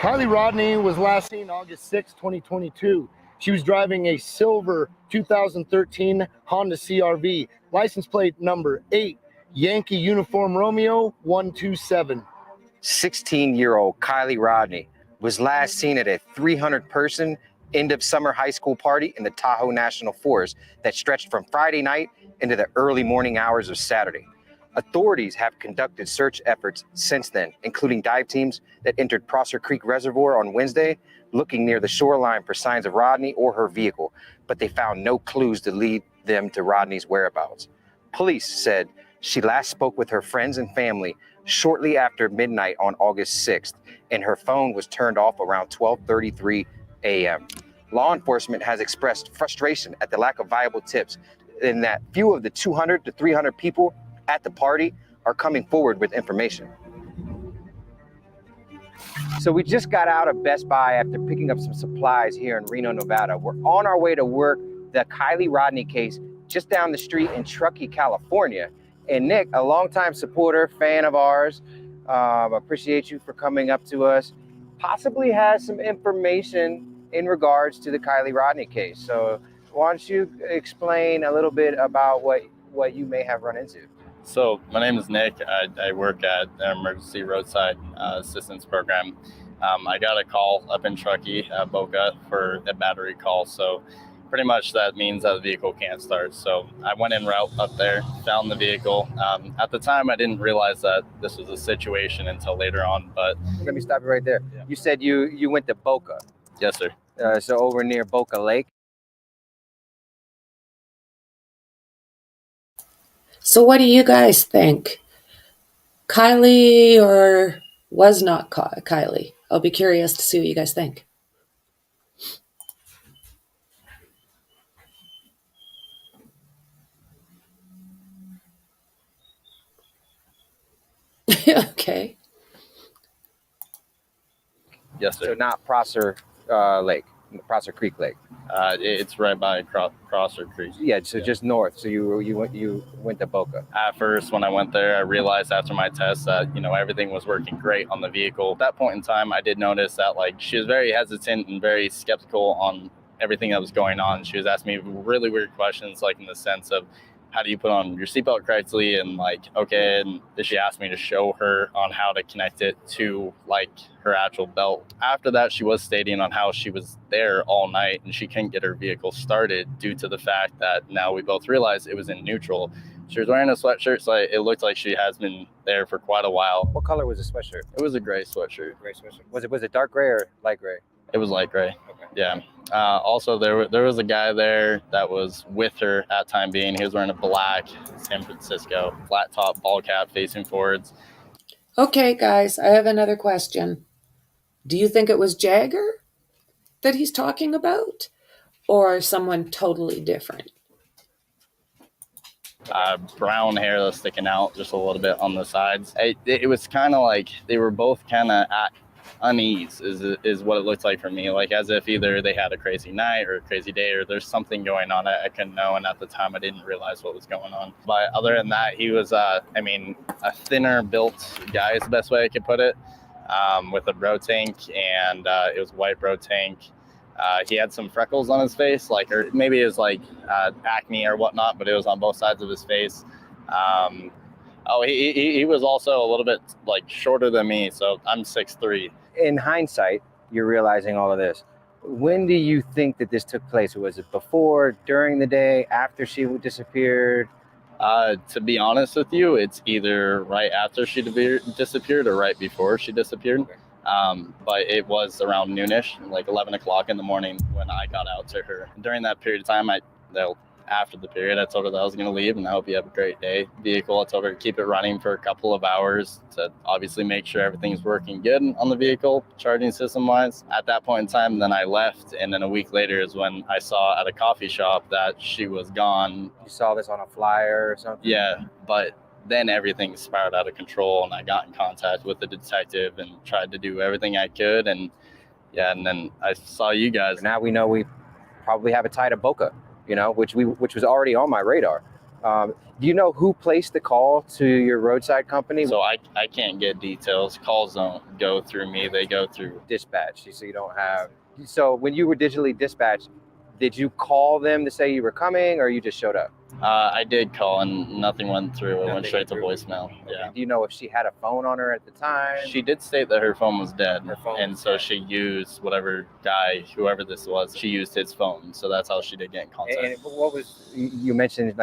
Kiely Rodni was last seen August 6, 2022. She was driving a silver 2013 Honda CR-V, license plate number 8, Yankee Uniform Romeo 127. 16-year-old Kiely Rodni was last seen at a 300-person end of summer high school party in the Tahoe National Forest that stretched from Friday night into the early morning hours of Saturday. Authorities have conducted search efforts since then, including dive teams that entered Prosser Creek Reservoir on Wednesday, looking near the shoreline for signs of Rodni or her vehicle, but they found no clues to lead them to Rodni's whereabouts. Police said she last spoke with her friends and family shortly after midnight on August 6th, and her phone was turned off around 12:33 a.m. Law enforcement has expressed frustration at the lack of viable tips, and that few of the 200 to 300 people at the party are coming forward with information. So we just got out of Best Buy after picking up some supplies here in Reno, Nevada. We're on our way to work the Kiely Rodni case just down the street in Truckee, California. And Nick, a longtime supporter, fan of ours, appreciate you for coming up to us, possibly has some information in regards to the Kiely Rodni case. So why don't you explain a little bit about what you may have run into? So my name is Nick. I work at the Emergency Roadside Assistance Program. I got a call up in Truckee, Boca, for a battery call. So pretty much that means that the vehicle can't start. So I went en route up there, found the vehicle. At the time, I didn't realize that this was a situation until later on. But let me stop you right there. Yeah. You said you went to Boca. Yes, sir. So over near Boca Lake. So what do you guys think? Kiely or was not Kiely? I'll be curious to see what you guys think. Okay. Yes, sir. So not Prosser Lake, Prosser Creek Lake. It's right by Crosser Creek. Yeah, so just north. So you went to Boca. At first, when I went there, I realized after my test that everything was working great on the vehicle. At that point in time, I did notice that she was very hesitant and very skeptical on everything that was going on. She was asking me really weird questions, in the sense of, how do you put on your seatbelt correctly? And okay. And then she asked me to show her on how to connect it to her actual belt. After that, she was stating on how she was there all night and she couldn't get her vehicle started due to the fact that now we both realized it was in neutral. She was wearing a sweatshirt, so it looked like she has been there for quite a while. What color was the sweatshirt? It was a gray sweatshirt. Gray sweatshirt. Was it dark gray or light gray? It was light gray. Okay. Yeah. Also, there was a guy there that was with her at time being. He was wearing a black San Francisco flat top ball cap facing forwards. Okay, guys, I have another question. Do you think it was Jagger that he's talking about, or someone totally different? Brown hair that's sticking out just a little bit on the sides. It was kind of they were both kind of at unease is what it looked like for me, as if either they had a crazy night or a crazy day, or there's something going on I couldn't know, and at the time I didn't realize what was going on. But other than that, he was a thinner built guy is the best way I could put it, with a bro tank, and it was a white bro tank. He had some freckles on his face, or maybe it was acne or whatnot, but it was on both sides of his face. He was also a little bit shorter than me, so I'm 6'3". In hindsight, you're realizing all of this. When do you think that this took place? Was it before, during the day, after she disappeared? To be honest with you, it's either right after she disappeared or right before she disappeared. Okay. But it was around noonish, 11 o'clock in the morning when I got out to her. During that period of time, after the period, I told her that I was going to leave and I hope you have a great day. Vehicle, I told her to keep it running for a couple of hours to obviously make sure everything's working good on the vehicle, charging system wise. At that point in time, then I left, and then a week later is when I saw at a coffee shop that she was gone. You saw this on a flyer or something? Yeah, but then everything spiraled out of control, and I got in contact with the detective and tried to do everything I could, and then I saw you guys. Now we know we probably have a tie to Boca, which was already on my radar. Do you know who placed the call to your roadside company? So I can't get details. Calls don't go through me; they go through dispatch. So you don't have. So when you were digitally dispatched, did you call them to say you were coming, or you just showed up? I did call, and nothing went through. It went straight to voicemail. Yeah. Do you know if she had a phone on her at the time? She did state that her phone was dead, so she used whatever guy, whoever this was, she used his phone. So that's how she did get in contact. And what was you mentioned?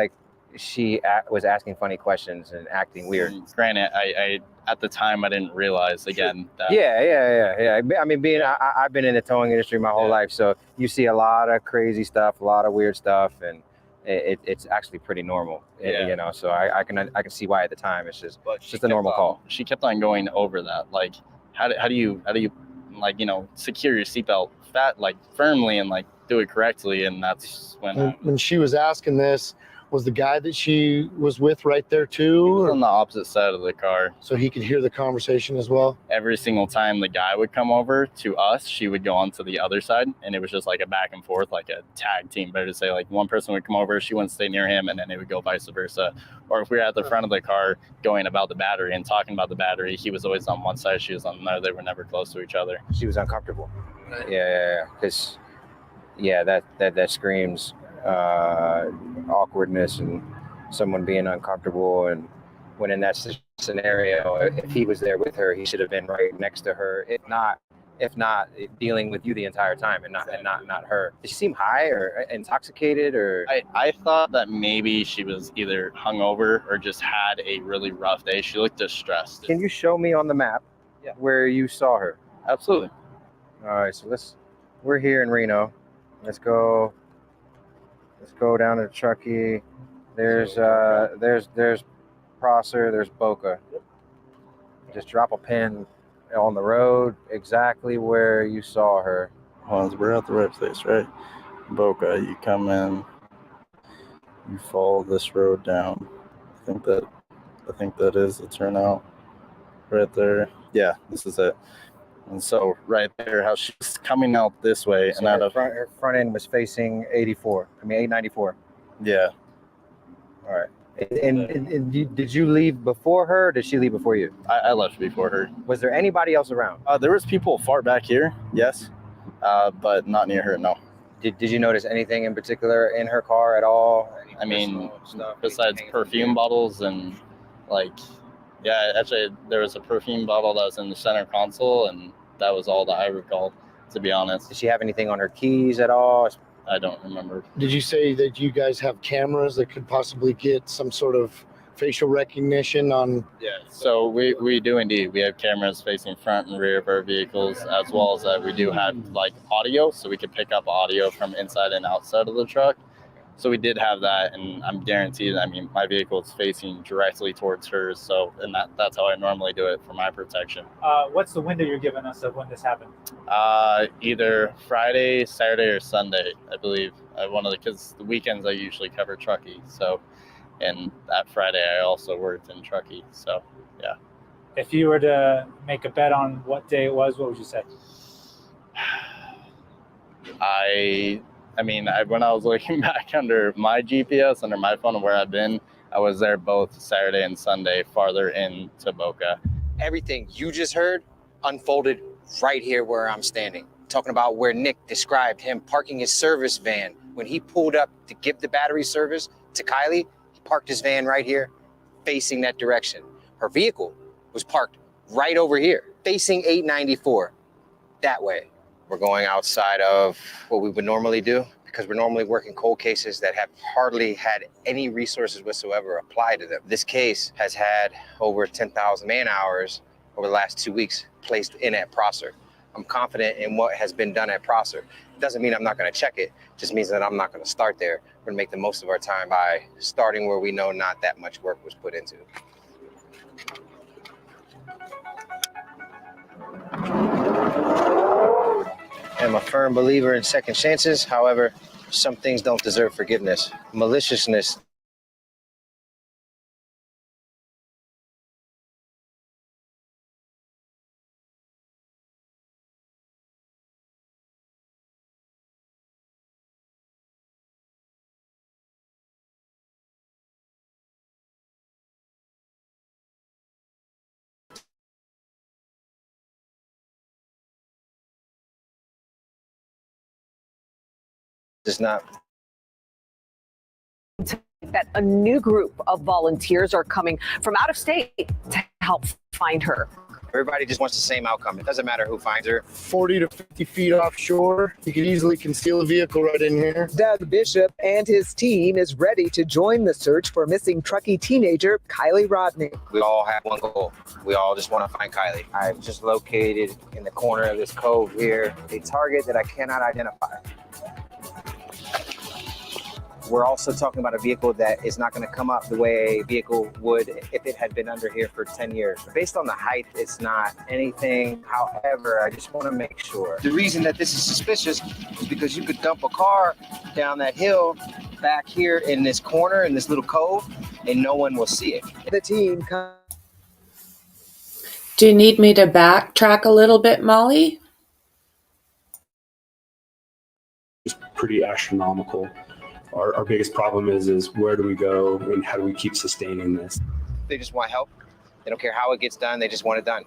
She was asking funny questions and acting weird. Granted, I at the time I didn't realize again that. Yeah. I mean, I've been in the towing industry my whole life, so you see a lot of crazy stuff, a lot of weird stuff, and it's actually pretty normal. So I can see why at the time it's just a normal call. She kept on going over that, how do you secure your seatbelt firmly and do it correctly, and that's when she was asking this. Was the guy that she was with right there too? He was on the opposite side of the car. So he could hear the conversation as well? Every single time the guy would come over to us, she would go on to the other side. And it was just a back and forth, a tag team. Better to say, one person would come over, she wouldn't stay near him, and then it would go vice versa. Or if we were at the front of the car going about the battery and talking about the battery, he was always on one side, she was on another. They were never close to each other. She was uncomfortable. Yeah. Because, that screams awkwardness and someone being uncomfortable, and when in that scenario, if he was there with her, he should have been right next to her, if not dealing with you the entire time, and not her. Did she seem high or intoxicated, or? I thought that maybe she was either hungover or just had a really rough day. She looked distressed. Can you show me on the map where you saw her? Absolutely. All right, so we're here in Reno. Let's go down to Truckee. There's Prosser, there's Boca. Just drop a pin on the road exactly where you saw her. Well, we're at the right place, right? Boca, you come in, you follow this road down. I think that is the turnout right there. Yeah, this is it. And so right there, how she's coming out this way So and out of her front end was facing 894. Yeah. All right. And did you leave before her? Or did she leave before you? I left before her. Was there anybody else around? There was people far back here, yes, but not near her, no. Did you notice anything in particular in her car at all? I mean, besides perfume bottles and yeah, actually there was a perfume bottle that was in the center console, and that was all that I recall, to be honest. Did she have anything on her keys at all? I don't remember. Did you say that you guys have cameras that could possibly get some sort of facial recognition on? Yeah, so we do indeed. We have cameras facing front and rear of our vehicles, as well as we do have audio, so we could pick up audio from inside and outside of the truck. So we did have that, and I'm guaranteed, I mean, my vehicle is facing directly towards hers, so, and that's how I normally do it for my protection. What's the window you're giving us of when this happened? Either Friday, Saturday, or Sunday, I believe. Because the weekends I usually cover Truckee, so, and that Friday I also worked in Truckee, so, yeah. If you were to make a bet on what day it was, what would you say? When I was looking back under my GPS, under my phone of where I've been, I was there both Saturday and Sunday, farther into Boca. Everything you just heard unfolded right here where I'm standing. Talking about where Nick described him parking his service van. When he pulled up to give the battery service to Kiely, he parked his van right here, facing that direction. Her vehicle was parked right over here, facing 894, that way. We're going outside of what we would normally do because we're normally working cold cases that have hardly had any resources whatsoever applied to them. This case has had over 10,000 man hours over the last 2 weeks placed in at Prosser. I'm confident in what has been done at Prosser. It doesn't mean I'm not going to check it. It just means that I'm not going to start there. We're going to make the most of our time by starting where we know not that much work was put into. I'm a firm believer in second chances. However, some things don't deserve forgiveness. Maliciousness does not. That a new group of volunteers are coming from out of state to help find her. Everybody just wants the same outcome. It doesn't matter who finds her. 40 to 50 feet offshore. You could easily conceal a vehicle right in here. Doug Bishop and his team is ready to join the search for missing Truckee teenager Kiely Rodni. We all have one goal. We all just want to find Kiely. I've just located in the corner of this cove here a target that I cannot identify. We're also talking about a vehicle that is not going to come up the way a vehicle would if it had been under here for 10 years. Based on the height, it's not anything. However, I just want to make sure. The reason that this is suspicious is because you could dump a car down that hill back here in this corner, in this little cove, and no one will see it. The team Do you need me to backtrack a little bit, Molly? It's pretty astronomical. Our biggest problem is where do we go and how do we keep sustaining this? They just want help. They don't care how it gets done. They just want it done.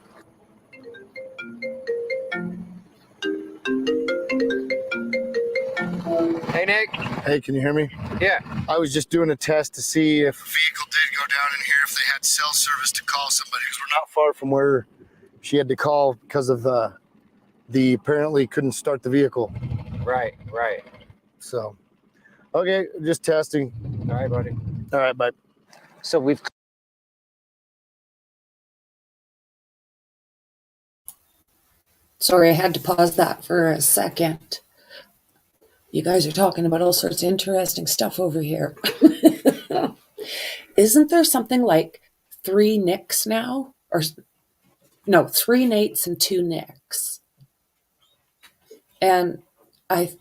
Hey, Nick. Hey, can you hear me? Yeah. I was just doing a test to see if a vehicle did go down in here, if they had cell service to call somebody, because we're not far from where she had to call because of the apparently couldn't start the vehicle. Right. So, okay, just testing. All right, buddy. All right, bye. So we've... Sorry, I had to pause that for a second. You guys are talking about all sorts of interesting stuff over here. Isn't there something like 3 Nicks now? Or no, 3 Nates and 2 Nicks. And I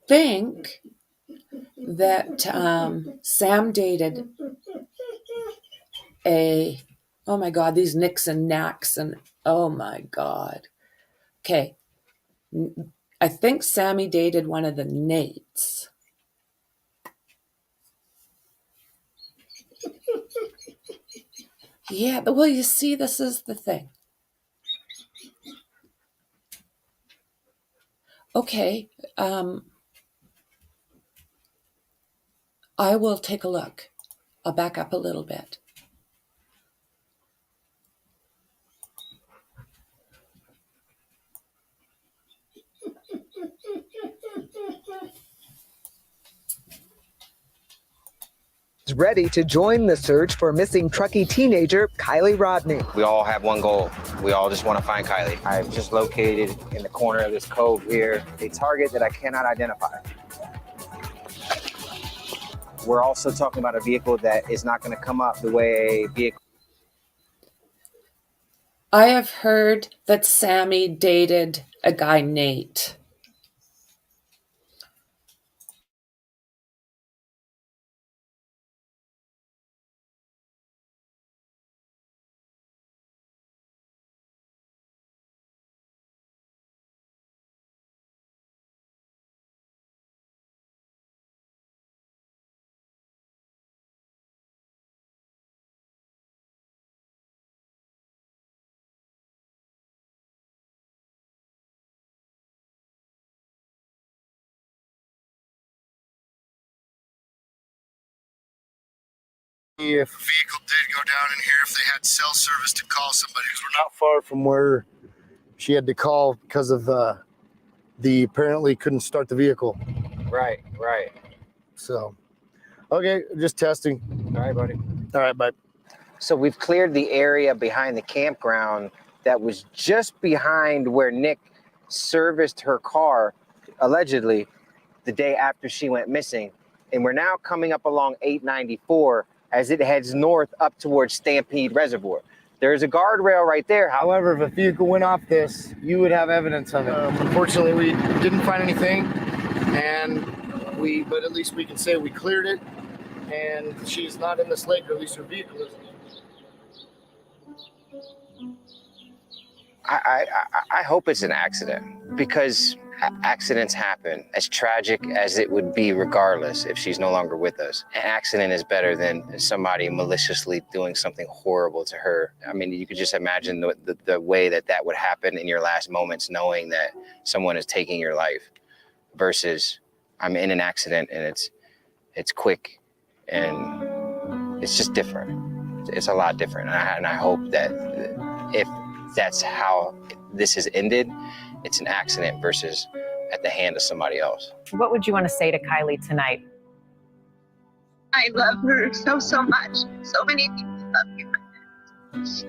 think that Sam dated oh my God, these Nicks and Knacks and oh my God. Okay. I think Sammy dated one of the Nates. Yeah, but well, you see, this is the thing. Okay, I will take a look. I'll back up a little bit. Is ready to join the search for missing Truckee teenager Kiely Rodni. We all have one goal. We all just want to find Kiely. I've just located in the corner of this cove here a target that I cannot identify. We're also talking about a vehicle that is not going to come up the way a vehicle. I have heard that Sammy dated a guy, Nate. If a vehicle did go down in here, if they had cell service to call somebody, because we're not far from where she had to call because of the apparently couldn't start the vehicle. Right. So, okay, just testing. All right, buddy. All right, bye. So we've cleared the area behind the campground that was just behind where Nick serviced her car, allegedly, the day after she went missing. And we're now coming up along 894 as it heads north up towards Stampede Reservoir. There's a guardrail right there. However, if a vehicle went off this, you would have evidence of it. Unfortunately, we didn't find anything, but at least we can say we cleared it, and she's not in this lake, or at least her vehicle isn't. I hope it's an accident, because accidents happen. As tragic as it would be regardless if she's no longer with us, an accident is better than somebody maliciously doing something horrible to her. I mean, you could just imagine the way that would happen in your last moments, knowing that someone is taking your life, versus I'm in an accident and it's quick and it's just different. It's a lot different. And I hope that if that's how this has ended, it's an accident versus at the hand of somebody else. What would you want to say to Kiely tonight? I love her so much. So many people love you.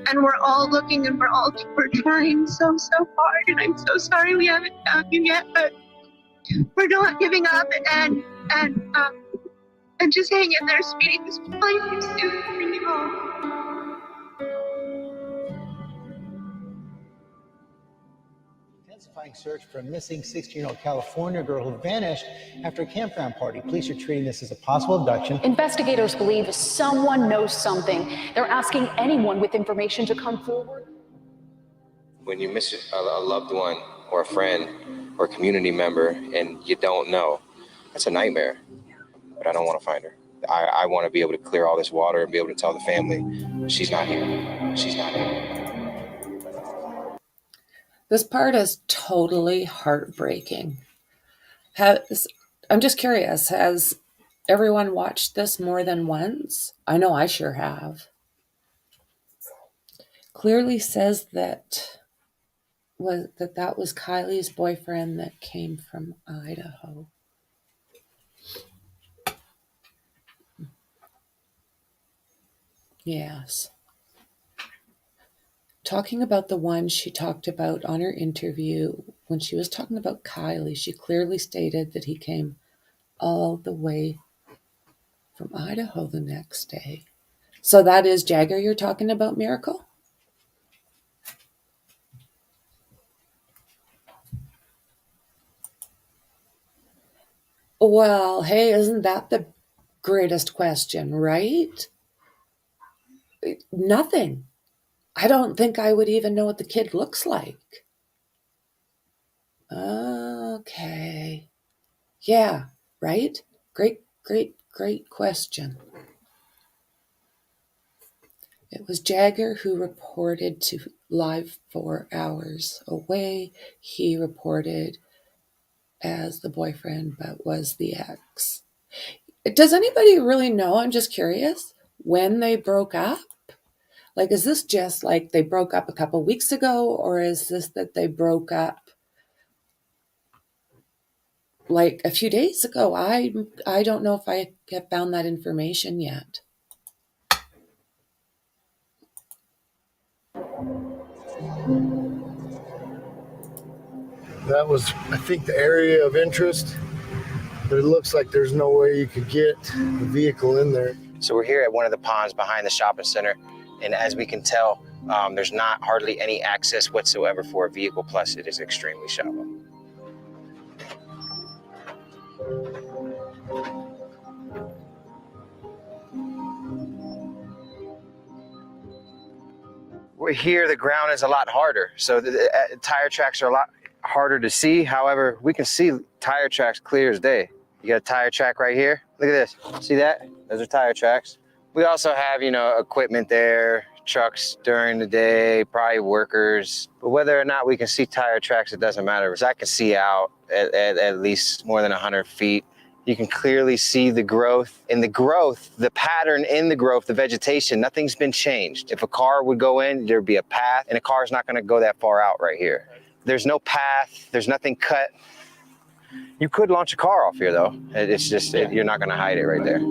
And we're all looking and we're trying so hard. And I'm so sorry we haven't found you yet, but we're not giving up and just hang in there, sweetie. This will find you soon. Bring you home. Intensifying search for a missing 16-year-old California girl who vanished after a campground party. Police are treating this as a possible abduction. Investigators believe someone knows something. They're asking anyone with information to come forward. When you miss a loved one or a friend or a community member and you don't know, that's a nightmare. But I don't want to find her. I want to be able to clear all this water and be able to tell the family, she's not here. She's not here. This part is totally heartbreaking. I'm just curious, has everyone watched this more than once? I know I sure have. Clearly says that was Kiely's boyfriend that came from Idaho. Yes. Talking about the one she talked about on her interview, when she was talking about Kiely, she clearly stated that he came all the way from Idaho the next day. So that is Jagger you're talking about, Miracle? Well, hey, isn't that the greatest question, right? Nothing. I don't think I would even know what the kid looks like. Okay. Yeah, right? Great question. It was Jagger who reported to live 4 hours away. He reported as the boyfriend, but was the ex. Does anybody really know? I'm just curious when they broke up. Like, is this just like they broke up a couple weeks ago, or is this that they broke up like a few days ago? I don't know if I have found that information yet. That was, I think, the area of interest, but it looks like there's no way you could get the vehicle in there. So we're here at one of the ponds behind the shopping center, and as we can tell, there's not hardly any access whatsoever for a vehicle, plus it is extremely shallow. We're here, the ground is a lot harder, so the tire tracks are a lot harder to see. However, we can see tire tracks clear as day. You got a tire track right here. Look at this. See that? Those are tire tracks. We also have, equipment there, trucks during the day, probably workers. But whether or not we can see tire tracks, it doesn't matter, because I can see out at least more than 100 feet. You can clearly see the growth. In the growth, the pattern in the growth, the vegetation, nothing's been changed. If a car would go in, there'd be a path, and a car's not gonna go that far out right here. There's no path, there's nothing cut. You could launch a car off here though. It's just, you're not gonna hide it right there.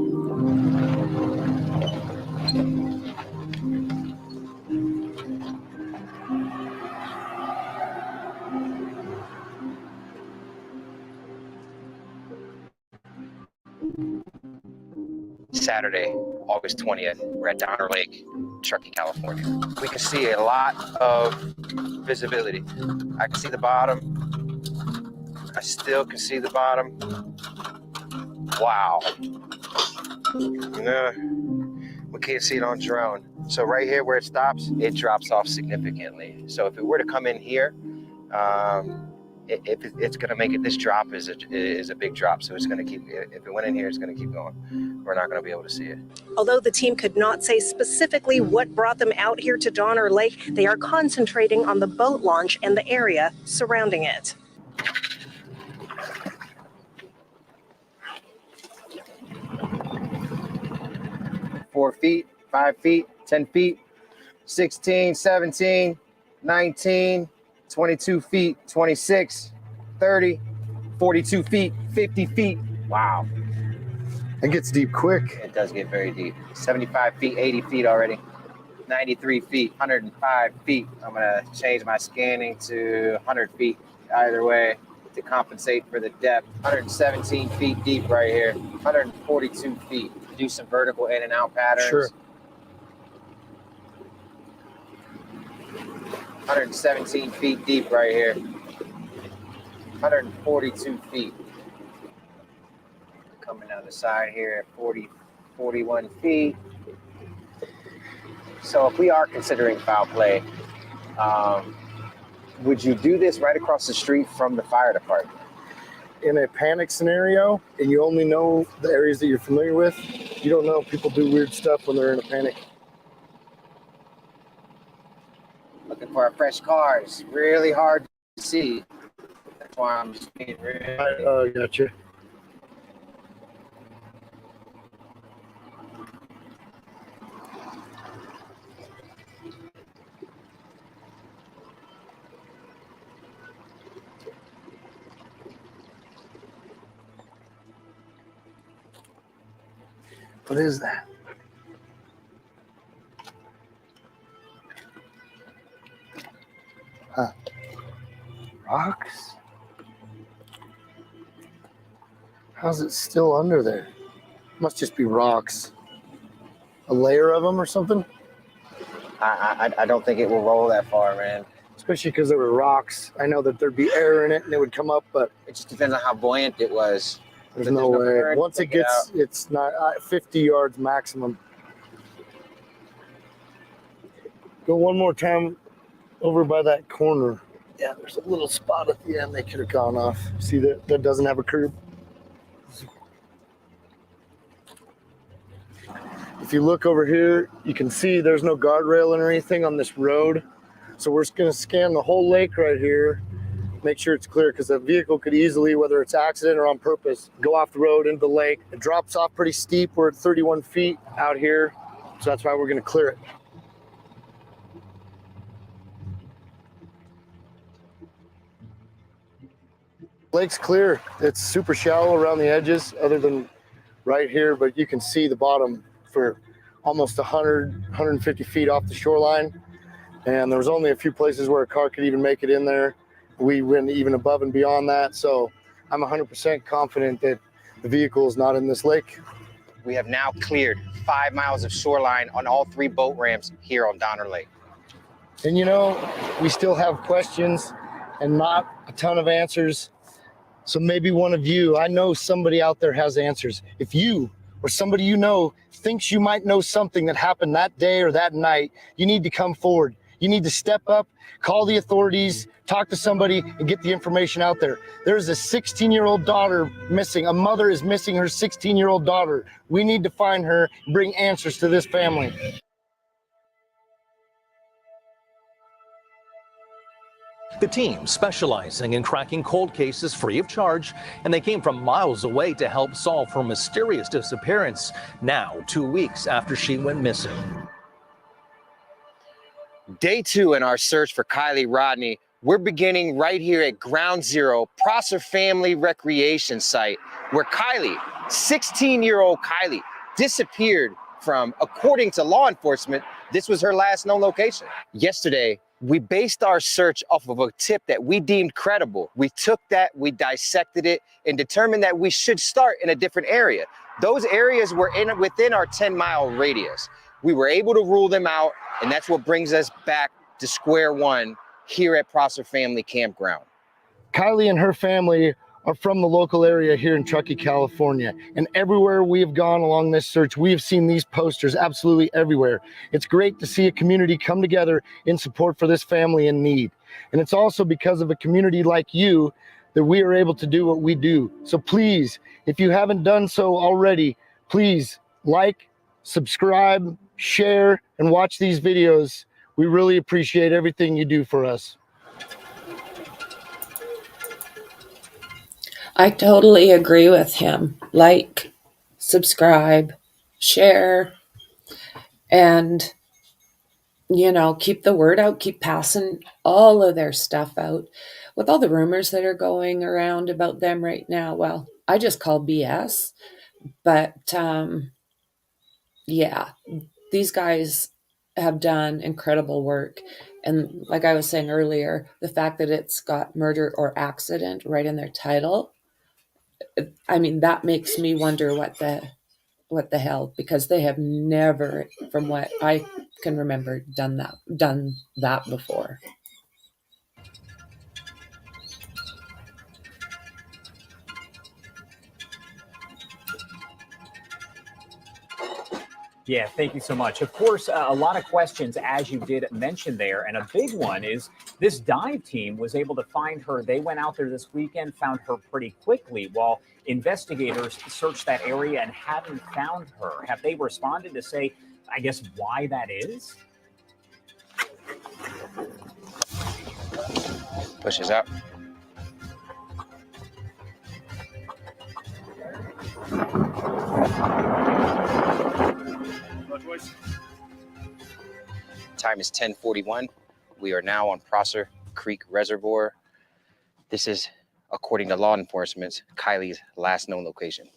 Saturday, August 20th, we're at Donner Lake, Truckee, California. We can see a lot of visibility. I can see the bottom. I still can see the bottom. Wow. No, we can't see it on drone. So right here where it stops, it drops off significantly. So if it were to come in here, if it's going to make it, this drop is a big drop. So it's going to keep, if it went in here, it's going to keep going. We're not going to be able to see it. Although the team could not say specifically what brought them out here to Donner Lake, they are concentrating on the boat launch and the area surrounding it. Four feet, 5 feet, 10 feet, 16, 17, 19, 22 feet, 26, 30, 42 feet, 50 feet. Wow. It gets deep quick. It does get very deep. 75 feet, 80 feet already. 93 feet, 105 feet. I'm gonna change my scanning to 100 feet either way to compensate for the depth. 117 feet deep right here. 142 feet. Do some vertical in and out patterns. Sure. 117 feet deep right here. 142 feet. Coming down the side here at 41 feet. So if we are considering foul play, would you do this right across the street from the fire department? In a panic scenario, and you only know the areas that you're familiar with, you don't know if people do weird stuff when they're in a panic. Looking for a fresh car. It's really hard to see. That's why I'm just being really... Gotcha. What is that? Huh. Rocks? How's it still under there? Must just be rocks. A layer of them or something? I don't think it will roll that far, man. Especially because there were rocks. I know that there'd be air in it and it would come up, but... It just depends on how buoyant it was. There's no way. Once it gets, it's not 50 yards maximum. Go one more time over by that corner. Yeah, there's a little spot at the end they could have gone off. See that doesn't have a curb. If you look over here, you can see there's no guardrail or anything on this road. So we're just gonna scan the whole lake right here, make sure it's clear, because a vehicle could easily, whether it's accident or on purpose, go off the road into the lake. It drops off pretty steep. We're at 31 feet out here. So that's why we're gonna clear it. Lake's clear. It's super shallow around the edges other than right here, but you can see the bottom for almost 150 feet off the shoreline. And there was only a few places where a car could even make it in there. We went even above and beyond that. So I'm 100% confident that the vehicle is not in this lake. We have now cleared 5 miles of shoreline on all 3 boat ramps here on Donner Lake. And you know, we still have questions and not a ton of answers. So maybe one of you, I know somebody out there has answers. If you or somebody you know thinks you might know something that happened that day or that night, you need to come forward. You need to step up, call the authorities, talk to somebody, and get the information out there. There's a 16-year-old daughter missing. A mother is missing her 16-year-old daughter. We need to find her and bring answers to this family. The team specializing in cracking cold cases free of charge, and they came from miles away to help solve her mysterious disappearance, now 2 weeks after she went missing. Day 2 in our search for Kiely Rodni. We're beginning right here at Ground Zero, Prosser Family Recreation Site, where Kiely, 16-year-old Kiely, disappeared from, according to law enforcement, this was her last known location. Yesterday, we based our search off of a tip that we deemed credible. We took that, we dissected it, and determined that we should start in a different area. Those areas were within our 10-mile radius. We were able to rule them out, and that's what brings us back to square one here at Prosser Family Campground. Kiely and her family are from the local area here in Truckee, California. And everywhere we have gone along this search, we have seen these posters absolutely everywhere. It's great to see a community come together in support for this family in need. And it's also because of a community like you that we are able to do what we do. So please, if you haven't done so already, please like, subscribe, share, and watch these videos. We really appreciate everything you do for us. I totally agree with him. Like, subscribe, share, and, you know, keep the word out, keep passing all of their stuff out. With all the rumors that are going around about them right now, well, I just call BS. But, yeah, these guys have done incredible work. And like I was saying earlier, the fact that it's got murder or accident right in their title, I mean, that makes me wonder what the hell, because they have never, from what I can remember, done that before. Yeah, thank you so much. Of course, a lot of questions, as you did mention there, and a big one is this dive team was able to find her. They went out there this weekend, found her pretty quickly, while investigators searched that area and haven't found her. Have they responded to say, I guess, why that is? Pushes out. Time is 10:41. We are now on Prosser Creek Reservoir. This is, according to law enforcement, Kiely's last known location.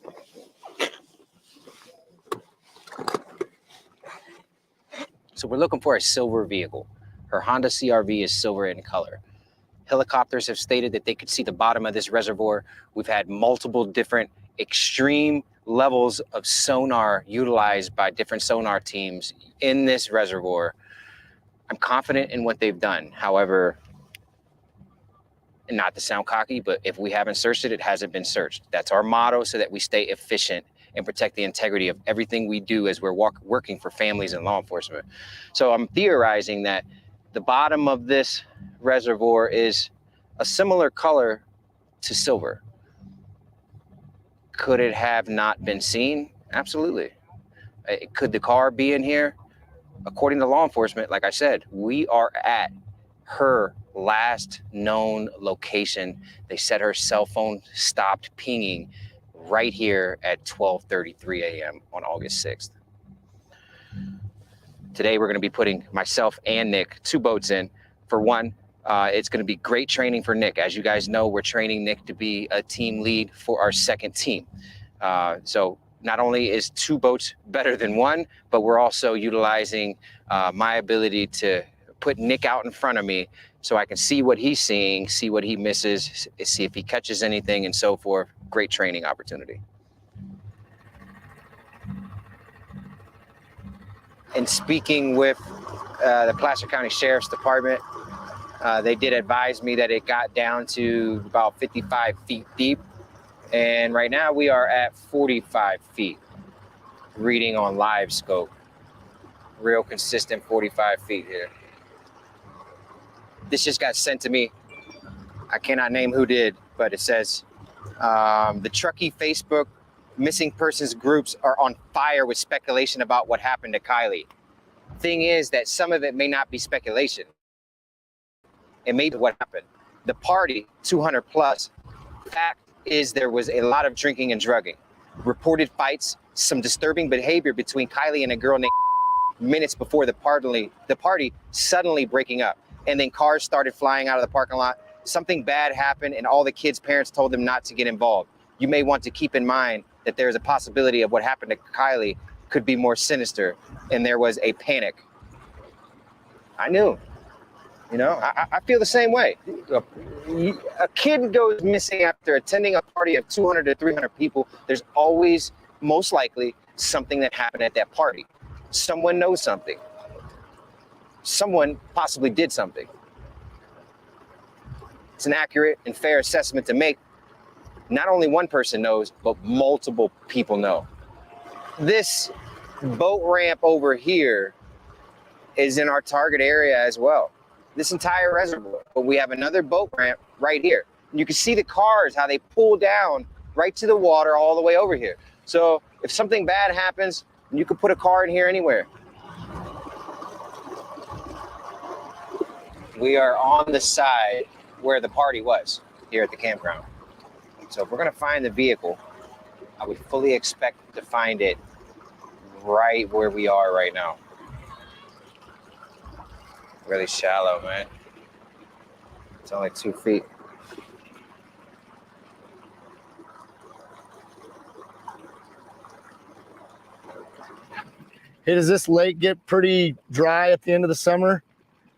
So we're looking for a silver vehicle. Her Honda CR-V is silver in color. Helicopters have stated that they could see the bottom of this reservoir. We've had multiple different extreme levels of sonar utilized by different sonar teams in this reservoir. I'm confident in what they've done. However, and not to sound cocky, but if we haven't searched it, it hasn't been searched. That's our motto, so that we stay efficient and protect the integrity of everything we do as we're working for families and law enforcement. So I'm theorizing that The bottom of this reservoir is a similar color to silver. Could it have not been seen? Absolutely. Could the car be in here? According to law enforcement, like I said, we are at her last known location. They said her cell phone stopped pinging right here at 12:33 a.m. on August 6th. Today, we're going to be putting myself and Nick 2 boats in. For one, it's going to be great training for Nick. As you guys know, we're training Nick to be a team lead for our second team. So not only is 2 boats better than 1, but we're also utilizing my ability to put Nick out in front of me so I can see what he's seeing, see what he misses, see if he catches anything and so forth. Great training opportunity. And speaking with the Placer County Sheriff's Department, they did advise me that it got down to about 55 feet deep. And right now we are at 45 feet, reading on live scope. Real consistent 45 feet here. This just got sent to me. I cannot name who did, but it says, the Truckee Facebook missing persons groups are on fire with speculation about what happened to Kiely. Thing is that some of it may not be speculation. It may be what happened. The party, 200 plus, fact is there was a lot of drinking and drugging. Reported fights, some disturbing behavior between Kiely and a girl named minutes before the party suddenly breaking up. And then cars started flying out of the parking lot. Something bad happened and all the kids' parents told them not to get involved. You may want to keep in mind that there is a possibility of what happened to Kiely could be more sinister, and there was a panic. I knew, I feel the same way. A kid goes missing after attending a party of 200 to 300 people. There's always, most likely, something that happened at that party. Someone knows something. Someone possibly did something. It's an accurate and fair assessment to make. Not only one person knows, but multiple people know. This boat ramp over here is in our target area as well. This entire reservoir, but we have another boat ramp right here. You can see the cars, how they pull down right to the water all the way over here. So if something bad happens, you could put a car in here anywhere. We are on the side where the party was here at the campground. So if we're gonna find the vehicle, I would fully expect to find it right where we are right now. Really shallow, man. It's only 2 feet. Hey, does this lake get pretty dry at the end of the summer?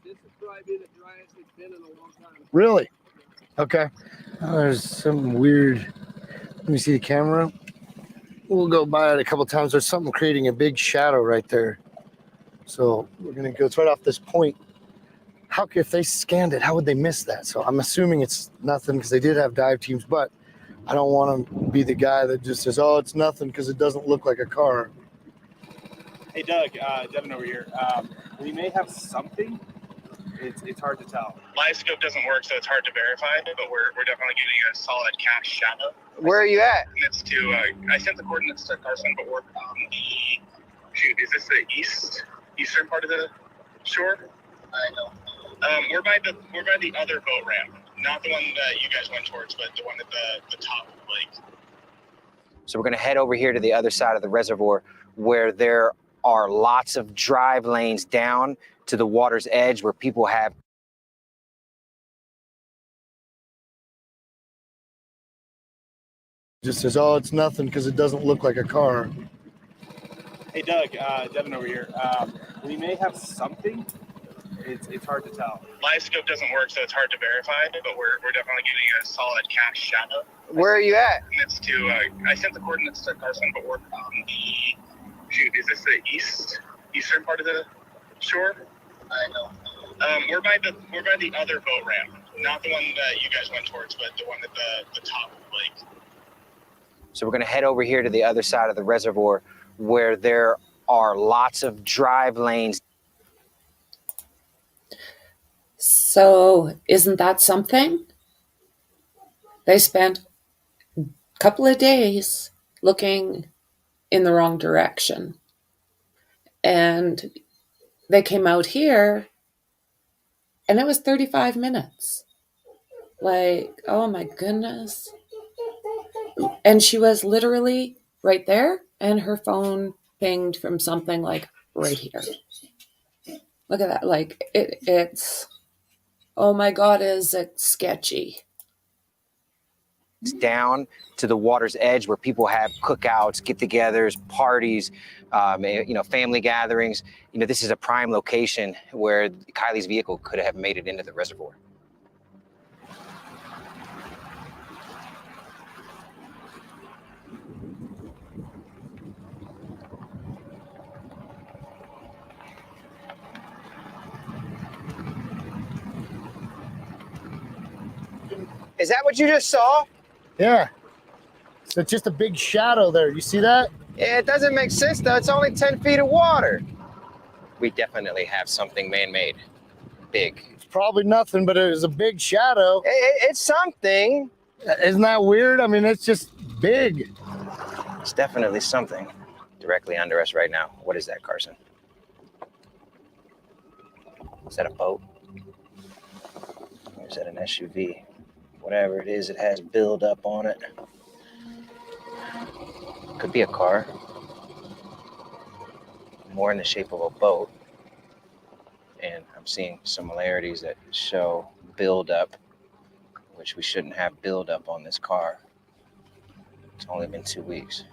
This is probably the driest it's been in a long time. Really? Okay. Oh, there's some weird. Let me see the camera. We'll go by it a couple times. There's something creating a big shadow right there. So we're gonna go. It's right off this point. If they scanned it, how would they miss that? So I'm assuming it's nothing because they did have dive teams, but I don't want to be the guy that just says, "Oh, it's nothing," because it doesn't look like a car. Hey, Doug, Devin over here. We may have something. It's hard to tell. Live scope doesn't work, so it's hard to verify, but we're definitely getting a solid cast shadow. Where are you at? It's to, I sent the coordinates to Carson, but we're on is this the eastern part of the shore? I know. We're by the other boat ramp, not the one that you guys went towards, but the one at the top of the lake. So we're gonna head over here to the other side of the reservoir where there are lots of drive lanes down to the water's edge where people have just says, "Oh, it's nothing," because it doesn't look like a car. Hey, Doug, Devin over here. We may have something. It's hard to tell. Live scope doesn't work, so it's hard to verify, but we're definitely getting a solid cast shadow. Where are you at? It's to, I sent the coordinates to Carson, but we're on is this the eastern part of the shore? I know. We're by the other boat ramp, not the one that you guys went towards, but the one at the top of the lake. So we're gonna head over here to the other side of the reservoir where there are lots of drive lanes. So isn't that something? They spent a couple of days looking in the wrong direction. And they came out here and it was 35 minutes. Like, oh my goodness. And she was literally right there and her phone pinged from something like right here. Look at that. Like it's, oh my God, is it sketchy? It's down to the water's edge where people have cookouts, get-togethers, parties, family gatherings. This is a prime location where Kiely's vehicle could have made it into the reservoir. Is that what you just saw? Yeah. So it's just a big shadow there. You see that? Yeah, it doesn't make sense though. It's only 10 feet of water. We definitely have something man-made. Big. It's probably nothing, but it was a big shadow. It's something. Isn't that weird? I mean, it's just big. It's definitely something. Directly under us right now. What is that, Carson? Is that a boat? Or is that an SUV? Whatever it is, it has build-up on it. Could be a car. More in the shape of a boat. And I'm seeing similarities that show build-up, which we shouldn't have build-up on this car. It's only been 2 weeks.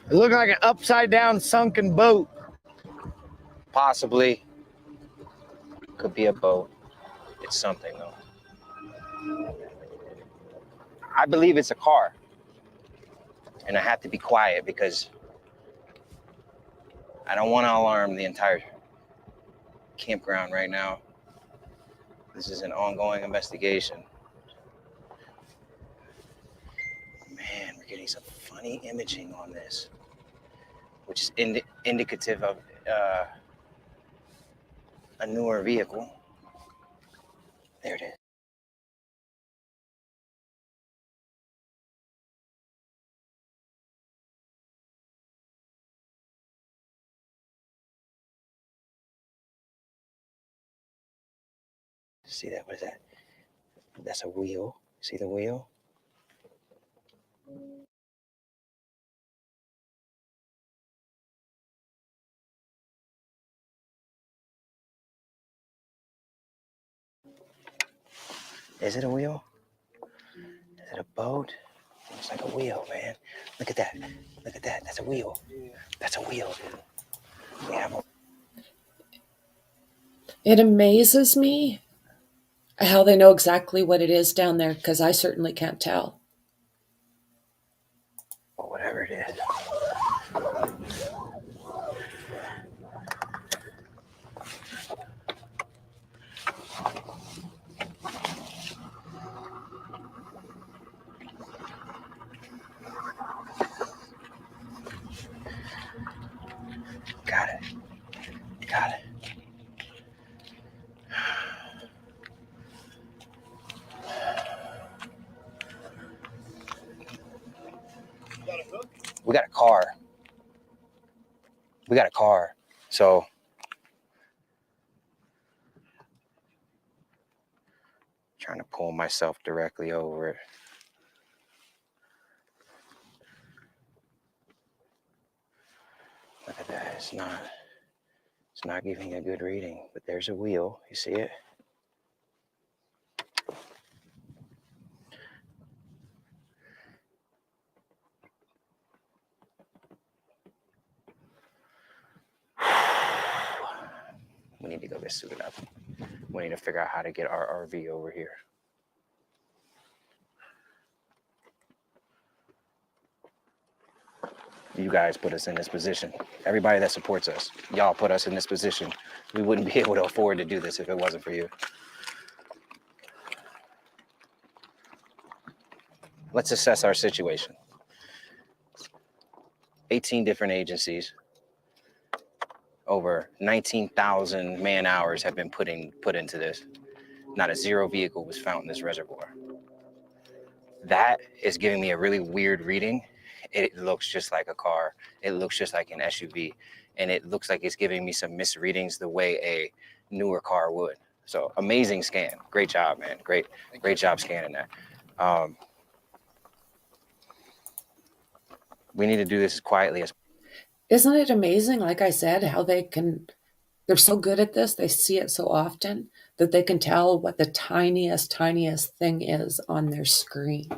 It looked like an upside-down sunken boat. Possibly. Could be a boat. It's something, though. I believe it's a car. And I have to be quiet because I don't want to alarm the entire campground right now. This is an ongoing investigation. Man, we're getting some funny imaging on this, which is indicative of a newer vehicle. There it is. See that? What is that? That's a wheel. See the wheel? Is it a wheel? Is it a boat? Looks like a wheel, man. Look at that. Look at that. That's a wheel. That's a wheel, dude. We have a... It amazes me how they know exactly what it is down there, because I certainly can't tell. Well, whatever it is. Got it. Got it. We got a car. We got a car. So trying to pull myself directly over it. Look at that. It's not giving a good reading, but there's a wheel. You see it? We need to go get suited up. We need to figure out how to get our RV over here. You guys put us in this position. Everybody that supports us, y'all put us in this position. We wouldn't be able to afford to do this if it wasn't for you. Let's assess our situation. 18 different agencies. Over 19,000 man hours have been put into this. Not a zero vehicle was found in this reservoir. That is giving me a really weird reading. It looks just like a car. It looks just like an SUV. And it looks like it's giving me some misreadings the way a newer car would. So amazing scan. Great job, man. Great job scanning that. We need to do this as quietly as. Isn't it amazing, like I said, how they're so good at this, they see it so often that they can tell what the tiniest thing is on their screen.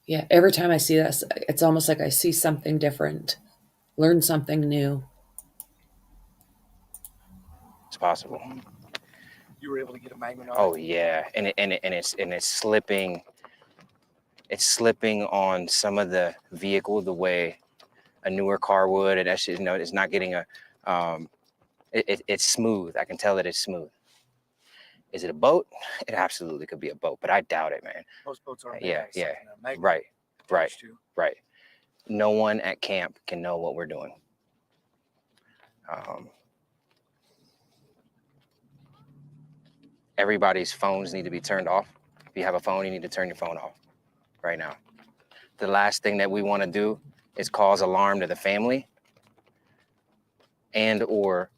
Yeah, every time I see this, it's almost like I see something different, learn something new. It's possible. You were able to get a magnet on. Oh yeah, and it's slipping. It's slipping on some of the vehicle the way a newer car would. And actually, it's not getting a. It's smooth. I can tell that it's smooth. Is it a boat? It absolutely could be a boat, but I doubt it, man. Most boats are. Yeah. Right. No one at camp can know what we're doing. Everybody's phones need to be turned off. If you have a phone, you need to turn your phone off right now. The last thing that we want to do is cause alarm to the family and or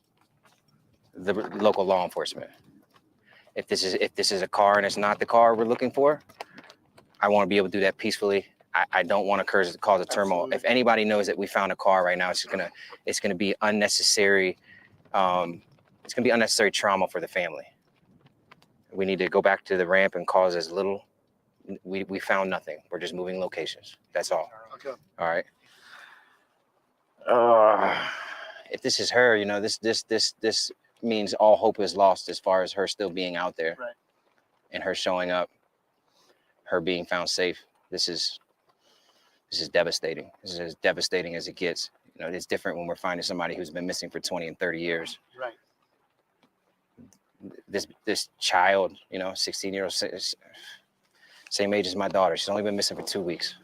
the local law enforcement. If this is a car and it's not the car we're looking for, I want to be able to do that peacefully. I don't want to cause a turmoil. Absolutely. If anybody knows that we found a car right now, it's gonna be unnecessary. It's gonna be unnecessary trauma for the family. We need to go back to the ramp and cause as little. We found nothing. We're just moving locations. That's all. Okay. All right. If this is her, this means all hope is lost as far as her still being out there, right? And her showing up, her being found safe. This is devastating. This is as devastating as it gets. It's different when we're finding somebody who's been missing for 20 and 30 years. Right. This child, 16-year-old, same age as my daughter. She's only been missing for 2 weeks.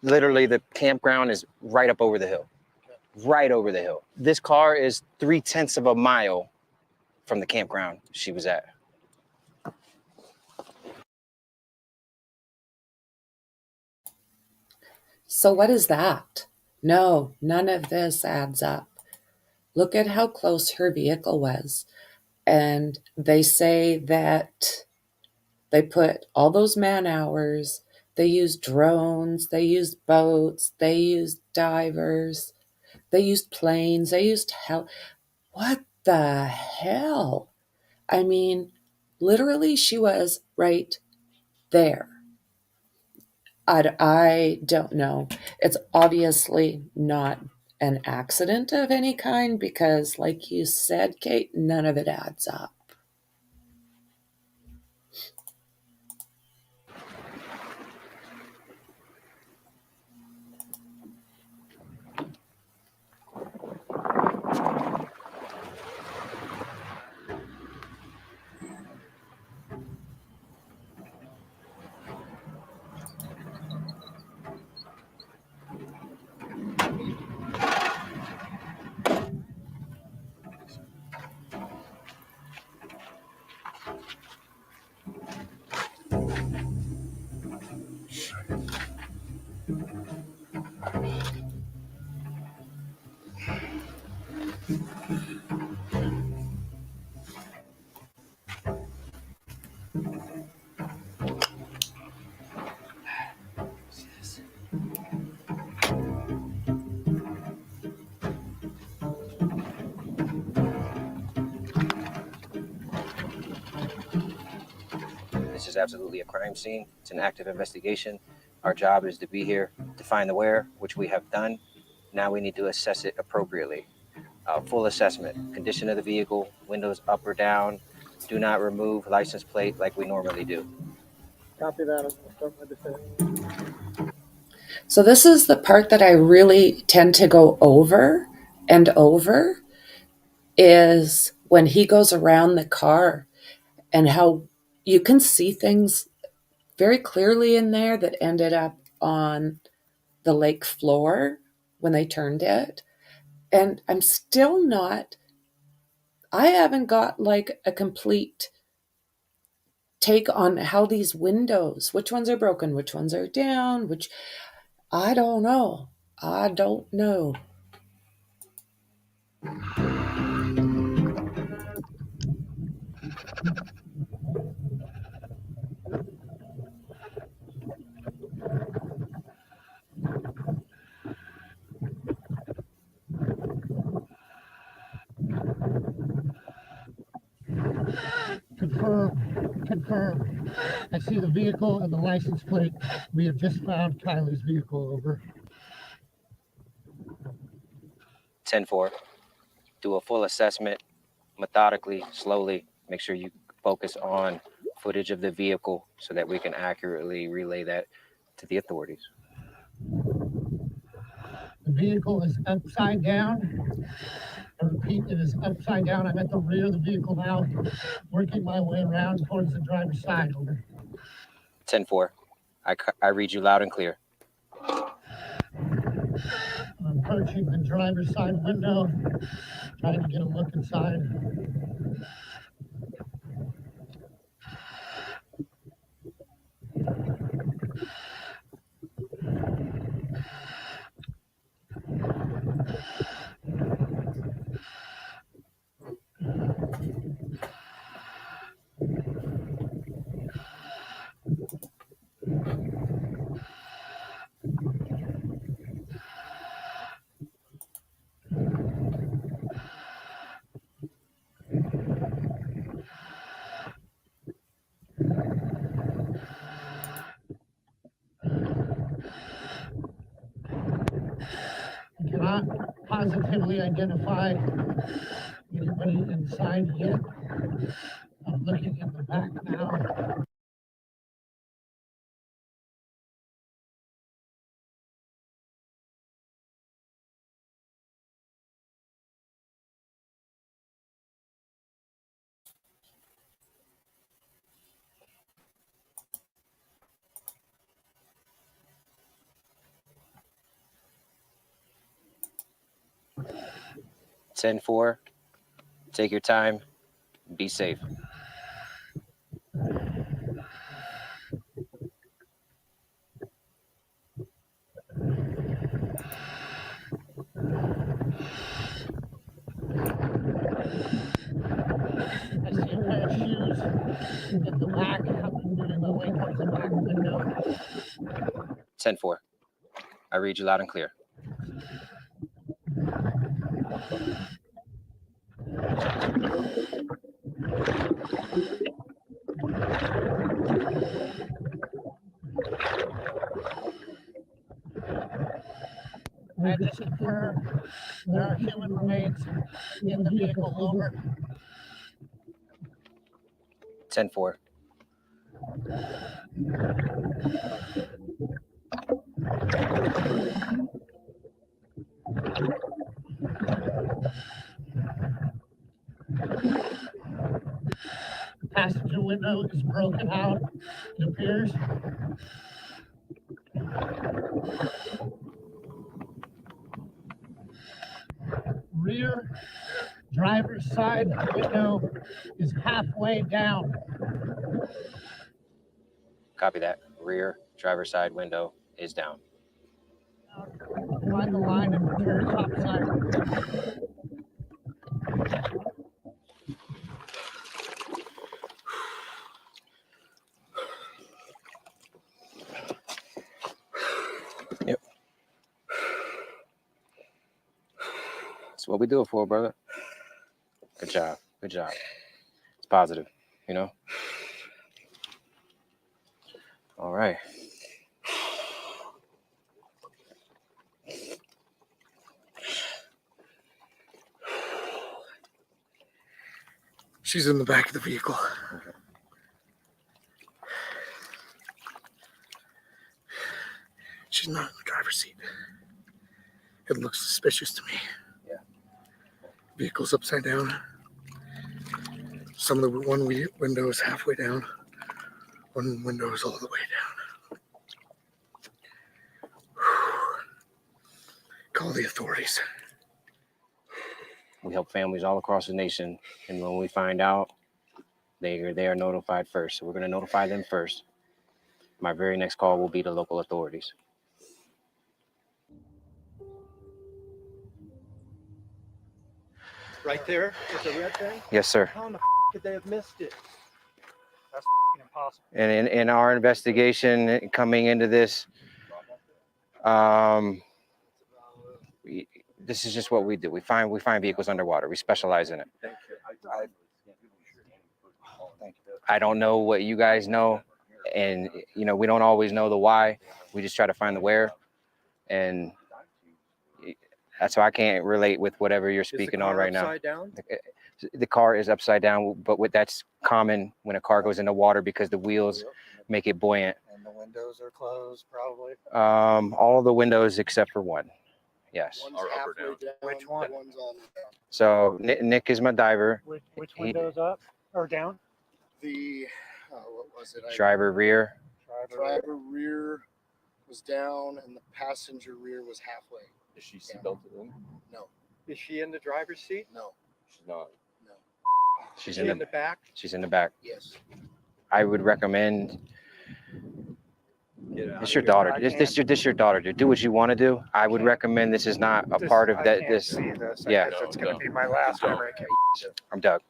Literally, the campground is right up over the hill. Right over the hill. This car is 0.3 of a mile from the campground she was at. So what is that? No, none of this adds up. Look at how close her vehicle was. And they say that they put all those man hours, they used drones, they used boats, they used divers, they used planes, they used what the hell? I mean, literally she was right there. I don't know. It's obviously not an accident of any kind because, like you said, Kate, none of it adds up. This is absolutely a crime scene. It's an active investigation. Our job is to be here to find the where, which we have done. Now we need to assess it appropriately. Full assessment, condition of the vehicle, windows up or down. Do not remove license plate like we normally do. Copy that. So this is the part that I really tend to go over and over is when he goes around the car and how you can see things very clearly in there that ended up on the lake floor when they turned it. And I'm still not, I haven't got like a complete take on how these windows, which ones are broken, which ones are down, which, I don't know. I don't know. Confirm. I see the vehicle and the license plate. We have just found Kiely's vehicle. Over. 10-4. Do a full assessment, methodically, slowly. Make sure you focus on footage of the vehicle so that we can accurately relay that to the authorities. The vehicle is upside down. I repeat, it is upside down. I'm at the rear of the vehicle now, working my way around towards the driver's side. Over. 10-4. I read you loud and clear. I'm approaching the driver's side window, trying to get a look inside. I cannot positively identify anybody inside yet. I'm looking in the back now. Ten four. Take your time. Be safe. I see a pair of shoes in the back. I'm moving my way towards the back window. 10-4. I read you loud and clear. I just confirm there are human remains in the vehicle. Over. 10-4. The passenger window is broken out, it appears. Rear driver's side window is halfway down. Copy that. Rear driver's side window is down. Line the line and return top side. Yep. That's what we do it for, brother. Good job. Good job. It's positive, you know? All right. She's in the back of the vehicle. Okay. She's not in the driver's seat. It looks suspicious to me. Yeah. Vehicle's upside down. Some of the one window is halfway down. One window is all the way down. Call the authorities. We help families all across the nation, and when we find out, they are notified first. So we're going to notify them first. My very next call will be to local authorities. Right there with the red thing? Yes, sir. How in the could they have missed it? That's impossible. And in our investigation coming into this, this is just what we do. We find vehicles underwater. We specialize in it. I don't know what you guys know, and we don't always know the why. We just try to find the where, and that's why I can't relate with whatever you're speaking on right now. Upside down? The car is upside down, but that's common when a car goes into water because the wheels make it buoyant. And the windows are closed, probably. All of the windows except for one. Yes. One's halfway down. Which one? One's all the way down. So Nick is my diver. Which window's up or down? The what was it? Driver rear. Driver rear was down, and the passenger rear was halfway. Is she seatbelted in? No. Is she in the driver's seat? No. She's not. No. She's Is she in the back? She's in the back. Yes. I would recommend. It's your daughter. This your daughter, dude. Do what you want to do. I would recommend this is not a part of that. Yeah. It's going to be my last memory. I'm Doug.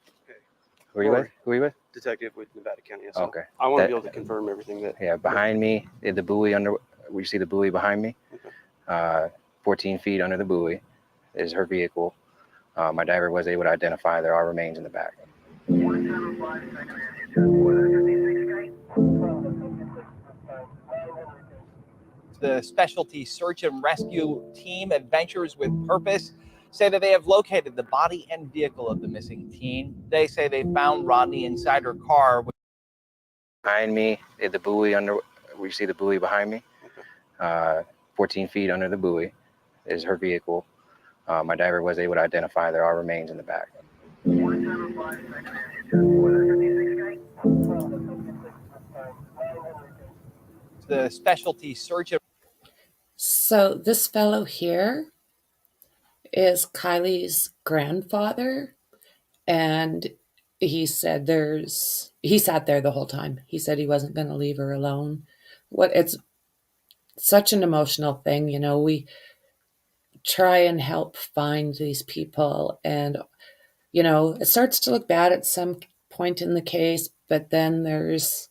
Who are you with? Who are you with? Detective with Nevada County. So okay. I want to be able to confirm everything that. Yeah, behind me, the buoy under. We see the buoy behind me. 14 feet under the buoy is her vehicle. My diver was able to identify there are remains in the back. The specialty search and rescue team, Adventures with Purpose, say that they have located the body and vehicle of the missing teen. They say they found Rodni inside her car. Behind me, the buoy under. We see the buoy behind me. 14 feet under the buoy is her vehicle. My diver was able to identify there are remains in the back. The specialty search. So this fellow here is Kiely's grandfather, and he said he sat there the whole time. He said he wasn't going to leave her alone. It's such an emotional thing, we try and help find these people, and it starts to look bad at some point in the case, but then there's,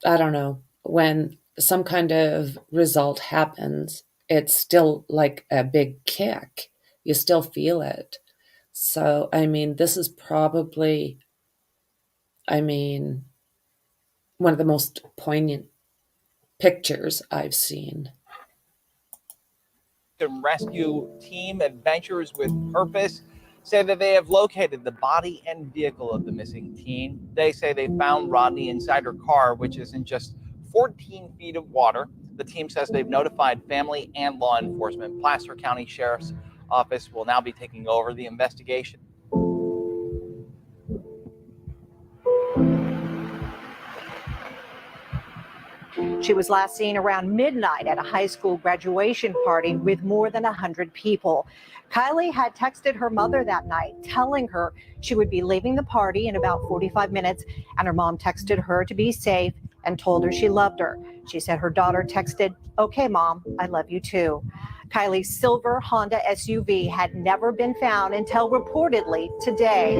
I don't know, when some kind of result happens, it's still like a big kick. You still feel it. So, this is probably, one of the most poignant pictures I've seen. The rescue team, Adventures with Purpose, say that they have located the body and vehicle of the missing teen. They say they found Rodni inside her car, which is in just 14 feet of water. The team says they've notified family and law enforcement. Placer County Sheriff's Office will now be taking over the investigation. She was last seen around midnight at a high school graduation party with more than 100 people. Kiely had texted her mother that night, telling her she would be leaving the party in about 45 minutes, and her mom texted her to be safe and told her she loved her. She said her daughter texted, "Okay, Mom, I love you too." Kiely's silver Honda SUV had never been found until reportedly today.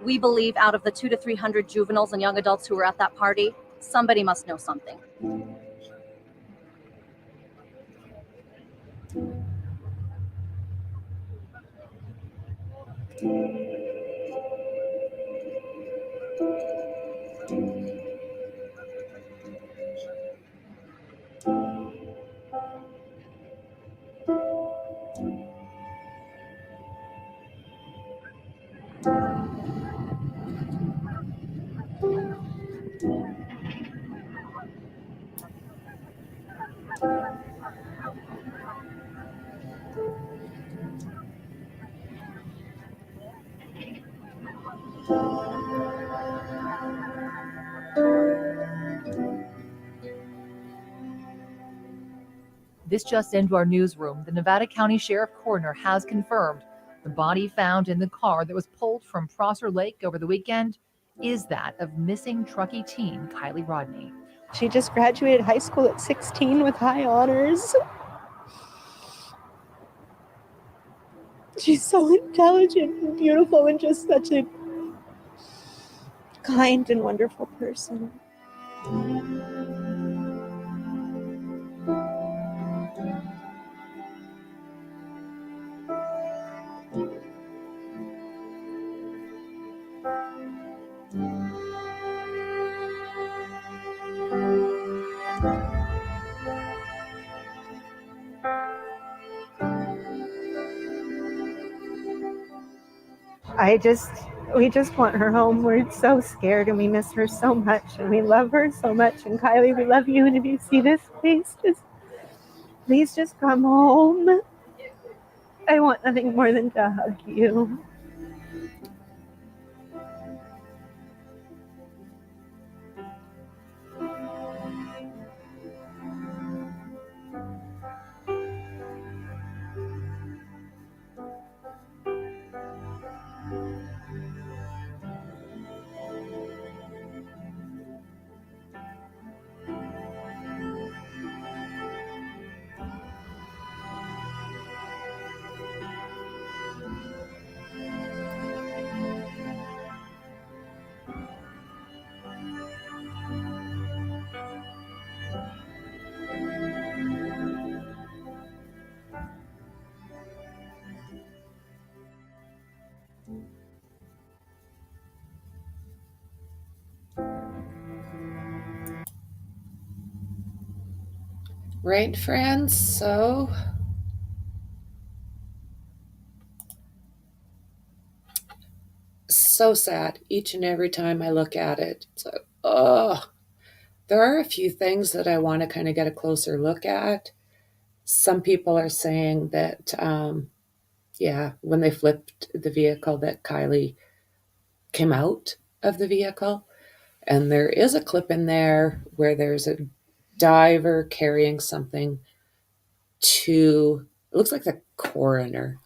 We believe out of the 200 to 300 juveniles and young adults who were at that party, somebody must know something. This just into our newsroom. The Nevada County Sheriff Coroner has confirmed the body found in the car that was pulled from Prosser Lake over the weekend is that of missing Truckee teen Kiely Rodni. She just graduated high school at 16 with high honors. She's so intelligent and beautiful and just such a kind and wonderful person. We just want her home. We're so scared and we miss her so much and we love her so much. And Kiely, we love you. And if you see this, please just come home. I want nothing more than to hug you. Right, friends? So sad each and every time I look at it. It's like, oh, there are a few things that I want to kind of get a closer look at. Some people are saying that, yeah, when they flipped the vehicle, that Kiely came out of the vehicle. And there is a clip in there where there's a diver carrying something to, it looks like the coroner.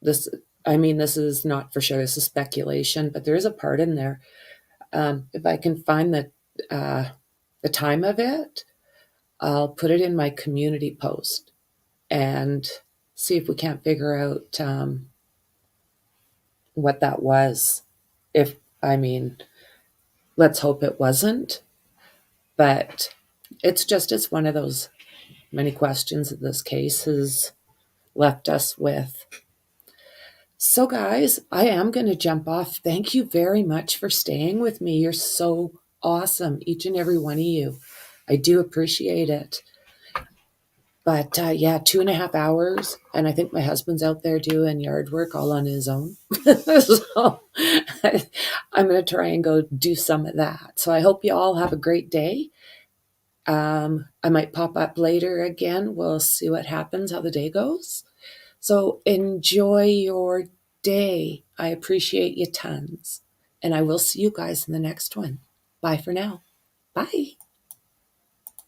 This is not for sure. This is speculation, but there is a part in there. If I can find the time of it, I'll put it in my community post and see if we can't figure out what that was. Let's hope it wasn't, but it's one of those many questions that this case has left us with. So guys, I am going to jump off. Thank you very much for staying with me. You're so awesome, each and every one of you. I do appreciate it. But yeah, 2.5 hours. And I think my husband's out there doing yard work all on his own. So I'm going to try and go do some of that. So I hope you all have a great day. I might pop up later again. We'll see what happens, how the day goes. So enjoy your day. I appreciate you tons. And I will see you guys in the next one. Bye for now. Bye.